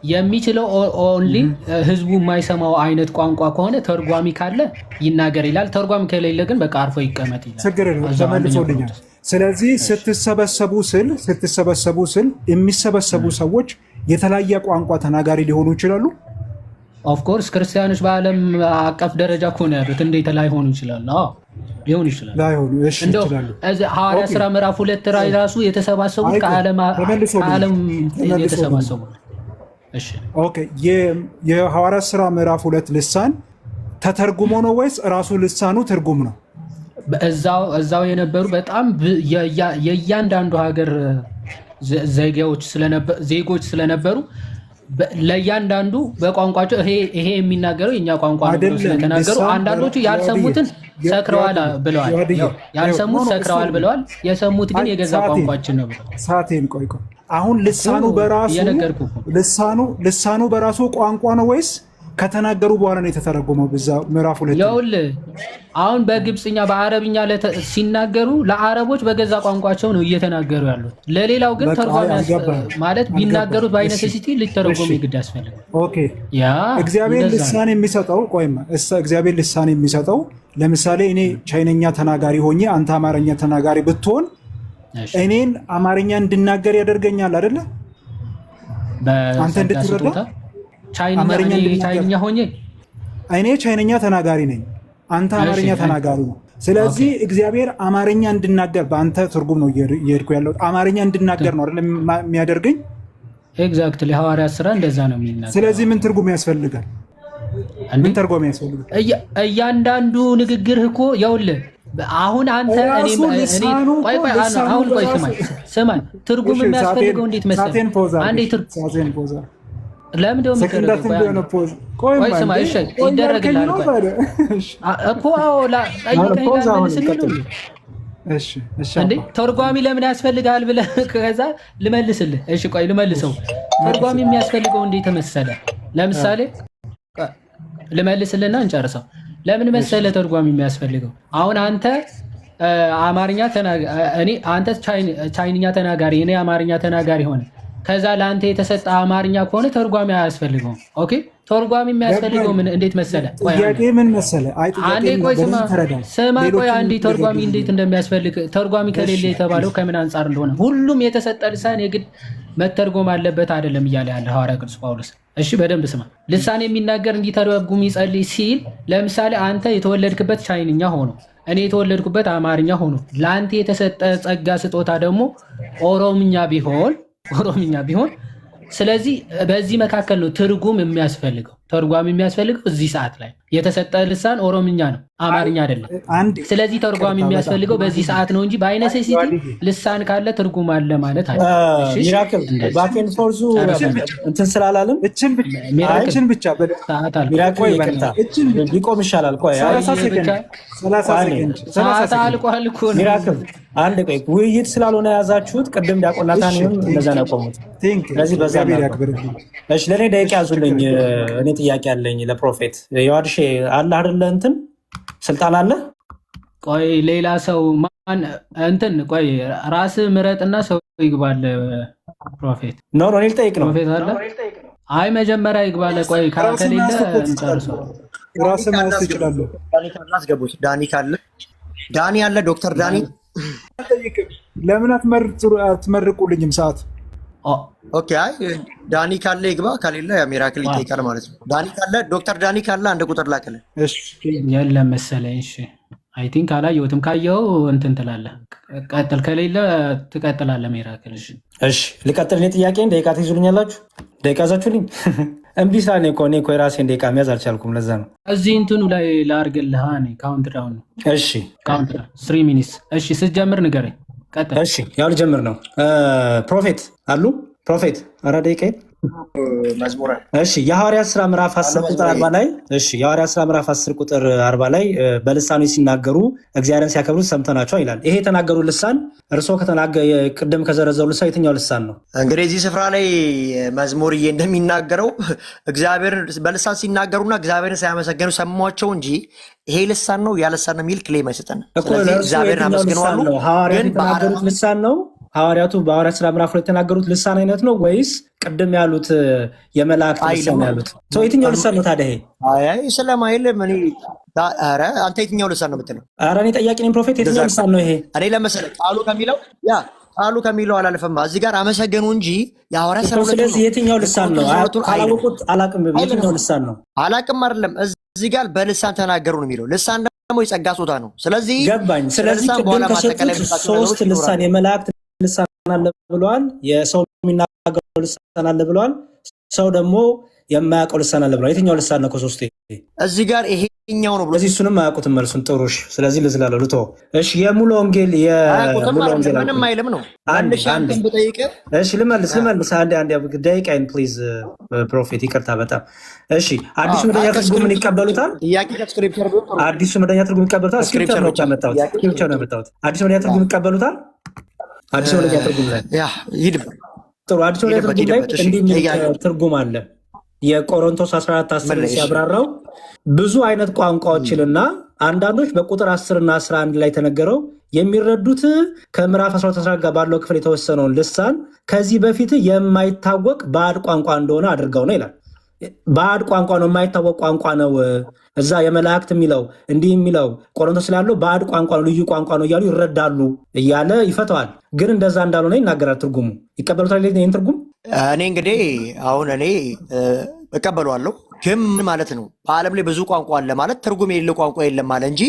Speaker 9: የሚችለው ኦንሊ ህዝቡ የማይሰማው አይነት ቋንቋ ከሆነ ተርጓሚ ካለ ይናገር ይላል። ተርጓሚ ከሌለ ግን በቃ አርፎ ይቀመጥ ይላል።
Speaker 5: ችግር የለም ተመልሶልኛል። ስለዚህ ስትሰበሰቡ ስል የሚሰበሰቡ ሰዎች የተለያየ ቋንቋ ተናጋሪ ሊሆኑ ይችላሉ።
Speaker 9: ኦፍኮርስ ክርስቲያኖች በዓለም አቀፍ ደረጃ ከሆነ ያሉት እንዴት ላይሆኑ ይችላሉ? ሊሆኑ ይችላሉ። ሐዋርያ ሥራ ምዕራፍ 2 ላይ ራሱ የተሰባሰቡት ከዓለም የተሰባሰቡ።
Speaker 5: ኦኬ የሐዋርያ ሥራ ምዕራፍ 2 ልሳን ተተርጉሞ ነው ወይስ ራሱ ልሳኑ ትርጉም ነው?
Speaker 9: እዛው የነበሩ በጣም የእያንዳንዱ ሀገር ዜጎች ስለነበሩ ለእያንዳንዱ በቋንቋቸው ይሄ የሚናገረው የኛ ቋንቋ ነው ብለው ስለተናገሩ አንዳንዶቹ ያልሰሙትን ሰክረዋል ብለዋል። የሰሙት ግን የገዛ ቋንቋችን ነው ብለዋል።
Speaker 5: ሳቴን ቆይ አሁን ልሳኑ በራሱ ቋንቋ ነው ወይስ ከተናገሩ በኋላ ነው የተተረጎመው? በዛ ምዕራፍ 2
Speaker 9: ይኸውልህ አሁን በግብፅኛ በአረብኛ ሲናገሩ ለአረቦች በገዛ ቋንቋቸው ነው እየተናገሩ ያሉት። ለሌላው ግን ተርጓሚ ማለት ቢናገሩት በአይነሲቲ ሊተረጎም ይግድ ያስፈልጋል።
Speaker 5: ኦኬ እግዚአብሔር ልሳን የሚሰጠው ለምሳሌ እኔ ቻይነኛ ተናጋሪ ሆኜ አንተ አማርኛ ተናጋሪ ብትሆን እኔን አማርኛ እንድናገር ያደርገኛል አይደለ? አንተ እንድትረዳ
Speaker 9: ቻይነኛ ሆኜ
Speaker 5: እኔ ቻይነኛ ተናጋሪ ነኝ፣ አንተ አማርኛ ተናጋሪ ነው። ስለዚህ እግዚአብሔር አማርኛ እንድናገር በአንተ ትርጉም ነው እየሄድኩ ያለው አማርኛ እንድናገር ነው አይደል የሚያደርገኝ?
Speaker 9: ኤግዛክትሊ ሐዋርያ ሥራ እንደዛ ነው የሚናገር።
Speaker 5: ስለዚህ ምን ትርጉም ያስፈልጋል? ምን ትርጉም ያስፈልጋል?
Speaker 9: እያንዳንዱ ንግግር እኮ ይኸውልህ አሁን አንተ ስማኝ ትርጉም የሚያስፈልገው እንዴት መሰለህ? አንዴ ለምን ይደረግልሃል እኮ ተርጓሚ ለምን ያስፈልጋል ብለህ ከዛ ልመልስልህ። እሺ ቆይ ልመልሰው። ተርጓሚ የሚያስፈልገው እንዴት መሰለ? ለምሳሌ ልመልስልና እንጨርሰው። ለምን መሰለ ተርጓሚ የሚያስፈልገው? አሁን አንተ አማርኛ አንተ ቻይንኛ ተናጋሪ እኔ አማርኛ ተናጋሪ ሆነ ከዛ ለአንተ የተሰጠ አማርኛ ከሆነ ተርጓሚ አያስፈልገውም። ኦኬ ተርጓሚ የሚያስፈልገው ምን እንዴት መሰለ?
Speaker 5: ጥያቄ ምን መሰለ? አይ
Speaker 9: አንዴ ቆይ ስማ ቆይ አንዴ ተርጓሚ እንዴት እንደሚያስፈልግ ተርጓሚ ከሌለ የተባለው ከምን አንጻር እንደሆነ ሁሉም የተሰጠ ልሳን የግድ መተርጎም አለበት አይደለም እያለ ያለ ሐዋርያ ቅዱስ ጳውሎስ። እሺ በደንብ ስማ። ልሳን የሚናገር እንዲተረጉም ይጸልይ ሲል ለምሳሌ አንተ የተወለድክበት ቻይንኛ ሆኖ እኔ የተወለድኩበት አማርኛ ሆኖ ለአንተ የተሰጠ ጸጋ ስጦታ ደግሞ ኦሮምኛ ቢሆን ስለዚህ በዚህ መካከል ነው ትርጉም የሚያስፈልገው። ተርጓሚ የሚያስፈልገው እዚህ ሰዓት ላይ የተሰጠ ልሳን ኦሮምኛ ነው፣ አማርኛ አይደለም። ስለዚህ ተርጓሚ የሚያስፈልገው በዚህ ሰዓት ነው እንጂ በአይነሴሲቲ ልሳን ካለ ትርጉም አለ ማለት አለ።
Speaker 1: ሚራክል ባኬን ፎርዙ እንትን ስላላለም እችን ብቻ ሚራክል ይቅርታ ቢቆም ይሻላል። ቆይ ሰዓት አልቋል እኮ ነው። ሚራክል አንድ ቆይ ውይይት ስላልሆነ የያዛችሁት ቅድም ዲያቆን ናታንም እንደዛ ነው ያቆሙት። ስለዚህ በዛ እሺ ለኔ ደቂቃ ያዙልኝ። እኔ ጥያቄ አለኝ ለፕሮፌት የዋድሼ አለ አይደለ? እንትን ስልጣን አለ።
Speaker 9: ቆይ ሌላ ሰው ማን እንትን ቆይ ራስ ምረጥና ሰው ይግባል። ፕሮፌት
Speaker 1: ኖ እኔ ልጠይቅ ነው።
Speaker 9: ፕሮፌት አለ። አይ መጀመሪያ ይግባል። ቆይ ከሌለ እንጨርሰው።
Speaker 5: ራስ ማለት ይችላል።
Speaker 8: ዳኒ ካለ አስገቡት። ዳኒ አለ። ዶክተር ዳኒ
Speaker 5: ለምን አትመርቁልኝም? ሰዓት
Speaker 8: ኦኬ። አይ ዳኒ ካለ ይግባ፣ ከሌለ ሚራክል ይጠይቃል ማለት ነው። ዳኒ ካለ ዶክተር ዳኒ ካለ አንድ ቁጥር ላከለ።
Speaker 9: እሺ የለም መሰለኝ። እሺ አይ ቲንክ አላየሁትም። ካየው እንትን ትላለህ፣ ቀጥል። ከሌለ ትቀጥላለህ ሚራክል።
Speaker 1: እሺ ልቀጥል። እኔ ጥያቄን ደቂቃ ትይዙልኛላችሁ? ደቂቃ ያዛችሁልኝ? እምቢ ስላለኝ እኮ የራሴን ደቂቃ መያዝ አልቻልኩም። ለዛ ነው
Speaker 9: እዚህ እንትኑ ላይ ላድርግልህ። ካውንት ዳውን ነው።
Speaker 1: እሺ
Speaker 9: ካውንት ዳውን 3 ሚኒትስ። እሺ ስትጀምር ንገረኝ። ቀጥል።
Speaker 1: እሺ ያው ልጀምር ነው። ፕሮፌት አሉ ፕሮፌት አራ ደቂቃ
Speaker 8: መዝሙር።
Speaker 1: እሺ የሐዋርያት ሥራ ምዕራፍ 10 ቁጥር 40 ላይ የሐዋርያት ሥራ ምዕራፍ 10 ቁጥር 40 ላይ በልሳኖች ሲናገሩ እግዚአብሔርን ሲያከብሩት ሰምተናቸው ይላል። ይሄ የተናገሩ ልሳን እርስዎ ቅድም ከዘረዘሩ ልሳን የትኛው ልሳን ነው?
Speaker 8: እንግዲህ እዚህ ስፍራ ላይ መዝሙርዬ እንደሚናገረው እግዚአብሔር በልሳን ሲናገሩና እግዚአብሔርን ሳያመሰገኑ ሰሟቸው እንጂ ይሄ ልሳን ነው ያ ልሳን ነው የሚል ክሌም አይሰጠንም። ስለዚህ እግዚአብሔርን አመስግነዋል።
Speaker 1: ሐዋርያት የተናገሩት ልሳን ነው? ሐዋርያቱ በሐዋርያት ሥራ ምዕራፍ ላይ የተናገሩት ልሳን አይነት ነው ወይስ ቅድም ያሉት የመላእክት ልሳን ያሉት? የትኛው ልሳን ነው ታዲያ?
Speaker 8: አይ ስለማይል ምን ኧረ አንተ የትኛው ልሳን ነው የምትለው?
Speaker 1: ኧረ እኔ ጠያቂ ነኝ ፕሮፌት። የትኛው ልሳን ነው ይሄ? እኔ
Speaker 8: ለመሰለህ ቃሉ ከሚለው አላለፈም። እዚህ ጋር አመሰገኑ እንጂ የሐዋርያት ሥራ።
Speaker 1: ስለዚህ የትኛው ልሳን ነው? ካላወቁት አላቅም። የትኛው ልሳን ነው?
Speaker 8: አላቅም አይደለም። እዚህ ጋር በልሳን ተናገሩ ነው የሚለው። ልሳን ደግሞ የጸጋ ስጦታ ነው። ስለዚህ
Speaker 1: ገባኝ። ስለዚህ ቅድም ከሰጡት 3 ልሳን የመላእክት ልሳን አለ ብለዋል። የሰው የሚናገረው ልሳን አለ ብለዋል። ሰው ደግሞ የማያውቀው ልሳን አለ ብለዋል። የትኛው ልሳን ነው ከሶስቱ?
Speaker 8: እዚህ ጋር ይሄኛው ነው ብሎ
Speaker 1: ስለዚህ እሱንም አያውቁትም መልሱን። ጥሩ እሺ። ስለዚህ ልዝላለሁ ልቶ እሺ። የሙሉ ወንጌል
Speaker 8: ምንም አይልም ነው። አንድ ሻንተን ብጠይቅ
Speaker 1: እሺ ልመልስ አንድ ደቂቃዬን ፕሊዝ ፕሮፌት። ይቅርታ በጣም እሺ። አዲሱ መደበኛ ትርጉምን ይቀበሉታል? አዲሱ መደበኛ ትርጉም ይቀበሉታል? ስክሪፕቸር ነው ያመጣሁት። አዲሱ መደበኛ ትርጉም ይቀበሉታል? አዲስ ወለያ ትርጉም ላይ ጥሩ አዲስ ወለያ ትርጉም ላይ እንዲህ የሚል ትርጉም አለ። የቆሮንቶስ 14:10 ሲያብራራው ብዙ አይነት ቋንቋዎችንና አንዳንዶች በቁጥር 10 እና 11 ላይ ተነገረው የሚረዱት ከምዕራፍ 12 ጋር ባለው ክፍል የተወሰነውን ልሳን ከዚህ በፊት የማይታወቅ ባዕድ ቋንቋ እንደሆነ አድርገው ነው ይላል። ባዕድ ቋንቋ ነው፣ የማይታወቅ ቋንቋ ነው። እዛ የመላእክት የሚለው እንዲህ የሚለው ቆሮንቶስ ስላለው ባዕድ ቋንቋ ነው፣ ልዩ ቋንቋ ነው እያሉ ይረዳሉ እያለ ይፈተዋል። ግን እንደዛ እንዳልሆነ ይናገራል። ትርጉሙ ይቀበሉታል ይህን ትርጉም?
Speaker 8: እኔ እንግዲህ አሁን እቀበለዋለሁ። ግን ማለት ነው በዓለም ላይ ብዙ ቋንቋ አለ ማለት ትርጉም የሌለው ቋንቋ የለም ማለት እንጂ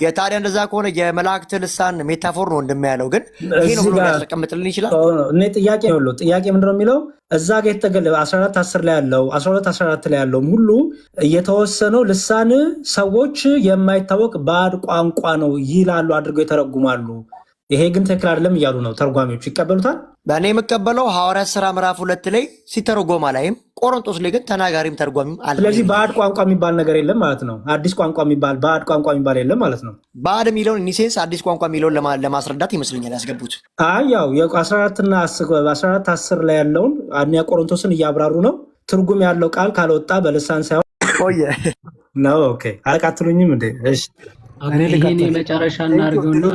Speaker 8: የታዲያ እንደዛ ከሆነ የመላእክት ልሳን ሜታፎር ነው እንደሚያለው ግን ይሄ ነው ብሎ ሊያስቀምጥልን ይችላል።
Speaker 1: እኔ ጥያቄ ምንድነው የሚለው እዛ ጋር የተገለ 14:10 ላይ ያለው 12:14 ላይ ያለው ሁሉ የተወሰነው ልሳን ሰዎች የማይታወቅ ባዕድ ቋንቋ ነው ይላሉ አድርገው ይተረጉማሉ። ይሄ ግን ትክክል አይደለም እያሉ ነው ተርጓሚዎች። ይቀበሉታል?
Speaker 8: በእኔ የምቀበለው ሐዋርያት ሥራ ምዕራፍ 2 ላይ ሲተረጎማ ላይም ቆሮንቶስ ላይ ግን ተናጋሪም ተርጓሚም አለ።
Speaker 1: ስለዚህ ባዕድ ቋንቋ የሚባል ነገር የለም ማለት ነው። አዲስ ቋንቋ የሚባል ባዕድ ቋንቋ የሚባል የለም ማለት ነው።
Speaker 8: ባዕድ የሚለውን ኢኒሴንስ አዲስ ቋንቋ የሚለውን ለማስረዳት ይመስለኛል ያስገቡት።
Speaker 1: አይ ያው የ14:10 ላይ ያለውን አንያ ቆሮንቶስን እያብራሩ ነው። ትርጉም ያለው ቃል ካልወጣ በልሳን ሳይሆን ቆየ ነው። ኦኬ አልቃትሉኝም እንዴ? እሺ
Speaker 9: ይሄን የመጨረሻ እናድርገውና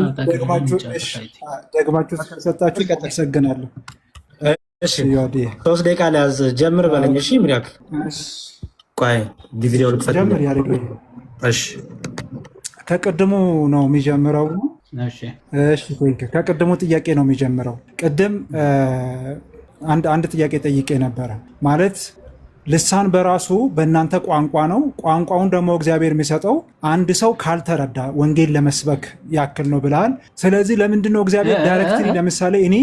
Speaker 5: ደግማችሁ ሰጣችሁ አመሰግናለሁ።
Speaker 1: እሺ 3 ደቂቃ ላይ ጀምር በለኝ። እሺ ሚራክል ቆይ ቪዲዮ ልክፈት።
Speaker 5: ጀምር ያደግ።
Speaker 1: እሺ
Speaker 5: ከቅድሙ ነው የሚጀምረው። እሺ ከቅድሙ ጥያቄ ነው የሚጀምረው። ቅድም አንድ ጥያቄ ጠይቄ ነበረ። ማለት ልሳን በራሱ በእናንተ ቋንቋ ነው። ቋንቋውን ደግሞ እግዚአብሔር የሚሰጠው አንድ ሰው ካልተረዳ ወንጌል ለመስበክ ያክል ነው ብለሃል። ስለዚህ ለምንድን ነው እግዚአብሔር ዳይሬክትሊ ለምሳሌ እኔ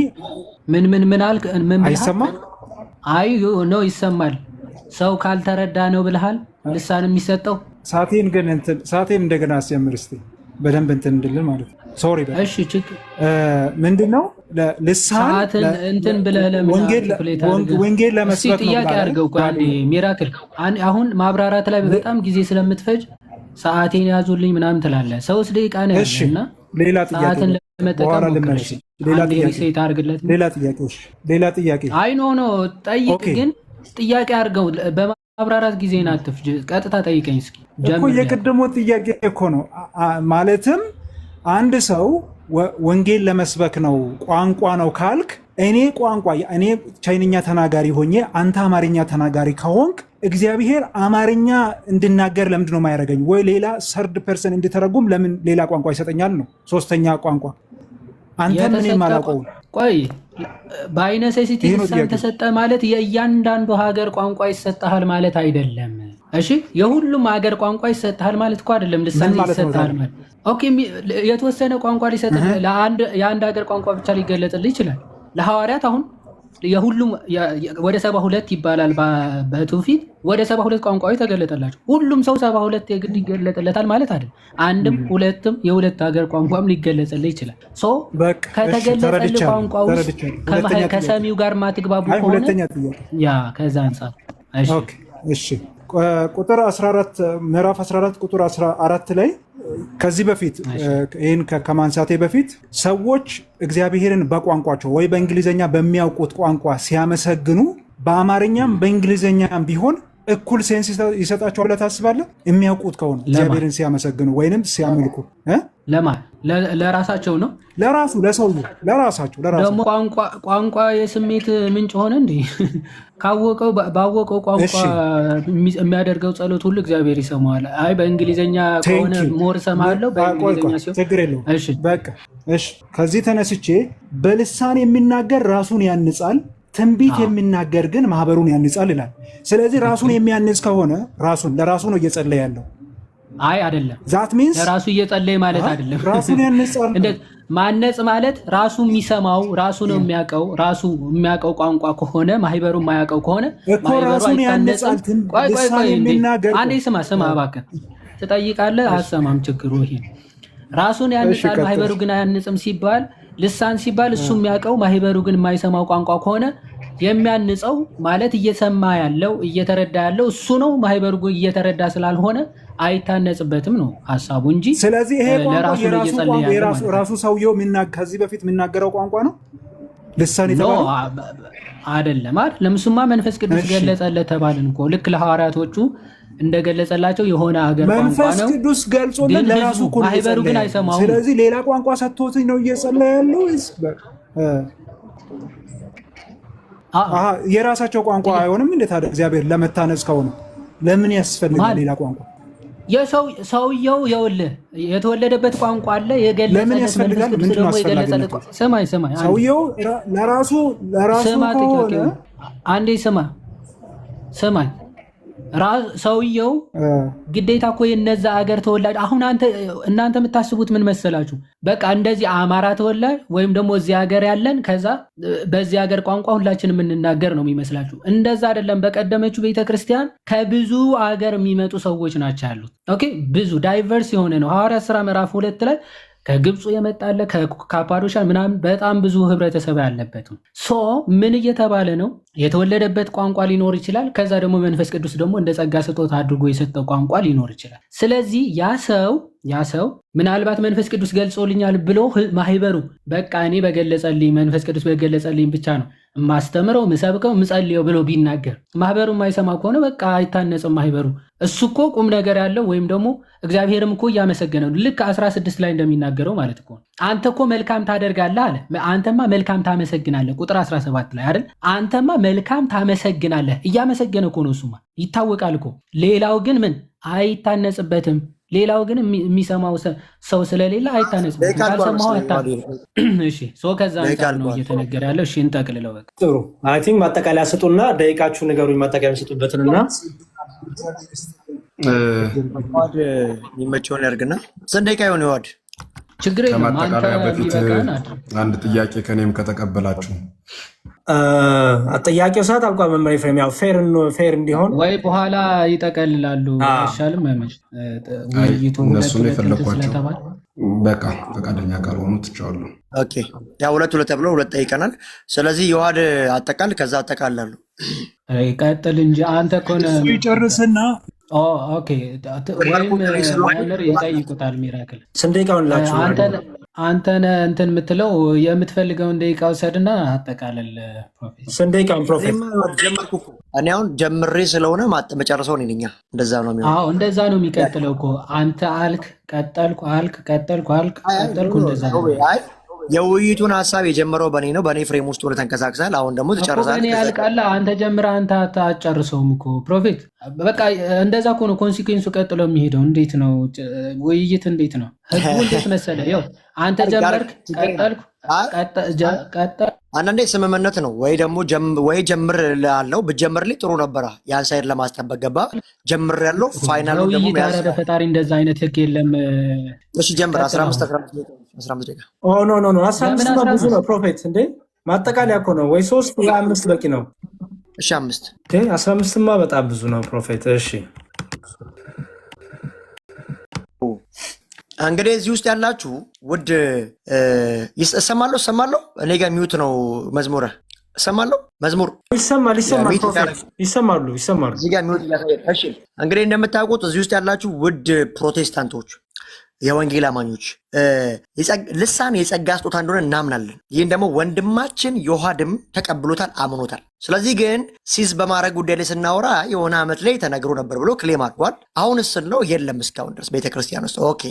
Speaker 9: ምን አልክ?
Speaker 5: አይሰማም?
Speaker 9: አይ ነው ይሰማል። ሰው ካልተረዳ ነው ብለሃል ልሳን የሚሰጠው።
Speaker 5: ሳቴን ግን ሳቴን እንደገና አስጀምር እስኪ በደንብ እንትን እንድልን ማለት ነው። ሶሪ
Speaker 9: እሺ
Speaker 5: ምንድነው ልሳን
Speaker 9: እንትን ብለህ
Speaker 5: ወንጌል ለመስበክ ነው።
Speaker 9: ጥያቄ አድርገው ሚራክል አሁን ማብራራት ላይ በጣም ጊዜ ስለምትፈጅ ሰዓቴን ያዙልኝ ምናምን ትላለህ። 3 ደቂቃ ነው ያለና
Speaker 5: ሌላ ጥያቄ ሌላ ጥያቄ
Speaker 9: አይ ኖ ጠይቅ፣ ግን ጥያቄ አድርገው በማብራራት ጊዜ ናትፍ ቀጥታ ጠይቀኝ እስኪ
Speaker 5: እኮ የቅድሞ ጥያቄ እኮ ነው። ማለትም አንድ ሰው ወንጌል ለመስበክ ነው ቋንቋ ነው ካልክ እኔ ቻይንኛ ተናጋሪ ሆኜ አንተ አማርኛ ተናጋሪ ከሆንክ እግዚአብሔር አማርኛ እንድናገር ለምንድን ነው የማያደርገኝ? ወይ ሌላ ሰርድ ፐርሰን እንድተረጉም ለምን ሌላ ቋንቋ ይሰጠኛል ነው? ሶስተኛ ቋንቋ አንተ ምን የማላውቀው
Speaker 9: ቆይ በአይነሴሲቲ ልሳን ተሰጠ ማለት የእያንዳንዱ ሀገር ቋንቋ ይሰጣል ማለት አይደለም። እሺ የሁሉም ሀገር ቋንቋ ይሰጣል ማለት እኮ አይደለም። ልሳን ይሰጣል ማለት ኦኬ፣ የተወሰነ ቋንቋ ሊሰጥ የአንድ ሀገር ቋንቋ ብቻ ሊገለጥልህ ይችላል። ለሐዋርያት አሁን የሁሉም ወደ 72 ይባላል በትውፊት ወደ 72 ቋንቋዎች ተገለጠላቸው። ሁሉም ሰው 72 የግድ ይገለጥለታል ማለት አይደለም። አንድም ሁለትም የሁለት ሀገር ቋንቋም ሊገለጽልህ ይችላል። ከተገለጸልህ ቋንቋ ውስጥ ከሰሚው ጋር ማትግባቡ ከሆነ ያ ከዛ አንጻር
Speaker 5: እሺ ቁጥር 14 ምዕራፍ 14 ቁጥር 14 ላይ ከዚህ በፊት ይህን ከማንሳቴ በፊት ሰዎች እግዚአብሔርን በቋንቋቸው ወይ በእንግሊዝኛ በሚያውቁት ቋንቋ ሲያመሰግኑ በአማርኛም በእንግሊዝኛም ቢሆን እኩል ሴንስ ይሰጣቸዋል ብለህ ታስባለህ? የሚያውቁት ከሆነ እግዚአብሔርን ሲያመሰግኑ ወይንም ሲያመልኩ
Speaker 9: ለራሳቸው ነው
Speaker 5: ለሰውዬው ለራሳቸው
Speaker 9: ደግሞ ቋንቋ የስሜት ምንጭ ሆነ እንዴ? ባወቀው ቋንቋ የሚያደርገው ጸሎት ሁሉ እግዚአብሔር ይሰማዋል። አይ በእንግሊዝኛ ከሆነ ሞር እሰማለሁ በእንግሊዝኛ ሲሆን
Speaker 5: ችግር የለውም። በቃ እሺ ከዚህ ተነስቼ በልሳን የሚናገር ራሱን ያንጻል፣ ትንቢት የሚናገር ግን ማህበሩን ያንጻል ይላል። ስለዚህ ራሱን የሚያንጽ ከሆነ ለራሱ ነው እየጸለየ ያለው።
Speaker 9: አይ አይደለም፣
Speaker 5: ዛት ሚንስ
Speaker 9: ራሱ እየጸለየ ማለት አይደለም።
Speaker 5: ራሱን ያንጻል
Speaker 9: ማነጽ ማለት ራሱ የሚሰማው ራሱ ነው የሚያውቀው። ራሱ የሚያውቀው ቋንቋ ከሆነ ማህበሩ የማያውቀው ከሆነ
Speaker 5: ራሱን ያንጻል።
Speaker 9: አንዴ ስማ እባክህ ትጠይቃለህ፣ አሰማም። ችግሩ ይሄ ራሱን ያንጻል ማህበሩ ግን አያንጽም ሲባል ልሳን ሲባል እሱ የሚያውቀው ማህበሩ ግን የማይሰማው ቋንቋ ከሆነ የሚያንጸው ማለት እየሰማ ያለው እየተረዳ ያለው እሱ ነው። ማህበሩ ግን እየተረዳ ስላልሆነ አይታነጽበትም ነው ሀሳቡ እንጂ።
Speaker 5: ስለዚህ ይሄ ራሱ ሰውየው ከዚህ በፊት የሚናገረው ቋንቋ ነው ልሳን የተባለው
Speaker 9: አይደለም። ለምሱማ መንፈስ ቅዱስ ገለጸለት ተባልን እኮ ልክ ለሐዋርያቶቹ እንደገለጸላቸው የሆነ ሀገር ቋንቋ ነው
Speaker 5: መንፈስ ቅዱስ ገልጾለት ለራሱ እኮ ነው።
Speaker 9: ማህበሩ ግን አይሰማውም።
Speaker 5: ስለዚህ ሌላ ቋንቋ ሰጥቶት ነው እየጸለየ ያለው። የራሳቸው ቋንቋ አይሆንም እንዴ ታዲያ? እግዚአብሔር ለመታነጽ ከሆነ ለምን ያስፈልጋል ሌላ ቋንቋ?
Speaker 9: ሰውየው ይኸውልህ የተወለደበት ቋንቋ አለ፣ የገለጸለት መንፈስ ቅዱስ ደግሞ የገለጸለት። ስማኝ
Speaker 5: ሰውየው ለራሱ ከሆነ
Speaker 9: አንዴ ስማኝ ሰውየው ግዴታ እኮ የነዛ አገር ተወላጅ። አሁን እናንተ የምታስቡት ምን መሰላችሁ? በቃ እንደዚህ አማራ ተወላጅ ወይም ደግሞ እዚህ ሀገር ያለን ከዛ በዚህ ሀገር ቋንቋ ሁላችን የምንናገር ነው የሚመስላችሁ። እንደዛ አይደለም። በቀደመችው ቤተክርስቲያን ከብዙ አገር የሚመጡ ሰዎች ናቸው ያሉት። ኦኬ ብዙ ዳይቨርስ የሆነ ነው። ሐዋርያት ሥራ ምዕራፍ 2 ላይ ከግብፁ የመጣለ ከካፓዶሻ ምናምን በጣም ብዙ ህብረተሰብ ያለበት ምን እየተባለ ነው? የተወለደበት ቋንቋ ሊኖር ይችላል። ከዛ ደግሞ መንፈስ ቅዱስ ደግሞ እንደ ጸጋ ስጦታ አድርጎ የሰጠው ቋንቋ ሊኖር ይችላል። ስለዚህ ያ ሰው ምናልባት መንፈስ ቅዱስ ገልጾልኛል ብሎ ማህበሩ በቃ እኔ በገለጸልኝ መንፈስ ቅዱስ በገለጸልኝ ብቻ ነው ማስተምረው ምሰብከው ምጸልየው ብሎ ቢናገር ማህበሩ የማይሰማ ከሆነ በቃ አይታነጽም ማህበሩ። እሱ እኮ ቁም ነገር ያለው ወይም ደግሞ እግዚአብሔርም እኮ እያመሰገነ ነው። ልክ 16 ላይ እንደሚናገረው ማለት እኮ አንተ እኮ መልካም ታደርጋለህ አለ። አንተማ መልካም ታመሰግናለህ። ቁጥር 17 ላይ አይደል? አንተማ መልካም ታመሰግናለህ። እያመሰገነ እኮ ነው እሱማ፣ ይታወቃል እኮ። ሌላው ግን ምን አይታነጽበትም። ሌላው ግን የሚሰማው ሰው ስለሌለ አይታነጽበትም። ካልሰማው እሺ፣ ከዛ አንጻር ነው እየተነገረ ያለው። እሺ እንጠቅልለው በቃ።
Speaker 1: ጥሩ አይ ቲንክ ማጠቃለያ ስጡና ደቂቃችሁ ንገሩኝ። ማጠቃለያ ስጡበትንና
Speaker 8: የሚመቸውን ያርግና ስንት ደቂቃ ይሆን ይዋድ?
Speaker 9: ችግር የለም።
Speaker 10: ከማጠቃለያ በፊት አንድ ጥያቄ ከኔም ከተቀበላችሁ
Speaker 1: ጥያቄው ሰዓት አልቋል። መመሪያ ፍሬም ያው ፌር እንዲሆን
Speaker 9: ወይ በኋላ ይጠቀልላሉ አይሻልም? ውይይቱ
Speaker 10: እነሱን የፈለኳቸው በቃ ፈቃደኛ ካልሆኑ ትቻዋሉ።
Speaker 8: ኦኬ ያው ሁለት ተብሎ ሁለት ጠይቀናል። ስለዚህ የዋድ አጠቃል ከዛ አጠቃላሉ
Speaker 9: ቀጥል እንጂ አንተ ኮነ
Speaker 5: ይጨርስና
Speaker 9: ኦኬ ወይም ማይነር ይጠይቁታል። ሚራክል
Speaker 1: ስንት ደቂቃውን ላችሁ
Speaker 9: አንተን እንትን የምትለው የምትፈልገውን ደቂቃ ውሰድና አጠቃለል። ፕሮፌሰር
Speaker 1: ስንት ደቂቃውን ፕሮፌሰር
Speaker 8: ጀመርኩ እኮ እኔ አሁን ጀምሬ ስለሆነ መጨረሻው እኔ ነኝ። እንደዛ ነው የሚሆነው።
Speaker 9: አዎ እንደዛ ነው የሚቀጥለው እኮ አንተ አልክ ቀጠልኩ አልክ ቀጠልኩ አልክ ቀጠልኩ እንደዛ ነው።
Speaker 8: የውይይቱን ሀሳብ የጀመረው በእኔ ነው። በእኔ ፍሬም ውስጥ ወደ ተንቀሳቅሳል። አሁን ደግሞ ትጨርሳለህ።
Speaker 9: እኔ ያልቃላ አንተ ጀምረህ አንተ አትጨርሰውም እኮ ፕሮፌት። በቃ እንደዛ እኮ ነው ኮንሲኩዌንሱ ቀጥሎ የሚሄደው። እንዴት ነው ውይይት? እንዴት ነው ህዝቡ? እንዴት መሰለህ? ይኸው አንተ ጀመርክ ቀጠልኩ ቀጠል።
Speaker 8: አንዳንዴ ስምምነት ነው ወይ ደግሞ ወይ ጀምር ላለው ብጀምርልኝ ጥሩ ነበረ። ያን ሳይድ ለማስጠበቅ ገባ ጀምር ያለው ፋይናል
Speaker 9: ነው። ውይይት ኧረ በፈጣሪ እንደዛ አይነት ህግ የለም።
Speaker 8: እሺ ጀምር 15 ደቂቃ።
Speaker 1: ኦ ኖ ኖ ኖ 15 ነው ብዙ ነው ፕሮፌት። እንዴ ማጠቃለያ እኮ ነው ወይ 3 ወይ 5 በቂ ነው።
Speaker 8: እሺ 5
Speaker 1: ኦኬ 15ማ በጣም ብዙ ነው ፕሮፌት። እሺ
Speaker 8: እንግዲህ እዚህ ውስጥ ያላችሁ ውድ እሰማለሁ። እኔ ጋር ሚውት ነው መዝሙረ እሰማለሁ። መዝሙር
Speaker 1: ይሰማል ፕሮፌት ይሰማሉ።
Speaker 8: እዚህ ጋር ሚውት እያሳየ። እሺ እንግዲህ እንደምታውቁት እዚህ ውስጥ ያላችሁ ውድ ፕሮቴስታንቶች፣ የወንጌል አማኞች ልሳን የጸጋ ስጦታ እንደሆነ እናምናለን። ይህን ደግሞ ወንድማችን ዮሐድም ተቀብሎታል፣ አምኖታል። ስለዚህ ግን ሲዝ በማድረግ ጉዳይ ላይ ስናወራ የሆነ ዓመት ላይ ተነግሮ ነበር ብሎ ክሌም አድርጓል። አሁን ስለው የለም እስካሁን ድረስ ቤተክርስቲያን ውስጥ። ኦኬ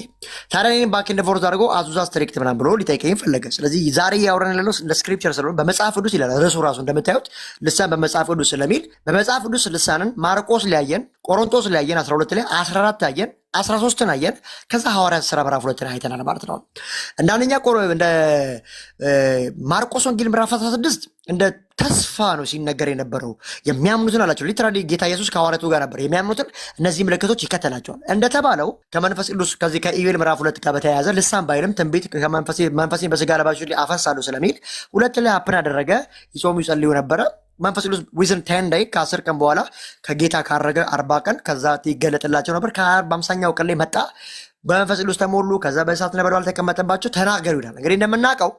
Speaker 8: ታዲያ እኔም ባክ ኤንድ ፎርዝ አድርጎ አዙዛ ስትሪክት ምናምን ብሎ ሊጠይቀኝ ፈለገ። ስለዚህ ዛሬ ያወራን ያለው ለስክሪፕቸር ስለሆነ በመጽሐፍ ቅዱስ ይላል ርዕሱ ራሱ እንደምታዩት ልሳን በመጽሐፍ ቅዱስ ስለሚል በመጽሐፍ ቅዱስ ልሳንን ማርቆስ ሊያየን፣ ቆሮንቶስ ሊያየን 12 ላይ 14 አየን፣ 13ን አየን። ከዛ ሐዋርያት ሥራ ምዕራፍ 2 ላይ አይተናል ማለት ነው። እንደ ማርቆስ ወንጌል ምዕራፍ 16 እንደ ተስፋ ነው ሲነገር የነበረው። የሚያምኑትን አላቸው። ሊትራሊ ጌታ ኢየሱስ ከሐዋርያቱ ጋር ነበር። የሚያምኑትን እነዚህ ምልክቶች ይከተላቸዋል እንደተባለው ከመንፈስ ቅዱስ ከዚህ ከኢዩኤል ምዕራፍ 2 ጋር በተያያዘ ልሳን ባይልም ትንቢት መንፈሴን በስጋ ለባሾች ላይ አፈሳለሁ ስለሚል 2 ላይ ሀፕን አደረገ። ይጾሙ ይጸልዩ ነበረ። መንፈስ ቅዱስ ዊዝን 10 ዳይ ከ10 ቀን በኋላ ከጌታ ካረገ 40 ቀን ከዛ ይገለጥላቸው ነበር። ከ50ኛው ቀን ላይ መጣ። በመንፈስ ቅዱስ ተሞሉ። ከዛ በእሳት ነበልባል ተቀመጠባቸው፣ ተናገሩ ይላል። እንግዲህ እንደምናውቀው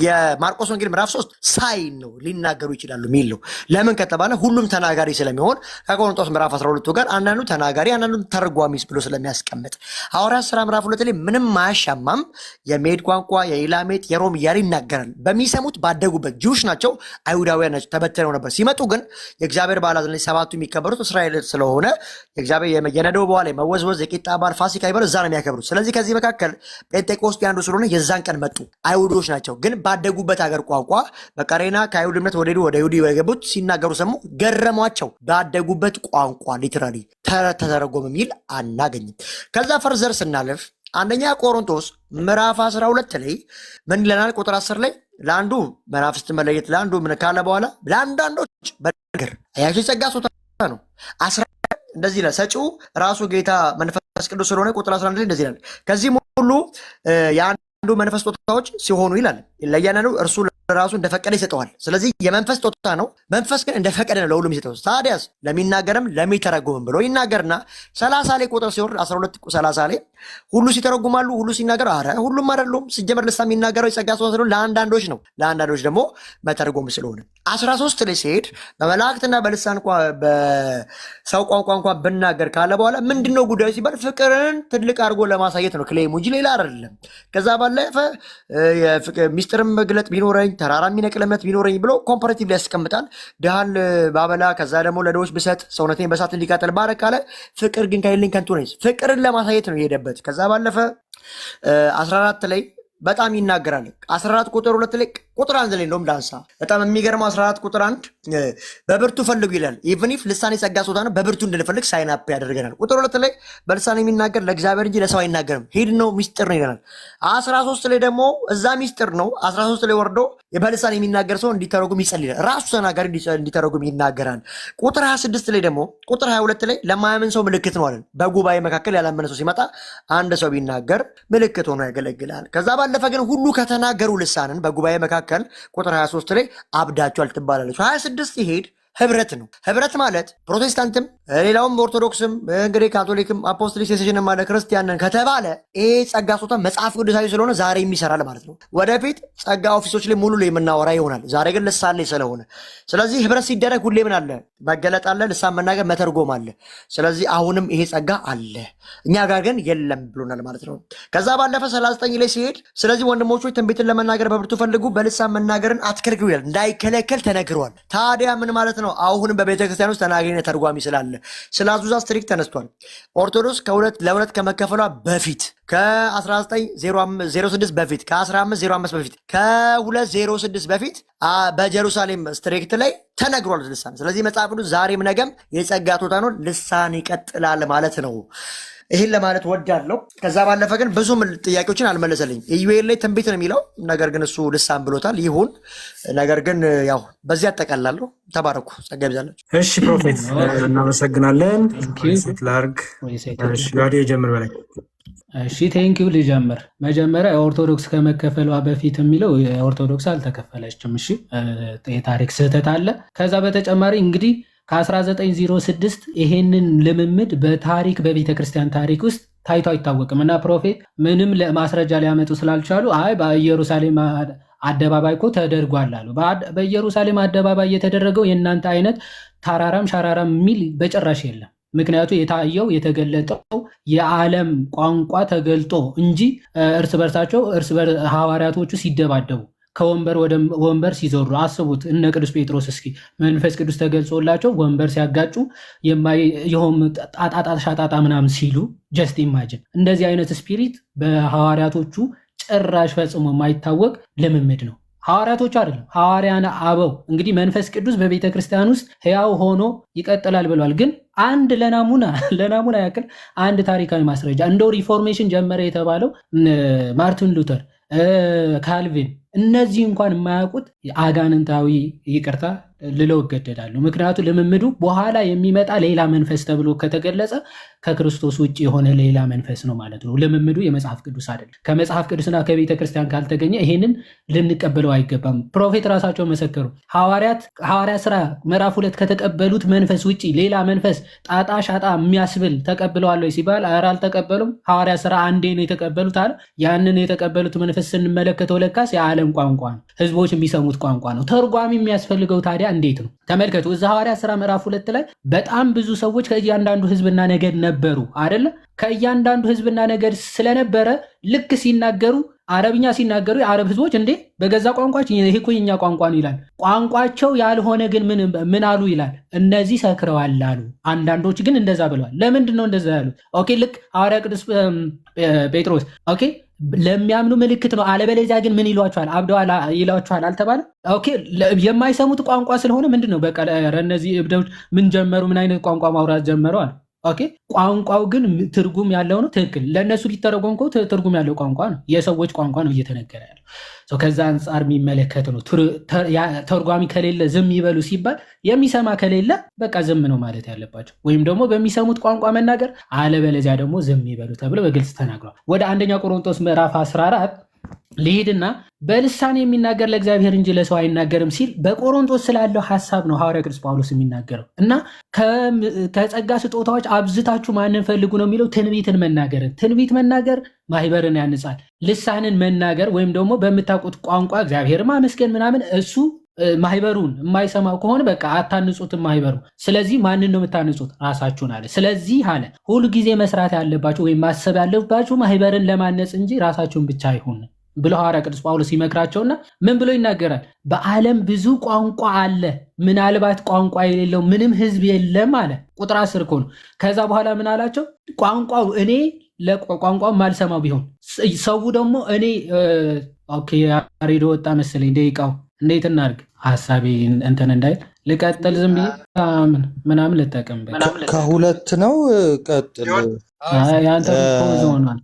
Speaker 8: የማርቆስ ወንጌል ምዕራፍ 3 ሳይን ነው ሊናገሩ ይችላሉ የሚል ነው። ለምን ከተባለ ሁሉም ተናጋሪ ስለሚሆን ከቆሮንቶስ ምዕራፍ 12 ጋር አንዳንዱ ተናጋሪ አንዳንዱ ተርጓሚስ ብሎ ስለሚያስቀምጥ ሐዋርያት ሥራ ምዕራፍ 2 ላይ ምንም አያሻማም። የሜድ ቋንቋ፣ የኢላሜት፣ የሮም እያለ ይናገራል። በሚሰሙት ባደጉበት ጂውሽ ናቸው፣ አይሁዳውያን ናቸው፣ ተበትነው ነበር። ሲመጡ ግን የእግዚአብሔር በዓላት ላይ 7ቱ የሚከበሩት እስራኤል ስለሆነ የእግዚአብሔር የነዶ በኋላ መወዝወዝ፣ የቂጣ በዓል፣ ፋሲካ ይበሉ እዛ ነው የሚያከብሩት። ስለዚህ ከዚህ መካከል ጴንጤቆስጤ አንዱ ስለሆነ የዛን ቀን መጡ። አይሁዶች ናቸው ግን ባደጉበት ሀገር ቋንቋ በቀሬና ከአይሁድ እምነት ወደ ይሁዲ የገቡት ሲናገሩ ሰሙ፣ ገረሟቸው። ባደጉበት ቋንቋ ሊትራሊ ተተረጎም የሚል አናገኝም። ከዛ ፈርዘር ስናልፍ አንደኛ ቆሮንቶስ ምዕራፍ 12 ላይ ምን ይለናል? ቁጥር 10 ላይ ለአንዱ መናፍስት መለየት ለአንዱ ምን ካለ በኋላ ለአንዳንዶች በነገር አያቸው የጸጋ ስጦታ ነው። እንደዚህ ይላል። ሰጪው ራሱ ጌታ መንፈስ ቅዱስ ስለሆነ ቁጥር 11 ላይ እንደዚህ ይላል። ከዚህም ሁሉ አንዱ መንፈስ ስጦታዎች ሲሆኑ ይላል ለእያንዳንዱ እርሱ ራሱ እንደፈቀደ ይሰጠዋል። ስለዚህ የመንፈስ ስጦታ ነው። መንፈስ ግን እንደፈቀደ ነው ለሁሉም ይሰጠው። ታዲያስ ለሚናገርም ለሚተረጉምም ብሎ ይናገርና 30 ላይ ቁጥር ሲወርድ 12:30 ላይ ሁሉ ሲተረጉማሉ፣ ሁሉ ሲናገር፣ አረ ሁሉም አይደሉም። ሲጀመር ልሳን የሚናገረው የጸጋ ስጦታ ስለሆነ ለአንዳንዶች ነው፣ ለአንዳንዶች ደግሞ መተርጎም ስለሆነ 13 ላይ ሲሄድ በመላእክትና በልሳን በሰው ቋንቋ እንኳን ብናገር ካለ በኋላ ምንድነው ጉዳዩ ሲባል ፍቅርን ትልቅ አድርጎ ለማሳየት ነው ክሌሙ እንጂ ሌላ አይደለም። ከዛ ባለፈ ሚስጥርም መግለጥ ቢኖረኝ ተራራ የሚነቅል እምነት ቢኖረኝ ብሎ ኮምፓሬቲቭ ላይ ያስቀምጣል። ድሃን ባበላ ከዛ ደግሞ ለድሆች ብሰጥ ሰውነቴን በእሳት እንዲቃጠል ባረክ አለ። ፍቅር ግን ከሌለኝ ከንቱ ነኝ። ፍቅርን ለማሳየት ነው የሄደበት። ከዛ ባለፈ 14 ላይ በጣም ይናገራል። 14 ቁጥር 2 ላይ ቁጥር 1 ላይ እንደውም ዳንሳ በጣም የሚገርመው 14 ቁጥር 1 በብርቱ ፈልጉ ይላል። ኢቭን ኢፍ ልሳን የጸጋ ስጦታ ነው፣ በብርቱ እንድንፈልግ ሳይን አፕ ያደርገናል። ቁጥር 2 ላይ በልሳን የሚናገር ለእግዚአብሔር እንጂ ለሰው አይናገርም፣ ሂድ ነው ሚስጥር ነው ይላል። 13 ላይ ደግሞ እዛ ሚስጥር ነው። 13 ላይ ወርዶ በልሳን የሚናገር ሰው እንዲተረጉም ይጸልያል። ራሱ ተናጋሪ እንዲተረጉም ይናገራል። ቁጥር 26 ላይ ደግሞ ቁጥር 22 ላይ ለማያምን ሰው ምልክት ነው አለን። በጉባኤ መካከል ያላመነ ሰው ሲመጣ አንድ ሰው ቢናገር ምልክት ሆኖ ያገለግላል። ከዛ ባለፈ ግን ሁሉ ከተናገሩ ልሳንን በጉባኤ መካከል ቁጥር 23 ላይ አብዳችኋል ትባላለች። 26 ሲሄድ ህብረት ነው። ህብረት ማለት ፕሮቴስታንትም ሌላውም ኦርቶዶክስም እንግዲህ ካቶሊክም አፖስቶሊክ ሴሽንም ማለት ክርስቲያንን ከተባለ ይሄ ጸጋ ስጦታ መጽሐፍ ቅዱሳዊ ስለሆነ ዛሬ የሚሰራል ማለት ነው። ወደፊት ጸጋ ኦፊሶች ላይ ሙሉ ላይ የምናወራ ይሆናል። ዛሬ ግን ልሳን ላይ ስለሆነ ስለዚህ ህብረት ሲደረግ ሁሌ ምን አለ? መገለጥ አለ፣ ልሳን መናገር፣ መተርጎም አለ። ስለዚህ አሁንም ይሄ ጸጋ አለ፣ እኛ ጋር ግን የለም ብሎናል ማለት ነው። ከዛ ባለፈ 39 ላይ ሲሄድ ስለዚህ ወንድሞች ሆይ ትንቢትን ለመናገር በብርቱ ፈልጉ፣ በልሳን መናገርን አትከልክሉ ይላል። እንዳይከለከል ተነግሯል። ታዲያ ምን ማለት ነው? አሁንም በቤተ ክርስቲያን ውስጥ ተናጋሪና ተርጓሚ ስላለ ስለ አዙዛ ስትሪክት ተነስቷል። ኦርቶዶክስ ለሁለት ከመከፈሏ በፊት ከ1906 በፊት ከ1505 በፊት ከ206 በፊት በጀሩሳሌም ስትሪክት ላይ ተነግሯል ልሳን። ስለዚህ መጽሐፍ ቅዱስ ዛሬም ነገም የጸጋ ስጦታ ነው፣ ልሳን ይቀጥላል ማለት ነው። ይህን ለማለት ወዳለው። ከዛ ባለፈ ግን ብዙም ጥያቄዎችን አልመለሰልኝ። ኢዩኤል ላይ ትንቢት ነው የሚለው ነገር ግን እሱ ልሳን ብሎታል። ይሁን ነገር ግን ያው በዚህ አጠቃላለሁ። ተባረኩ፣ ጸጋ ይብዛላችሁ።
Speaker 1: እሺ ፕሮፌት እናመሰግናለን። ላርግ ጀምር በላይ
Speaker 9: እሺ ቴንኪው። ልጀምር። መጀመሪያ የኦርቶዶክስ ከመከፈሏ በፊት የሚለው የኦርቶዶክስ አልተከፈለችም። እሺ የታሪክ ስህተት አለ። ከዛ በተጨማሪ እንግዲህ ከ1906 ይሄንን ልምምድ በታሪክ በቤተ ክርስቲያን ታሪክ ውስጥ ታይቶ አይታወቅም እና ፕሮፌት ምንም ማስረጃ ሊያመጡ ስላልቻሉ አይ በኢየሩሳሌም አደባባይ እኮ ተደርጓል አሉ። በኢየሩሳሌም አደባባይ የተደረገው የእናንተ አይነት ታራራም ሻራራም የሚል በጭራሽ የለም። ምክንያቱ የታየው የተገለጠው የዓለም ቋንቋ ተገልጦ እንጂ እርስ በርሳቸው ሐዋርያቶቹ ሲደባደቡ ከወንበር ወደ ወንበር ሲዞሩ አስቡት። እነ ቅዱስ ጴጥሮስ እስኪ መንፈስ ቅዱስ ተገልጾላቸው ወንበር ሲያጋጩ የሆም ጣጣጣ ሻጣጣ ምናምን ሲሉ ጀስት ኢማጅን። እንደዚህ አይነት ስፒሪት በሐዋርያቶቹ ጭራሽ ፈጽሞ የማይታወቅ ልምምድ ነው። ሐዋርያቶቹ አይደለም ሐዋርያነ አበው። እንግዲህ መንፈስ ቅዱስ በቤተ ክርስቲያን ውስጥ ሕያው ሆኖ ይቀጥላል ብለዋል። ግን አንድ ለናሙና ያክል አንድ ታሪካዊ ማስረጃ እንደው ሪፎርሜሽን ጀመረ የተባለው ማርቲን ሉተር፣ ካልቪን እነዚህ እንኳን የማያውቁት አጋንንታዊ ይቅርታ ልለው እገደዳለሁ። ምክንያቱም ልምምዱ በኋላ የሚመጣ ሌላ መንፈስ ተብሎ ከተገለጸ ከክርስቶስ ውጭ የሆነ ሌላ መንፈስ ነው ማለት ነው። ልምምዱ የመጽሐፍ ቅዱስ አይደለም። ከመጽሐፍ ቅዱስና ከቤተ ክርስቲያን ካልተገኘ ይሄንን ልንቀበለው አይገባም። ፕሮፌት ራሳቸው መሰከሩ። ሐዋርያ ስራ ምዕራፍ 2 ከተቀበሉት መንፈስ ውጭ ሌላ መንፈስ ጣጣ ሻጣ የሚያስብል ተቀብለዋል ወይ ሲባል ኧረ አልተቀበሉም። ሐዋርያ ስራ አንዴ ነው የተቀበሉት አለ። ያንን የተቀበሉት መንፈስ ስንመለከተው ለካስ የዓለም ቋንቋ ነው፣ ህዝቦች የሚሰሙት ቋንቋ ነው። ተርጓሚ የሚያስፈልገው ታዲያ እንዴት ነው? ተመልከቱ። እዛ ሐዋርያ ሥራ ምዕራፍ 2 ላይ በጣም ብዙ ሰዎች ከእያንዳንዱ ህዝብና ነገድ ነበሩ አይደለ? ከእያንዳንዱ ህዝብና ነገድ ስለነበረ ልክ ሲናገሩ አረብኛ ሲናገሩ የአረብ ህዝቦች እንዴ በገዛ ቋንቋችን ይሄ እኮ የኛ ቋንቋ ነው ይላል። ቋንቋቸው ያልሆነ ግን ምን አሉ ይላል? እነዚህ ሰክረዋል አሉ። አንዳንዶች ግን እንደዛ ብለዋል። ለምንድን ነው እንደዛ ያሉት? ኦኬ ልክ ሐዋርያ ቅዱስ ጴጥሮስ ኦኬ ለሚያምኑ ምልክት ነው፣ አለበለዚያ ግን ምን ይሏቸዋል? አብደዋል ይሏቸዋል አልተባለ? ኦኬ የማይሰሙት ቋንቋ ስለሆነ ምንድን ነው በቃ እነዚህ እብዶች ምን ጀመሩ? ምን አይነት ቋንቋ ማውራት ጀመረዋል? ኦኬ ቋንቋው ግን ትርጉም ያለው ነው። ትክክል። ለእነሱ ሊተረጎም እኮ ትርጉም ያለው ቋንቋ ነው፣ የሰዎች ቋንቋ ነው እየተነገረ ያለው። ከዛ አንጻር የሚመለከት ነው። ተርጓሚ ከሌለ ዝም ይበሉ ሲባል የሚሰማ ከሌለ በቃ ዝም ነው ማለት ያለባቸው፣ ወይም ደግሞ በሚሰሙት ቋንቋ መናገር፣ አለበለዚያ ደግሞ ዝም ይበሉ ተብሎ በግልጽ ተናግሯል። ወደ 1ኛ ቆሮንቶስ ምዕራፍ 14 ልሂድና በልሳን የሚናገር ለእግዚአብሔር እንጂ ለሰው አይናገርም ሲል በቆሮንቶስ ስላለው ሐሳብ ነው ሐዋርያ ቅዱስ ጳውሎስ የሚናገረው። እና ከጸጋ ስጦታዎች አብዝታችሁ ማንን ፈልጉ ነው የሚለው? ትንቢትን መናገርን። ትንቢት መናገር ማህበርን ያንጻል። ልሳንን መናገር ወይም ደግሞ በምታውቁት ቋንቋ እግዚአብሔር ማመስገን ምናምን እሱ ማህበሩን የማይሰማው ከሆነ በቃ አታንጹትም ማህበሩ። ስለዚህ ማንን ነው የምታንጹት? ራሳችሁን አለ። ስለዚህ አለ ሁሉ ጊዜ መስራት ያለባችሁ ወይም ማሰብ ያለባችሁ ማህበርን ለማነጽ እንጂ ራሳችሁን ብቻ አይሁን። ብሎ ሐዋርያ ቅዱስ ጳውሎስ ይመክራቸውና ምን ብሎ ይናገራል? በዓለም ብዙ ቋንቋ አለ፣ ምናልባት ቋንቋ የሌለው ምንም ህዝብ የለም አለ። ቁጥር 10 እኮ ነው። ከዛ በኋላ ምን አላቸው? ቋንቋው እኔ ለቋንቋው ማልሰማው ቢሆን ሰው ደግሞ እኔ ኦኬ ሬዲዮ ወጣ መሰለኝ ደቂቃው እንዴት እናድርግ? ሀሳቤ እንትን እንዳይል ልቀጥል። ዝም ብዬ ምናምን ልጠቀምበት
Speaker 3: ከሁለት ነው ቀጥል።
Speaker 9: ያንተ ፖዝ ሆኗል።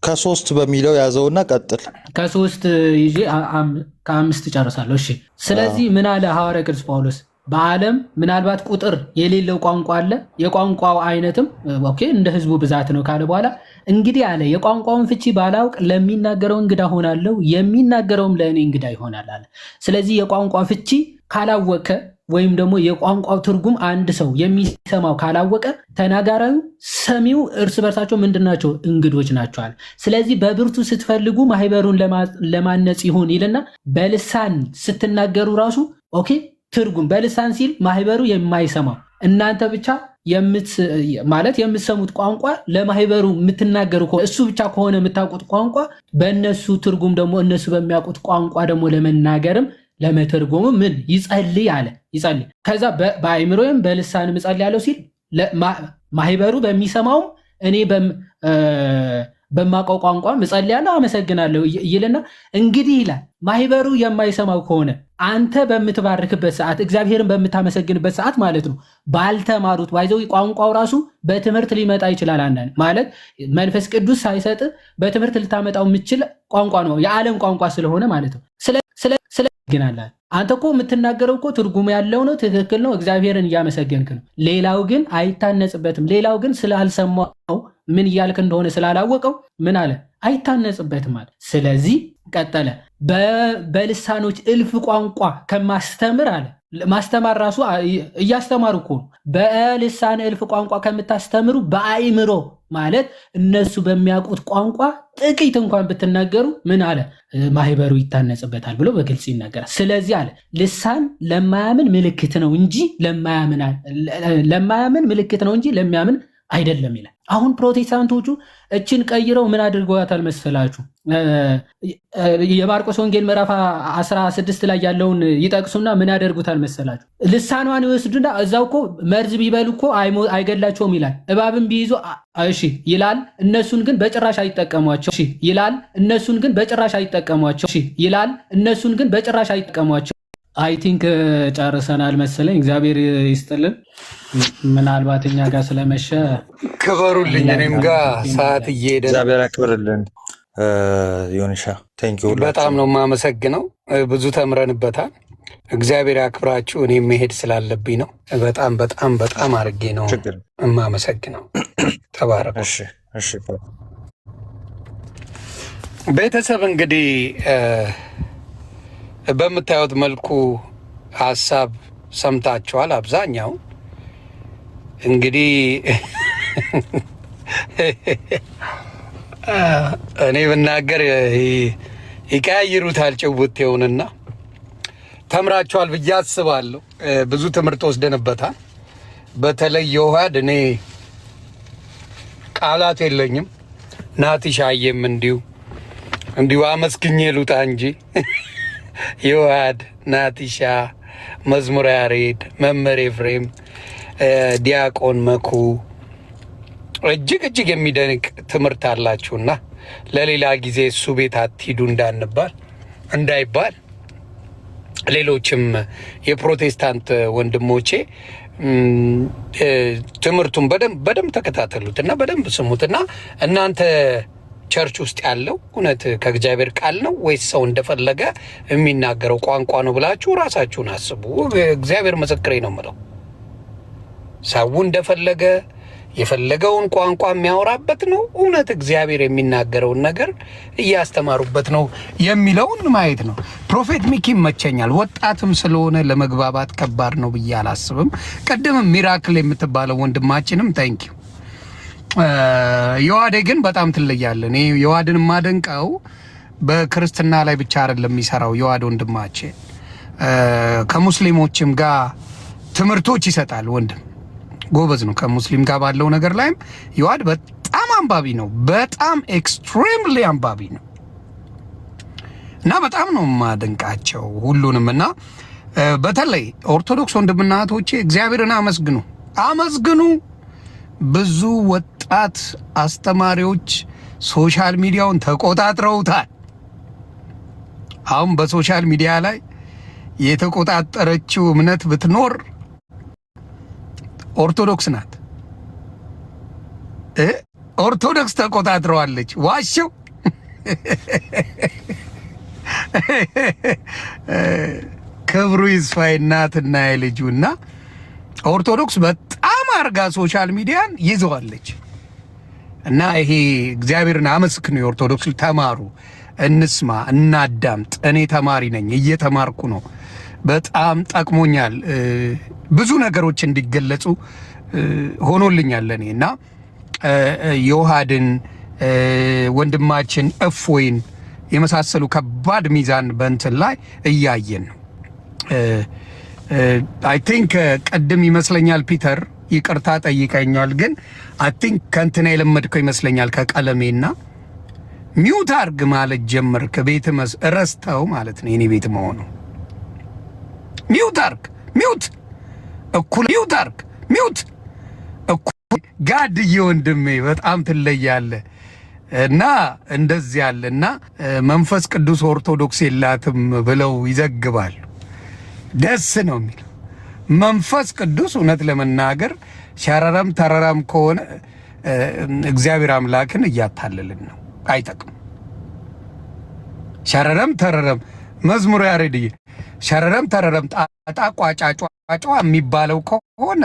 Speaker 3: ከሶስት በሚለው ያዘውና ቀጥል።
Speaker 9: ከሶስት ይዤ ከአምስት ጨርሳለሁ። እሺ። ስለዚህ ምን አለ ሐዋርያ ቅዱስ ጳውሎስ? በዓለም ምናልባት ቁጥር የሌለው ቋንቋ አለ፣ የቋንቋው አይነትም ኦኬ እንደ ህዝቡ ብዛት ነው ካለ በኋላ እንግዲህ አለ የቋንቋውን ፍቺ ባላውቅ ለሚናገረው እንግዳ ሆናለሁ፣ የሚናገረውም ለእኔ እንግዳ ይሆናል አለ። ስለዚህ የቋንቋ ፍቺ ካላወቀ ወይም ደግሞ የቋንቋው ትርጉም አንድ ሰው የሚሰማው ካላወቀ ተናጋሪው ሰሚው እርስ በርሳቸው ምንድናቸው? እንግዶች ናቸዋል። ስለዚህ በብርቱ ስትፈልጉ ማህበሩን ለማነጽ ይሁን ይልና በልሳን ስትናገሩ ራሱ ኦኬ ትርጉም በልሳን ሲል ማህበሩ የማይሰማው እናንተ ብቻ ማለት የምትሰሙት ቋንቋ ለማህበሩ የምትናገሩ እሱ ብቻ ከሆነ የምታውቁት ቋንቋ በእነሱ ትርጉም ደግሞ እነሱ በሚያውቁት ቋንቋ ደግሞ ለመናገርም ለመተርጎሙ ምን ይጸልይ አለ። ይጸልይ ከዛ በአይምሮም በልሳንም እጸልይ ያለው ሲል ማህበሩ በሚሰማውም እኔ በማውቀው ቋንቋ እጸልያለሁ አመሰግናለሁ ይልና እንግዲህ ይላል ማህበሩ የማይሰማው ከሆነ አንተ በምትባርክበት ሰዓት እግዚአብሔርን በምታመሰግንበት ሰዓት ማለት ነው ባልተማሩት ባይዘው ቋንቋው ራሱ በትምህርት ሊመጣ ይችላል። አንዳንድ ማለት መንፈስ ቅዱስ ሳይሰጥ በትምህርት ልታመጣው የምችል ቋንቋ ነው የዓለም ቋንቋ ስለሆነ ማለት ነው። ስለ ግን አለ አንተ እኮ የምትናገረው እኮ ትርጉም ያለው ነው፣ ትክክል ነው፣ እግዚአብሔርን እያመሰገንክ ነው። ሌላው ግን አይታነጽበትም። ሌላው ግን ስላልሰማው ምን እያልክ እንደሆነ ስላላወቀው ምን አለ አይታነጽበትም አለ። ስለዚህ ቀጠለ በልሳኖች እልፍ ቋንቋ ከማስተምር አለ ማስተማር ራሱ እያስተማሩ እኮ ነው። በልሳን እልፍ ቋንቋ ከምታስተምሩ በአይምሮ ማለት እነሱ በሚያውቁት ቋንቋ ጥቂት እንኳን ብትናገሩ ምን አለ ማህበሩ ይታነጽበታል ብሎ በግልጽ ይናገራል። ስለዚህ አለ ልሳን ለማያምን ምልክት ነው እንጂ ለማያምን ምልክት ነው እንጂ ለሚያምን አይደለም ይላል። አሁን ፕሮቴስታንቶቹ እችን ቀይረው ምን አድርገዋታል መሰላችሁ? የማርቆስ ወንጌል ምዕራፍ 16 ላይ ያለውን ይጠቅሱና ምን ያደርጉታል መሰላችሁ? ልሳኗን ይወስዱና እዛው እኮ መርዝ ቢበሉ እኮ አይገላቸውም ይላል። እባብን ቢይዙ እሺ ይላል፣ እነሱን ግን በጭራሽ አይጠቀሟቸው ይላል። እነሱን ግን በጭራሽ አይጠቀሟቸው። አይ ቲንክ ጨርሰናል መሰለኝ። እግዚአብሔር ይስጥልን። ምናልባት እኛ ጋር ስለመሸ
Speaker 2: ክበሩልኝ። እኔም ጋር ሰዓት እየሄደ
Speaker 3: እግዚአብሔር ያክብርልን። ዮኒሻ ቴንኪው፣
Speaker 2: በጣም ነው የማመሰግነው። ብዙ ተምረንበታል። እግዚአብሔር ያክብራችሁ። እኔ መሄድ ስላለብኝ ነው። በጣም በጣም በጣም አድርጌ ነው የማመሰግነው። ተባረኩ። ቤተሰብ እንግዲህ በምታዩት መልኩ ሀሳብ ሰምታችኋል። አብዛኛው እንግዲህ እኔ ብናገር ይቀያይሩታል ጭውቴውንና ተምራችኋል ብዬ አስባለሁ። ብዙ ትምህርት ወስደንበታል። በተለይ የውሃድ እኔ ቃላት የለኝም። ናቲሻዬም እንዲሁ አመስግኜ ልውጣ እንጂ የውሃድ ናቲሻ፣ መዝሙረ ያሬድ፣ መምህር ኤፍሬም፣ ዲያቆን መኩ እጅግ የሚደንቅ ትምህርት አላችሁና ለሌላ ጊዜ እሱ ቤት አትሂዱ እንዳይባል ሌሎችም የፕሮቴስታንት ወንድሞቼ ትምህርቱን በደንብ ተከታተሉትና በደንብ ስሙትና እናንተ ቸርች ውስጥ ያለው እውነት ከእግዚአብሔር ቃል ነው ወይስ ሰው እንደፈለገ የሚናገረው ቋንቋ ነው ብላችሁ ራሳችሁን አስቡ። እግዚአብሔር ምስክሬ ነው የምለው። ሰው እንደፈለገ የፈለገውን ቋንቋ የሚያወራበት ነው እውነት እግዚአብሔር የሚናገረውን ነገር እያስተማሩበት ነው የሚለውን ማየት ነው። ፕሮፌት ሚኪ ይመቸኛል። ወጣትም ስለሆነ ለመግባባት ከባድ ነው ብዬ አላስብም። ቀደም ሚራክል የምትባለው ወንድማችንም ታንኪዩ። የዋዴ ግን በጣም ትለያለህ። እኔ የዋድን ማደንቀው በክርስትና ላይ ብቻ አይደለም የሚሰራው። የዋድ ወንድማችን ከሙስሊሞችም ጋር ትምህርቶች ይሰጣል። ወንድም ጎበዝ ነው። ከሙስሊም ጋር ባለው ነገር ላይም የዋድ በጣም አንባቢ ነው። በጣም ኤክስትሪምሊ አንባቢ ነው። እና በጣም ነው የማደንቃቸው ሁሉንም። እና በተለይ ኦርቶዶክስ ወንድምና እህቶቼ እግዚአብሔርን አመስግኑ። ብዙ ወጣት አስተማሪዎች ሶሻል ሚዲያውን ተቆጣጥረውታል። አሁን በሶሻል ሚዲያ ላይ የተቆጣጠረችው እምነት ብትኖር ኦርቶዶክስ ናት። ኦርቶዶክስ ተቆጣጥረዋለች። ዋሽው ክብሩ ይስፋይ እናትና የልጁና ኦርቶዶክስ በጣም አርጋ ሶሻል ሚዲያን ይዘዋለች። እና ይሄ እግዚአብሔርን አመስግኑ። የኦርቶዶክስ ተማሩ፣ እንስማ፣ እናዳምጥ። እኔ ተማሪ ነኝ፣ እየተማርኩ ነው። በጣም ጠቅሞኛል። ብዙ ነገሮች እንዲገለጹ ሆኖልኛል እኔ እና ዮሐድን ወንድማችን እፎይን የመሳሰሉ ከባድ ሚዛን በእንትን ላይ እያየን ነው። አይ ቲንክ ቀድም ይመስለኛል ፒተር ይቅርታ ጠይቀኛል፣ ግን አይ ቲንክ ከእንትና የለመድከው ይመስለኛል ከቀለሜና ሚውት አርግ ማለት ጀመርክ። ቤት ረስተው ማለት ነው የኔ ቤት መሆኑ። ሚውት አርግ፣ ሚውት እኩል ሚውት አርግ፣ ሚውት እኩል ጋድዬ ወንድሜ በጣም ትለያለህ። እና እንደዚህ ያለና መንፈስ ቅዱስ ኦርቶዶክስ የላትም ብለው ይዘግባሉ። ደስ ነው የሚለው መንፈስ ቅዱስ። እውነት ለመናገር ሸረረም ተረረም ከሆነ እግዚአብሔር አምላክን እያታለልን ነው። አይጠቅም። ሸረረም ተረረም መዝሙር ያሬድዬ ሸረረም ተረረም ጣጣ ቋጫጫ የሚባለው ከሆነ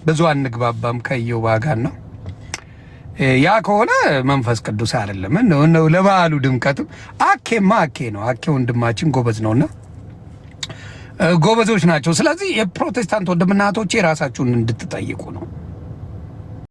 Speaker 2: ብዙ አንግባባም ከየው ጋር ነው። ያ ከሆነ መንፈስ ቅዱስ አይደለም ነው። ለበዓሉ ድምቀትም አኬማ አኬ ነው። አኬ ወንድማችን ጎበዝ ነውና ጎበዞች ናቸው። ስለዚህ የፕሮቴስታንት ወንድምና እህቶቼ ራሳችሁን እንድትጠይቁ ነው።